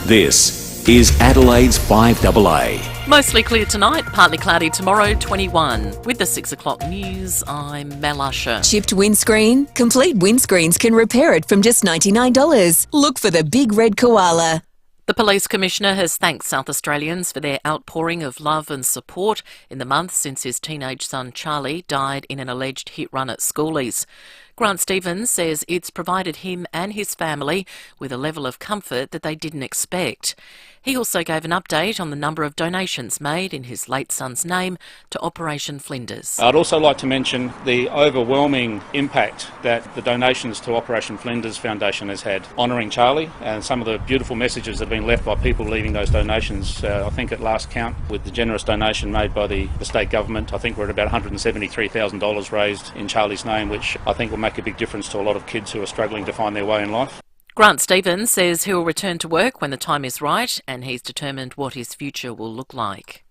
This is Adelaide's 5AA. Mostly clear tonight, partly cloudy tomorrow, 21. With the 6 o'clock news, I'm Mel Usher. Chipped windscreen? Complete Windscreens can repair it from just $99. Look for the big red koala. The Police Commissioner has thanked South Australians for their outpouring of love and support in the month since his teenage son Charlie died in an alleged hit run at schoolies. Grant Stevens says it's provided him and his family with a level of comfort that they didn't expect. He also gave an update on the number of donations made in his late son's name to Operation Flinders. I'd also like to mention the overwhelming impact that the donations to Operation Flinders Foundation has had, honouring Charlie, and some of the beautiful messages that have been left by people leaving those donations. I think at last count, with the generous donation made by the state government, I think we're at about $173,000 raised in Charlie's name, which I think will make a big difference to a lot of kids who are struggling to find their way in life. Grant Stevens says he'll return to work when the time is right, and he's determined what his future will look like.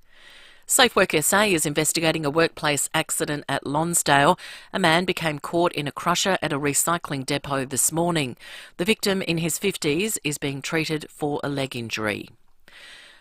Safe Work SA is investigating a workplace accident at Lonsdale. A man became caught in a crusher at a recycling depot this morning. The victim, in his 50s, is being treated for a leg injury.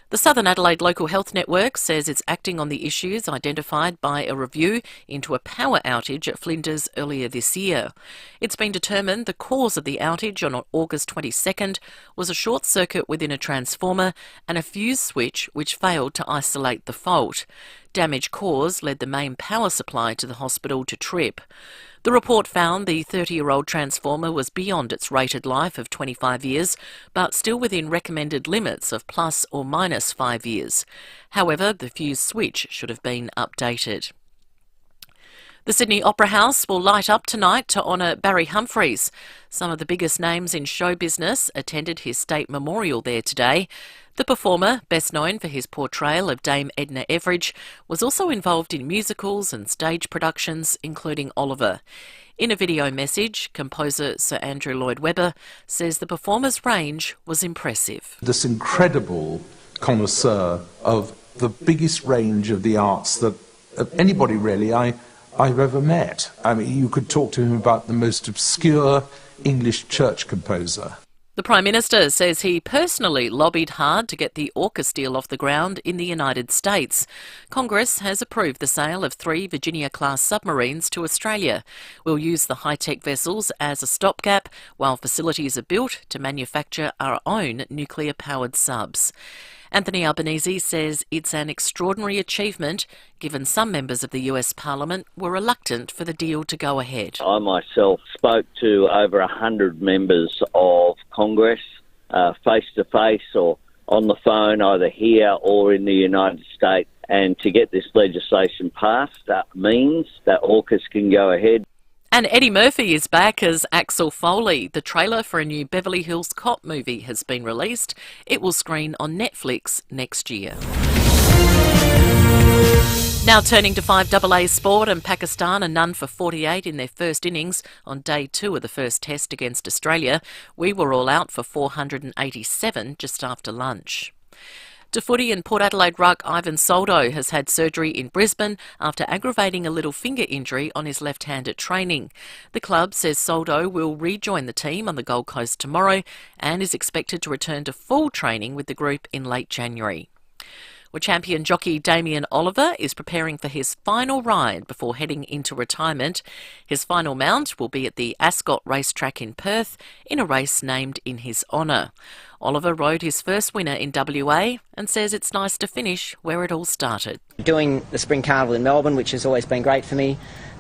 The Southern Adelaide Local Health Network says it's acting on the issues identified by a review into a power outage at Flinders earlier this year. It's been determined the cause of the outage on August 22nd was a short circuit within a transformer and a fuse switch which failed to isolate the fault. Damage caused led the main power supply to the hospital to trip. The report found the 30-year-old transformer was beyond its rated life of 25 years, but still within recommended limits of plus or minus 5 years. However, the fuse switch should have been updated. The Sydney Opera House will light up tonight to honour Barry Humphries. Some of the biggest names in show business attended his state memorial there today. The performer, best known for his portrayal of Dame Edna Everage, was also involved in musicals and stage productions, including Oliver. In a video message, composer Sir Andrew Lloyd Webber says the performer's range was impressive. This incredible connoisseur of the biggest range of the arts that anybody really I've ever met. I mean, you could talk to him about the most obscure English church composer. The Prime Minister says he personally lobbied hard to get the AUKUS deal off the ground in the United States. Congress has approved the sale of 3 Virginia-class submarines to Australia. We'll use the high-tech vessels as a stopgap while facilities are built to manufacture our own nuclear-powered subs. Anthony Albanese says it's an extraordinary achievement given some members of the US Parliament were reluctant for the deal to go ahead. I myself spoke to over 100 members of Congress face-to-face or on the phone, either here or in the United States, and to get this legislation passed, that means that AUKUS can go ahead. And Eddie Murphy is back as Axel Foley. The trailer for a new Beverly Hills Cop movie has been released. It will screen on Netflix next year. Now turning to 5AA sport, and Pakistan are none for 48 in their first innings on day 2 of the first test against Australia. We were all out for 487 just after lunch. To footy, and Port Adelaide ruck Ivan Soldo has had surgery in Brisbane after aggravating a little finger injury on his left hand at training. The club says Soldo will rejoin the team on the Gold Coast tomorrow and is expected to return to full training with the group in late January. Well, champion jockey Damien Oliver is preparing for his final ride before heading into retirement. His final mount will be at the Ascot racetrack in Perth in a race named in his honour. Oliver rode his first winner in WA and says it's nice to finish where it all started. Doing the Spring Carnival in Melbourne, which has always been great for me,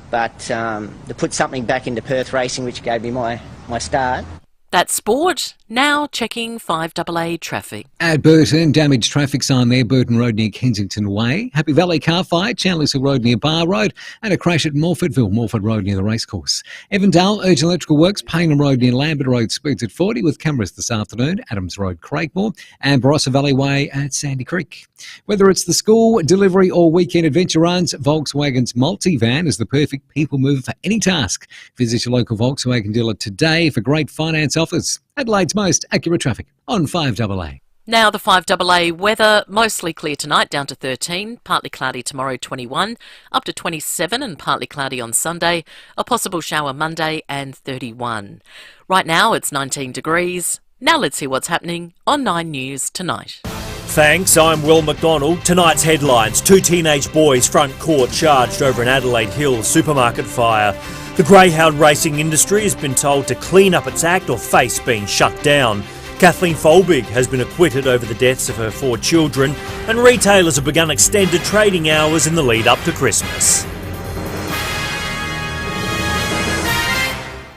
but to put something back into Perth racing, which gave me my start. That's sport. Now checking 5AA traffic. At Burton, damaged traffic sign there, Burton Road near Kensington Way. Happy Valley car fire, Chandler's Hill Road near Bar Road, and a crash at Morford Road near the racecourse. Evandale, urgent electrical works, Paynham Road near Lambert Road, speeds at 40 with cameras this afternoon, Adams Road, Craigmore, and Barossa Valley Way at Sandy Creek. Whether it's the school, delivery or weekend adventure runs, Volkswagen's multivan is the perfect people mover for any task. Visit your local Volkswagen dealer today for great finance offers. Adelaide's most accurate traffic on 5AA. Now the 5AA weather, mostly clear tonight down to 13, partly cloudy tomorrow 21, up to 27 and partly cloudy on Sunday, a possible shower Monday and 31. Right now it's 19 degrees. Now let's see what's happening on 9 News tonight. Thanks, I'm Will McDonald. Tonight's headlines. 2 teenage boys front court charged over an Adelaide Hills supermarket fire. The greyhound racing industry has been told to clean up its act or face being shut down. Kathleen Folbig has been acquitted over the deaths of her 4 children, and retailers have begun extended trading hours in the lead up to Christmas.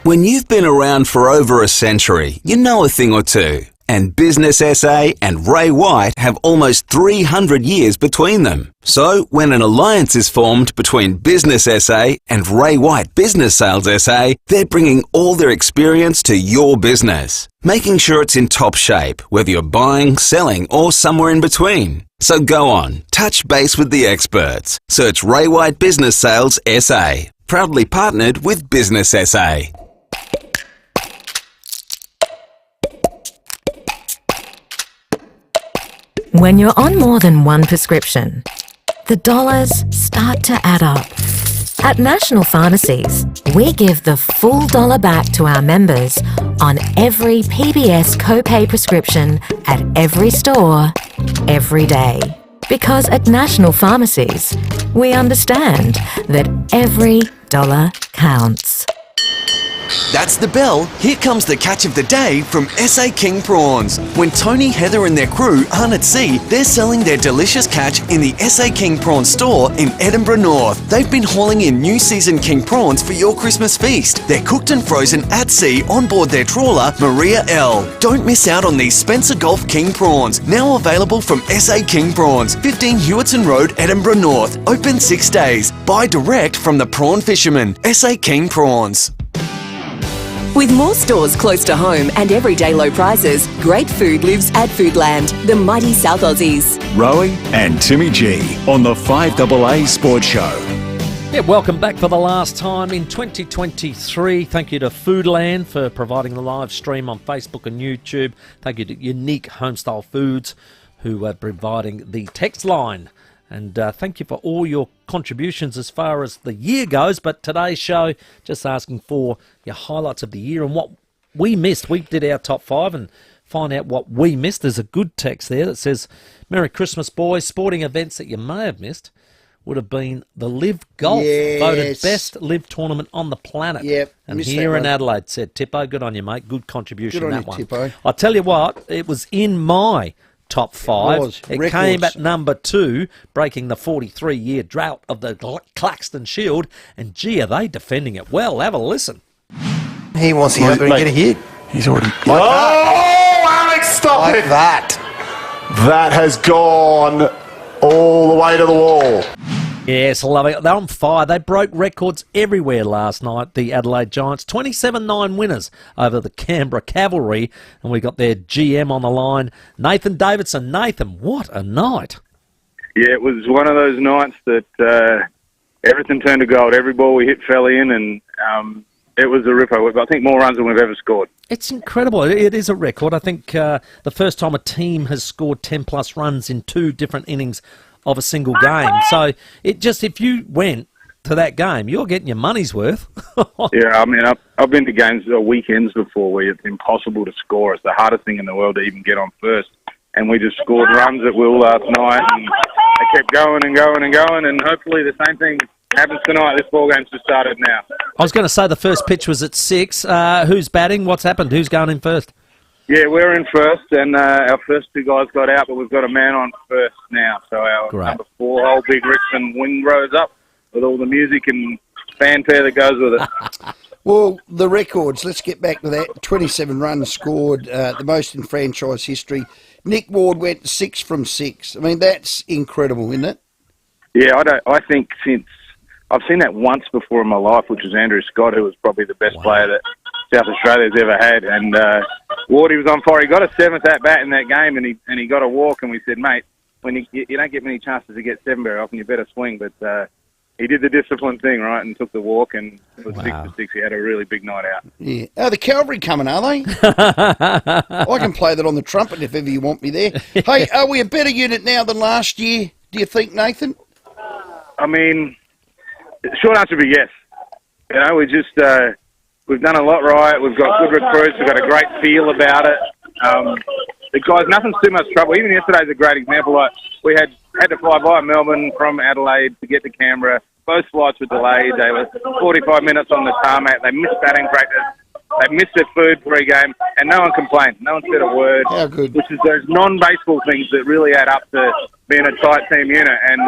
When you've been around for over a century, you know a thing or two. And Business SA and Ray White have almost 300 years between them. So when an alliance is formed between Business SA and Ray White Business Sales SA, they're bringing all their experience to your business, making sure it's in top shape, whether you're buying, selling, or somewhere in between. So go on, touch base with the experts. Search Ray White Business Sales SA. Proudly partnered with Business SA. When you're on more than one prescription, the dollars start to add up. At National Pharmacies, we give the full dollar back to our members on every PBS copay prescription at every store, every day. Because at National Pharmacies, we understand that every dollar counts. That's the bell. Here comes the catch of the day from SA King Prawns. When Tony, Heather and their crew aren't at sea, they're selling their delicious catch in the SA King Prawns store in Edinburgh North. They've been hauling in new season king prawns for your Christmas feast. They're cooked and frozen at sea on board their trawler, Maria L. Don't miss out on these Spencer Gulf King Prawns, now available from SA King Prawns, 15 Hewitton Road, Edinburgh North. Open 6 days. Buy direct from the prawn fishermen. SA King Prawns. With more stores close to home and everyday low prices, great food lives at Foodland, the mighty South Aussies. Rowie and Timmy G on the 5AA Sports Show. Yeah, welcome back for the last time in 2023. Thank you to Foodland for providing the live stream on Facebook and YouTube. Thank you to Unique Homestyle Foods who are providing the text line. And thank you for all your contributions as far as the year goes. But today's show, just asking for your highlights of the year and what we missed. We did our top 5 and find out what we missed. There's a good text there that says, Merry Christmas, boys. Sporting events that you may have missed would have been the Live Golf, voted best Live tournament on the planet. Yep, and missed here that in one. Adelaide, said Tippo, good on you, mate. Good contribution, Good on that you, one. Tippo. I'll tell you what, it was in my top 5. It came at number 2, breaking the 43-year drought of the Claxton Shield. And gee, are they defending it well? Have a listen. He wants to go out there and get a hit. He's already... Alex, stop Like it! that. That has gone all the way to the wall. Yes, love it. They're on fire. They broke records everywhere last night, the Adelaide Giants. 27-9 winners over the Canberra Cavalry. And we got their GM on the line, Nathan Davidson. Nathan, what a night. Yeah, it was one of those nights that everything turned to gold. Every ball we hit fell in, and it was a ripper. I think more runs than we've ever scored. It's incredible. It is a record. I think the first time a team has scored 10-plus runs in 2 different innings of a single game. So it just, if you went to that game, you're getting your money's worth. Yeah, I mean, I've been to games or weekends before where it's impossible to score. It's the hardest thing in the world to even get on first. And we just scored runs at will last night, and they kept going and going and going, and hopefully the same thing happens tonight. This ball game's just started now. I was going to say the first pitch was at 6. Who's batting? What's happened? Who's going in first? Yeah, we're in first, and our first 2 guys got out, but we've got a man on first now. So our number 4 hole, Big Rickson, wing rose up with all the music and fanfare that goes with it. Well, the records, let's get back to that. 27 runs scored, the most in franchise history. Nick Ward went 6 from 6. I mean, that's incredible, isn't it? Yeah, I think since I've seen that once before in my life, which was Andrew Scott, who was probably the best player that South Australia's ever had. And Wardy was on fire. He got a 7th at bat in that game, and he got a walk. And we said, mate, when you don't get many chances to get 7 very often, you better swing. But he did the disciplined thing, right, and took the walk. And it was 6 for 6. He had a really big night out. Yeah. Are the Cavalry coming, are they? I can play that on the trumpet if ever you want me there. Hey, are we a better unit now than last year, do you think, Nathan? I mean, the short answer would be yes. You know, we just we've done a lot right. We've got good recruits. We've got a great feel about it. the guys, nothing's too much trouble. Even yesterday's a great example. Like we had to fly via Melbourne from Adelaide to get to Canberra. Both flights were delayed. They were 45 minutes on the tarmac. They missed batting practice. They missed their food pre-game, and no one complained. No one said a word. How good. Which is those non-baseball things that really add up to being a tight team unit. And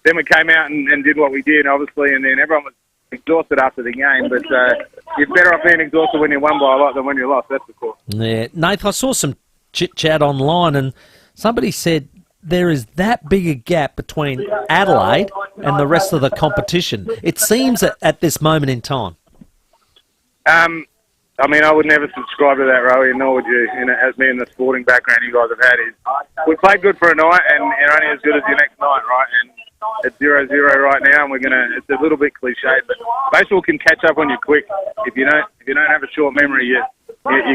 then we came out and did what we did, obviously, and then everyone was exhausted after the game. But you're better off being exhausted when you won by a lot than when you lost, that's for sure. Yeah, Nath, I saw some chit-chat online, and somebody said there is that big a gap between Adelaide and the rest of the competition. It seems at this moment in time. I mean, I would never subscribe to that, Rowie, nor would you. As me and the sporting background you guys have had, is we played good for a night, and you're only as good as your next night, right? And it's 0-0 right now, and it's a little bit cliche, but baseball can catch up on you quick. If you don't have a short memory, you're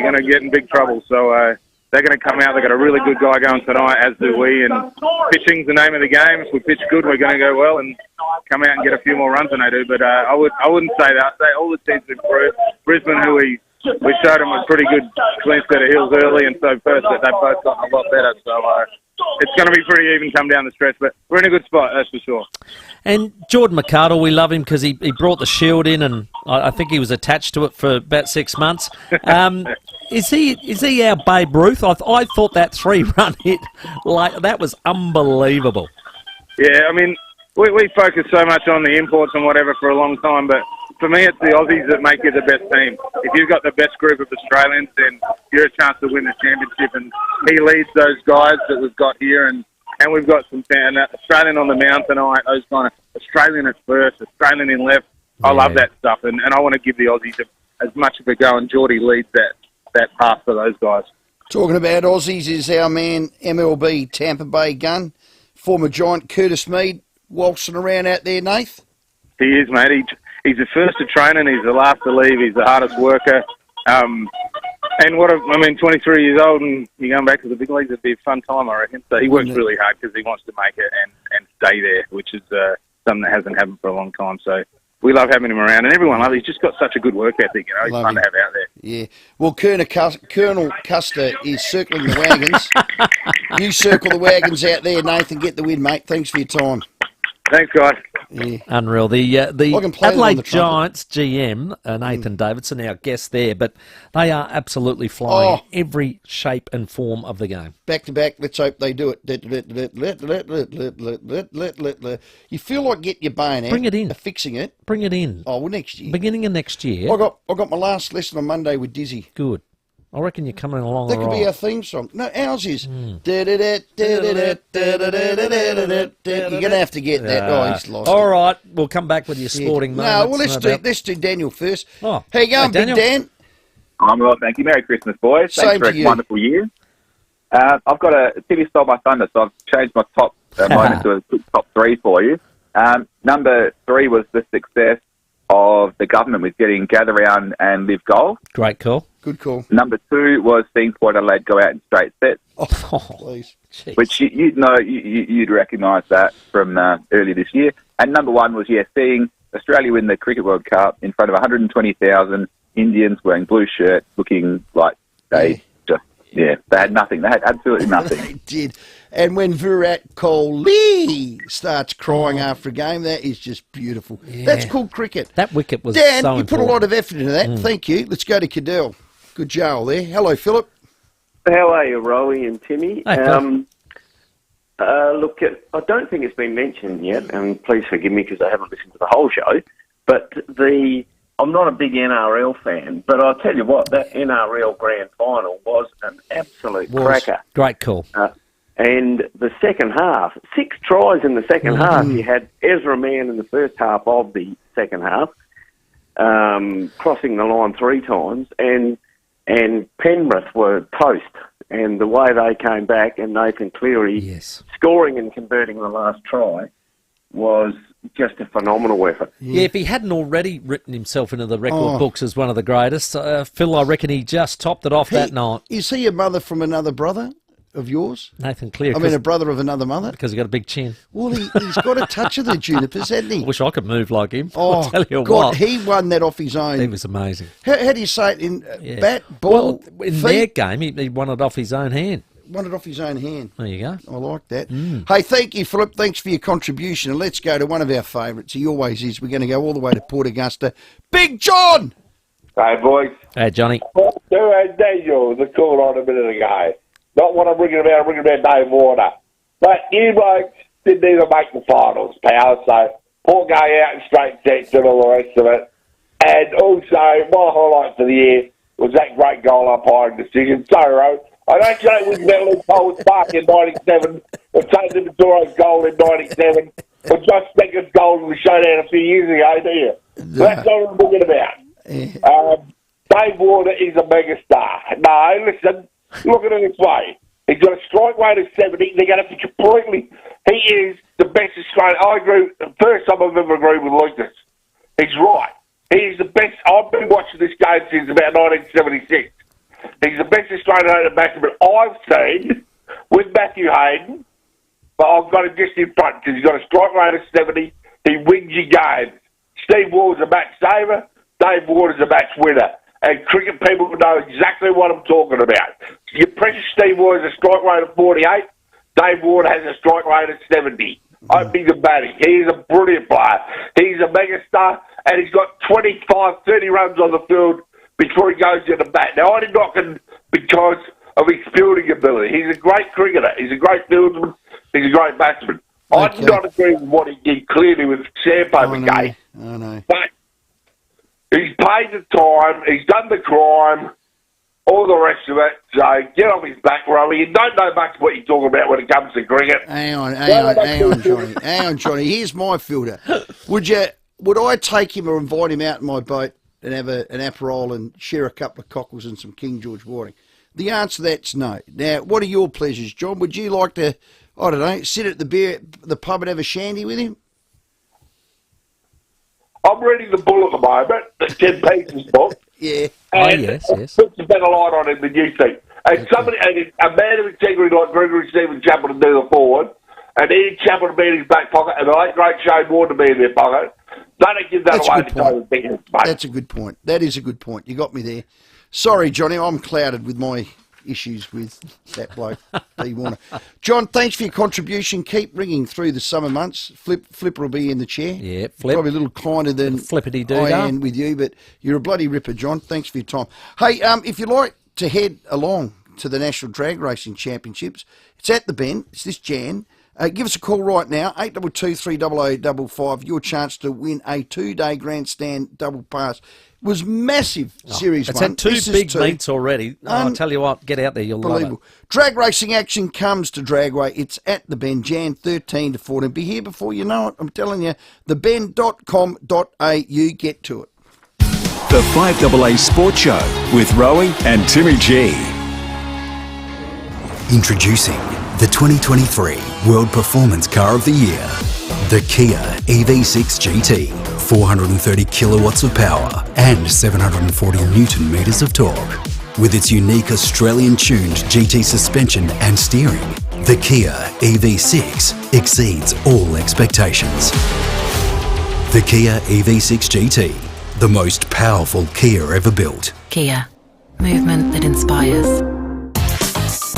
going to get in big trouble. So they're going to come out. They've got a really good guy going tonight, as do we. And pitching's the name of the game. If we pitch good, we're going to go well and come out and get a few more runs than they do. But I wouldn't say that. I'd say all the teams improved. Brisbane, who we showed them a pretty good clean set of hills early, and so first that they've both gotten a lot better. So it's going to be pretty even come down the stretch, but we're in a good spot, that's for sure. And Jordan McArdle, we love him because he brought the shield in, and I think he was attached to it for about 6 months. Is he our Babe Ruth? I thought that 3-run hit, that was unbelievable. Yeah, I mean, we focus so much on the imports and whatever for a long time, but for me, it's the Aussies that make you the best team. If you've got the best group of Australians, then you're a chance to win the championship. And he leads those guys that we've got here, and we've got some Australian on the mound tonight. Those kind of Australian at first, Australian in left. I love that stuff, and I want to give the Aussies as much of a go. And Geordie leads that path for those guys. Talking about Aussies is our man MLB Tampa Bay gun, former Giant Curtis Mead, waltzing around out there, Nath. He is, mate. He's the first to train and he's the last to leave. He's the hardest worker. And 23 years old and you're going back to the big leagues, it'd be a fun time, I reckon. So he works really hard because he wants to make it and stay there, which is something that hasn't happened for a long time. So we love having him around, and everyone loves him. He's just got such a good work ethic, He's fun to have out there. Yeah. Well, Colonel Custer is circling the wagons. You circle the wagons out there, Nathan. Get the win, mate. Thanks for your time. Thanks, guys. Yeah. Unreal. The Adelaide Giants GM, Nathan Davidson, our guest there, but they are absolutely flying every shape and form of the game. Back to back, let's hope they do it. You feel like getting your bone out. Bring it in. Fixing it. Bring it in. Oh, well, next year. Beginning of next year. I got my last lesson on Monday with Dizzy. Good. I reckon you're coming along. That could be our theme song. No, ours is. You're going to have to get that. Oh, he's lost. All right, we'll come back with your sporting moments. No, well, let's do Daniel first. Oh, how you going, Big Dan? I'm well, thank you. Merry Christmas, boys. Same Thanks for a wonderful year. I've got a Timmy stole my thunder, so I've changed my top moment to a quick top 3 for you. Number 3 was the success of the government with getting Gather Round and Live Golf. Great call. Good call. Number 2 was seeing Port Adelaide go out in straight sets. Oh, please. Jeez. Which you'd recognise that from earlier this year. And number 1 was, seeing Australia win the Cricket World Cup in front of 120,000 Indians wearing blue shirts, looking like they had nothing. They had absolutely nothing. They did. And when Virat Kohli starts crying after a game, that is just beautiful. Yeah. That's called cricket. That wicket was Dan, so you put a important. lot of effort into that. Thank you. Let's go to Cadell. Good Joel there. Hello, Philip. How are you, Rowie and Timmy? Hey, look, I don't think it's been mentioned yet, and please forgive me because I haven't listened to the whole show, but I'm not a big NRL fan, but I'll tell you what, that NRL Grand Final was an absolute cracker. Great call. And the second half, 6 tries in the second half. You had Ezra Mann in the first half of the second half, crossing the line 3 times, and Penrith were toast. And the way they came back, and Nathan Cleary scoring and converting the last try, was just a phenomenal effort. Yeah, if he hadn't already written himself into the record books as one of the greatest, Phil, I reckon he just topped it off that night. Is he a mother from another brother of yours? Nathan Cleary. I mean, a brother of another mother? Because he's got a big chin. Well, he's got a touch of the Junipers, hasn't he? I wish I could move like him. Oh, I'll tell you God, what. he won that off his own. He was amazing. How do you say it? In bat, ball, in feet? their game, he won it off his own hand. won it off his own hand. There you go. I like that. Hey, thank you, Philip. Thanks for your contribution. And let's go to one of our favourites. He always is. We're going to go all the way to Port Augusta. Big John! Hey, boys. Hey, Johnny. Daniel, the call on a minute ago. Not what I'm ringing about Dave Warner. But you blokes didn't even make the finals, pal. So, Port going out in straight sets and all the rest of it. And also, my highlight for the year was that great goal umpiring decision. So, I don't say it was Melanie Cole's Park in 97, or Tony Vitoro's goal in 97, or Josh Becker's goal in the showdown a few years ago, do you? That's what I'm talking about. Dave Warner is a megastar. No, listen, look at it this way. He's got a strike rate of 70. They're going to be completely... He is the best Australian... I agree. The first time I've ever agreed with Lucas. He's right. He's the best... I've been watching this game since about 1976. He's the best Australian batsman I've seen with Matthew Hayden, but I've got him just in front because he's got a strike rate of 70. He wins your games. Steve Ward's a match saver. Dave Ward is a match winner. And cricket people know exactly what I'm talking about. Your precious Steve Ward has a strike rate of 48. Dave Ward has a strike rate of 70. Opening and batting. He's a brilliant player. He's a megastar, and he's got 25, 30 runs on the field before he goes to the bat. Now, I didn't knock him because of his fielding ability. He's a great cricketer. He's a great fieldsman. He's a great batsman. I do not agree with what he did clearly with Sandpaper Gate. I know. But he's paid the time. He's done the crime. All the rest of it. So get off his back, Rowie. You don't know much what you're talking about when it comes to cricket. Hang on, Johnny. Hang on, Johnny. Here's my filter. Would I take him or invite him out in my boat and have an Aperol and share a couple of cockles and some King George water? The answer to that's no. Now, what are your pleasures, John? Would you like to, I don't know, sit at the pub and have a shandy with him? I'm reading the Bull at the moment, the 10 pieces book. Yeah. And yes. puts a better light on him than you think. And a man of integrity like Gregory Stephen Chapel to do the forward, and Ian Chapel to be in his back pocket, and the late great Shane Ward to be in their pocket. Don't give that away to go with mate. That's a good point. That is a good point. You got me there. Sorry, Johnny, I'm clouded with my issues with that bloke, D. Warner. John, thanks for your contribution. Keep ringing through the summer months. Flipper will be in the chair. Yeah, Flip. Probably a little kinder than I am with you, but you're a bloody ripper, John. Thanks for your time. Hey, if you'd like to head along to the National Drag Racing Championships, it's at the Bend. It's this Jan. Give us a call right now, 822-300-55. Your chance to win a 2-day grandstand double pass. It was massive, Series 1. It's had two big meets already. I'll tell you what, get out there, you'll love it. Drag racing action comes to Dragway. It's at the Bend, Jan 13 to 14. Be here before you know it. I'm telling you, thebend.com.au. Get to it. The 5AA Sports Show with Rowie and Timmy G. Introducing the 2023 World Performance Car of the Year, the Kia EV6 GT. 430 kilowatts of power and 740 Newton meters of torque. With its unique Australian-tuned GT suspension and steering, the Kia EV6 exceeds all expectations. The Kia EV6 GT, the most powerful Kia ever built. Kia, movement that inspires.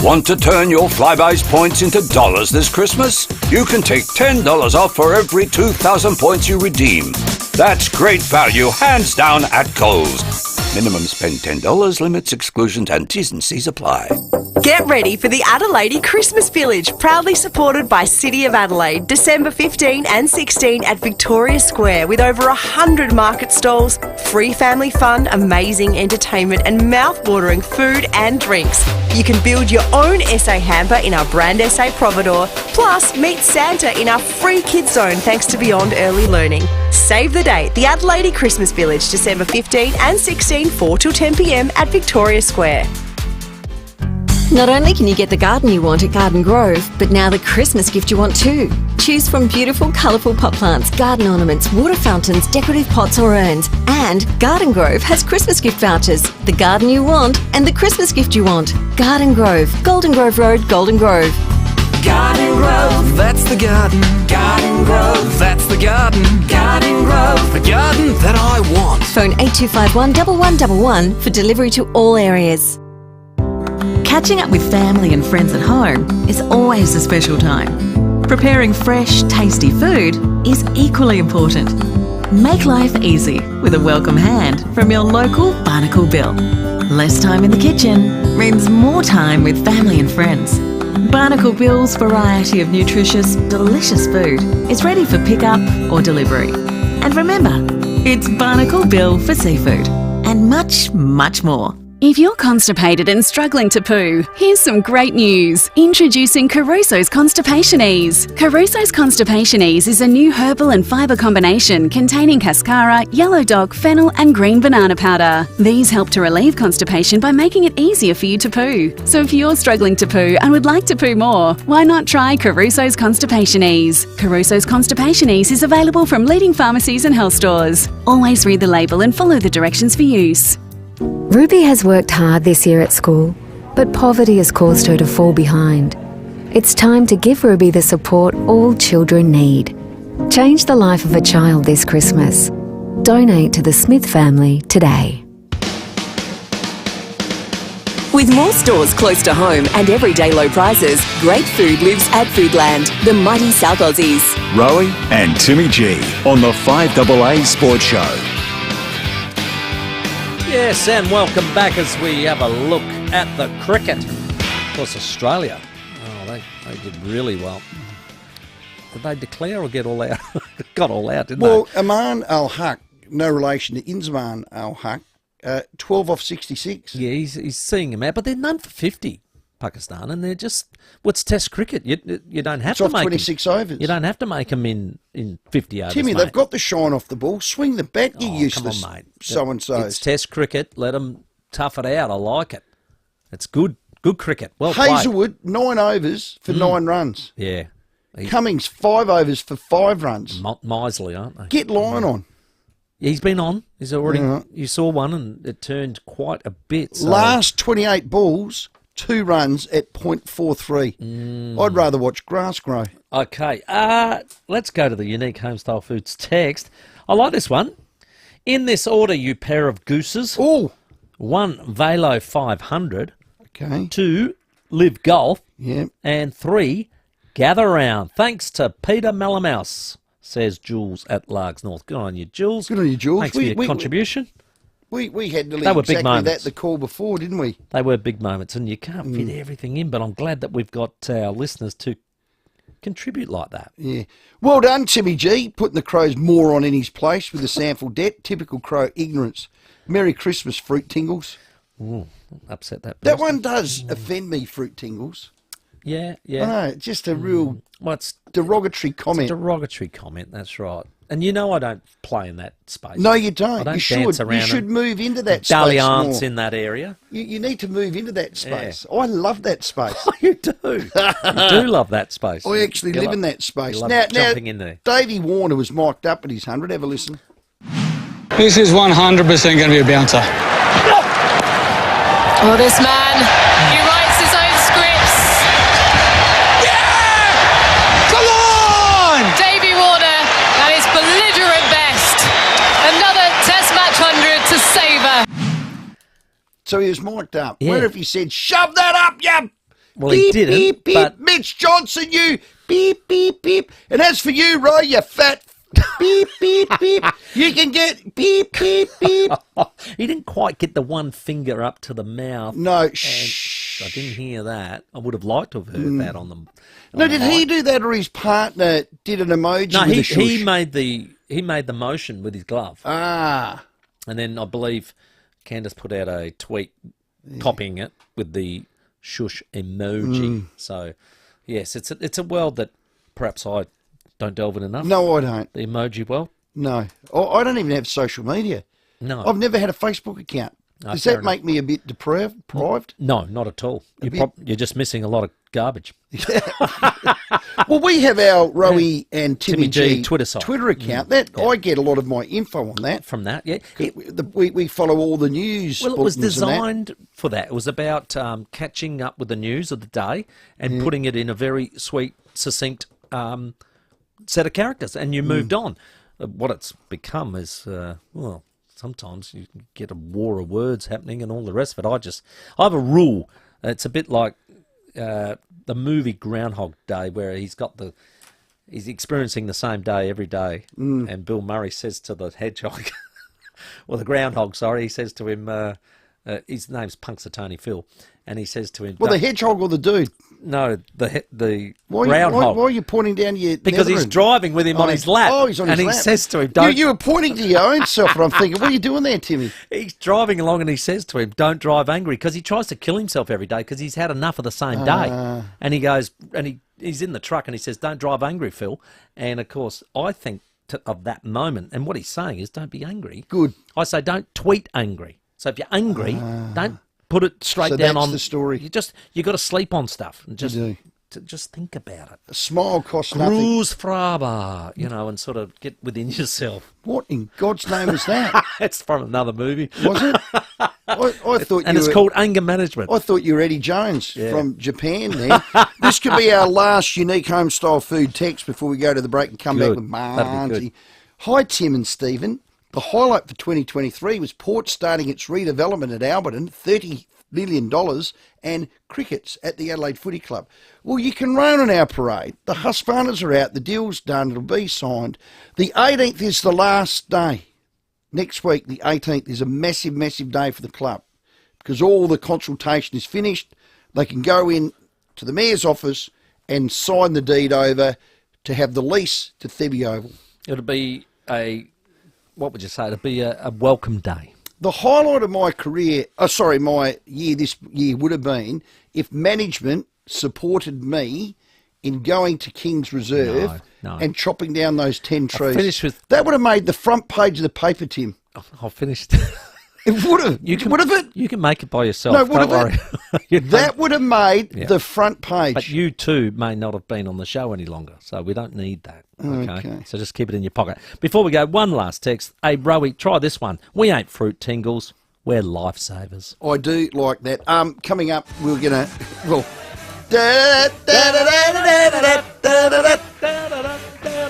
Want to turn your Flybuys points into dollars this Christmas? You can take $10 off for every 2,000 points you redeem. That's great value, hands down, at Coles. Minimum spend $10, limits, exclusions, and T's and C's apply. Get ready for the Adelaide Christmas Village, proudly supported by City of Adelaide, December 15 and 16 at Victoria Square, with over 100 market stalls, free family fun, amazing entertainment, and mouth-watering food and drinks. You can build your own SA hamper in our brand SA Providore, plus meet Santa in our free kids zone thanks to Beyond Early Learning. Save the date, the Adelaide Christmas Village, December 15 and 16, 4 till 10 p.m. at Victoria Square. Not only can you get the garden you want at Garden Grove, but now the Christmas gift you want too. Choose from beautiful, colourful pot plants, garden ornaments, water fountains, decorative pots or urns. And Garden Grove has Christmas gift vouchers. The garden you want and the Christmas gift you want. Garden Grove, Golden Grove Road, Golden Grove. Garden Grove, that's the garden. Garden Grove, that's the garden. Garden Grove, the garden that I want. Phone 8251 1111 for delivery to all areas. Catching up with family and friends at home is always a special time. Preparing fresh, tasty food is equally important. Make life easy with a welcome hand from your local Barnacle Bill. Less time in the kitchen means more time with family and friends. Barnacle Bill's variety of nutritious, delicious food is ready for pickup or delivery. And remember, it's Barnacle Bill for seafood and much, much more. If you're constipated and struggling to poo, here's some great news. Introducing Caruso's Constipation Ease. Caruso's Constipation Ease is a new herbal and fibre combination containing cascara, yellow dog, fennel and green banana powder. These help to relieve constipation by making it easier for you to poo. So if you're struggling to poo and would like to poo more, why not try Caruso's Constipation Ease? Caruso's Constipation Ease is available from leading pharmacies and health stores. Always read the label and follow the directions for use. Ruby has worked hard this year at school, but poverty has caused her to fall behind. It's time to give Ruby the support all children need. Change the life of a child this Christmas. Donate to the Smith family today. With more stores close to home and everyday low prices, great food lives at Foodland, the mighty South Aussies. Rowie and Timmy G on the 5AA Sports Show. Yes, and welcome back as we have a look at the cricket. Of course, Australia, they did really well. Did they declare or get all out? Got all out, didn't Well, Aman Al-Haq, no relation to Inzman Al-Haq, 12 off 66. Yeah, he's seeing him out, but they're none for 50, Pakistan, and they're just, what's Test cricket? You don't have It's to off make 26 overs. You don't have to make them in 50 overs, Timmy, mate. they've got the shine off the ball. Swing the bat, you useless come on, mate. so-and-so. It's Test cricket. Let them tough it out. I like it. It's good cricket. Well played. Hazelwood, 9 overs for 9 runs. Yeah. Cummings, 5 overs for 5 runs. Miserly, aren't they? Get Lyon on. He's been on. He's already. Yeah. You saw one, and it turned quite a bit. So. Last 28 balls, 2 runs at .43. I'd rather watch grass grow. Okay, let's go to the unique Homestyle Foods text. I like this one. In this order, you pair of gooses. Oh. 1, Velo 500. Okay. 2, Live Golf. Yeah. And 3, Gather Round. Thanks to Peter Mellamaus, says Jules at Largs North. Good on you, Jules. Good on you, Jules. Thanks for your contribution. We had nearly They were big exactly moments. that the call before, didn't we? They were big moments, and you can't fit everything in, but I'm glad that we've got our listeners to contribute like that. Yeah. Well done, Timmy G, putting the Crows moron in his place with the sample debt. Typical Crow ignorance. Merry Christmas, Fruit Tingles. Ooh, upset that person. That one does offend me, Fruit Tingles. Yeah. I know, just a real derogatory comment. It's a derogatory comment, that's right. And you know I don't play in that space. No, you don't. I don't you should. dance around. You should move into that space Dalliance more. in that area. You need to move into that space. I love that space. You do. You do love that space. I actually live in that space. You love Now, jumping in there. Davey Warner was mic'd up at his 100. Have a listen. This is 100% going to be a bouncer. Oh, this man, he writes his own scripts. Yeah! Come on! Davey Warner at his belligerent best. Another Test match 100 to savour. So he was mic'd up. Yeah. Where if he said, shove that up, you Well, he beep, didn't, beep, beep, but- Mitch Johnson, you beep, beep, beep. And as for you, Roy, you fat beep, beep, beep. You can get beep, beep, beep. He didn't quite get the one finger up to the mouth. No, shh. I didn't hear that. I would have liked to have heard that on them. No, did he do that or his partner did an emoji No, with a he shush? made the motion with his glove. Ah. And then I believe Candace put out a tweet copying it with the shush emoji. So, yes, it's a world that perhaps I don't delve in enough. No, I don't. The emoji world. No. I don't even have social media. No. I've never had a Facebook account. No, Does fair that make me a bit deprived? No, not at all. You're just missing a lot of garbage. Well, we have our Rowie and Timmy G Twitter site. Twitter account. I get a lot of my info on that. From that, yeah. We follow all the news. Well, it was bulletins and that. designed for that. It was about catching up with the news of the day and putting it in a very sweet, succinct set of characters, and you moved on. What it's become is, sometimes you can get a war of words happening and all the rest of it. I have a rule It's a bit like the movie Groundhog Day, where he's experiencing the same day every day. And Bill Murray says to the hedgehog, or the groundhog, sorry, he says to him, his name's Punxsutawney Phil, and he says to him, Well, the hedgehog or the dude? No, the Why groundhog. are you pointing down your Because he's driving with him on his lap. Oh, he's on his lap. And he says to him, don't... You were pointing to your own self, and I'm thinking, what are you doing there, Timmy? He's driving along and he says to him, don't drive angry, because he tries to kill himself every day because he's had enough of the same day. And he goes, and he's in the truck and he says, don't drive angry, Phil. And, of course, I think of that moment, and what he's saying is don't be angry. Good. I say don't tweet angry. So if you're angry, don't put it straight down on... the story. You got to sleep on stuff and just think about it. A smile costs nothing. Cruz Fraba, and sort of get within yourself. What in God's name is that? It's from another movie. Was it? I thought and it's called Anger Management. I thought you were Eddie Jones from Japan there. This could be our last unique home-style food text before we go to the break and come back with Margie. Hi, Tim and Stephen. The highlight for 2023 was Port starting its redevelopment at Alberton, $30 million, and crickets at the Adelaide Footy Club. Well, you can rain on our parade. The Husqvarnas are out. The deal's done. It'll be signed. The 18th is the last day. Next week, the 18th, is a massive, massive day for the club because all the consultation is finished. They can go in to the Mayor's office and sign the deed over to have the lease to Thebe Oval. It'll be what would you say? It'll be a welcome day. The highlight of my career, my year this year would have been if management supported me in going to King's Reserve and chopping down those 10 trees. That would have made the front page of the paper, Tim. I'll finish. It would have. Would have it? You can make it by yourself. No, don't worry. That would have made the front page. But you too may not have been on the show any longer, so we don't need that. Okay. So just keep it in your pocket. Before we go, one last text. Hey, Rowie, try this one. We ain't fruit tingles. We're lifesavers. I do like that. Coming up, we're going to...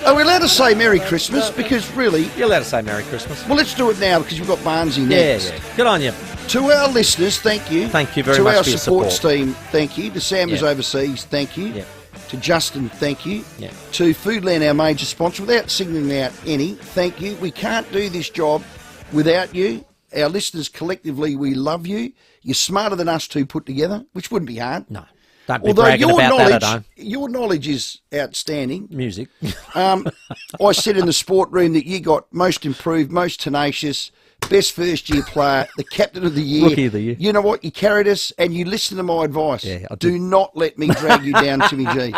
Are we allowed to say Merry Christmas? Because really... You're allowed to say Merry Christmas. Well, let's do it now because we've got Barnesy next. Yeah. Good on you. To our listeners, thank you. Thank you very much for your support. To our support team, thank you. To Sam who's overseas, thank you. Yeah. To Justin, thank you. Yeah. To Foodland, our major sponsor, without singling out any, thank you. We can't do this job without you. Our listeners collectively, we love you. You're smarter than us two put together, which wouldn't be hard. No. Don't be bragging about that at home. Your knowledge is outstanding. Music. I said in the sport room that you got most improved, most tenacious, best first-year player, the captain of the year. Rookie of the year. You know what? You carried us and you listened to my advice. Yeah, I do not let me drag you down, Timmy G.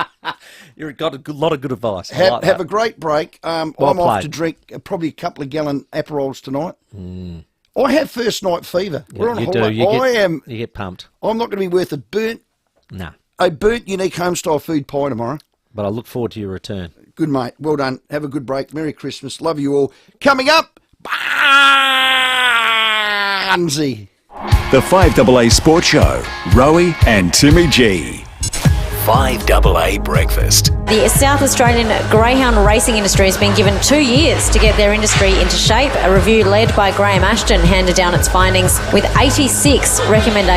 You've got a lot of good advice. Have a great break. I'm off to drink probably a couple of gallon Aperols tonight. I have first night fever. Yeah, we're on you holiday. You get pumped. I'm not going to be worth a burnt unique homestyle food pie tomorrow. But I look forward to your return. Good, mate. Well done. Have a good break. Merry Christmas. Love you all. Coming up, Barnesy. The 5AA Sports Show. Rowie and Timmy G. 5AA Breakfast. The South Australian greyhound racing industry has been given 2 years to get their industry into shape. A review led by Graham Ashton handed down its findings with 86 recommendations.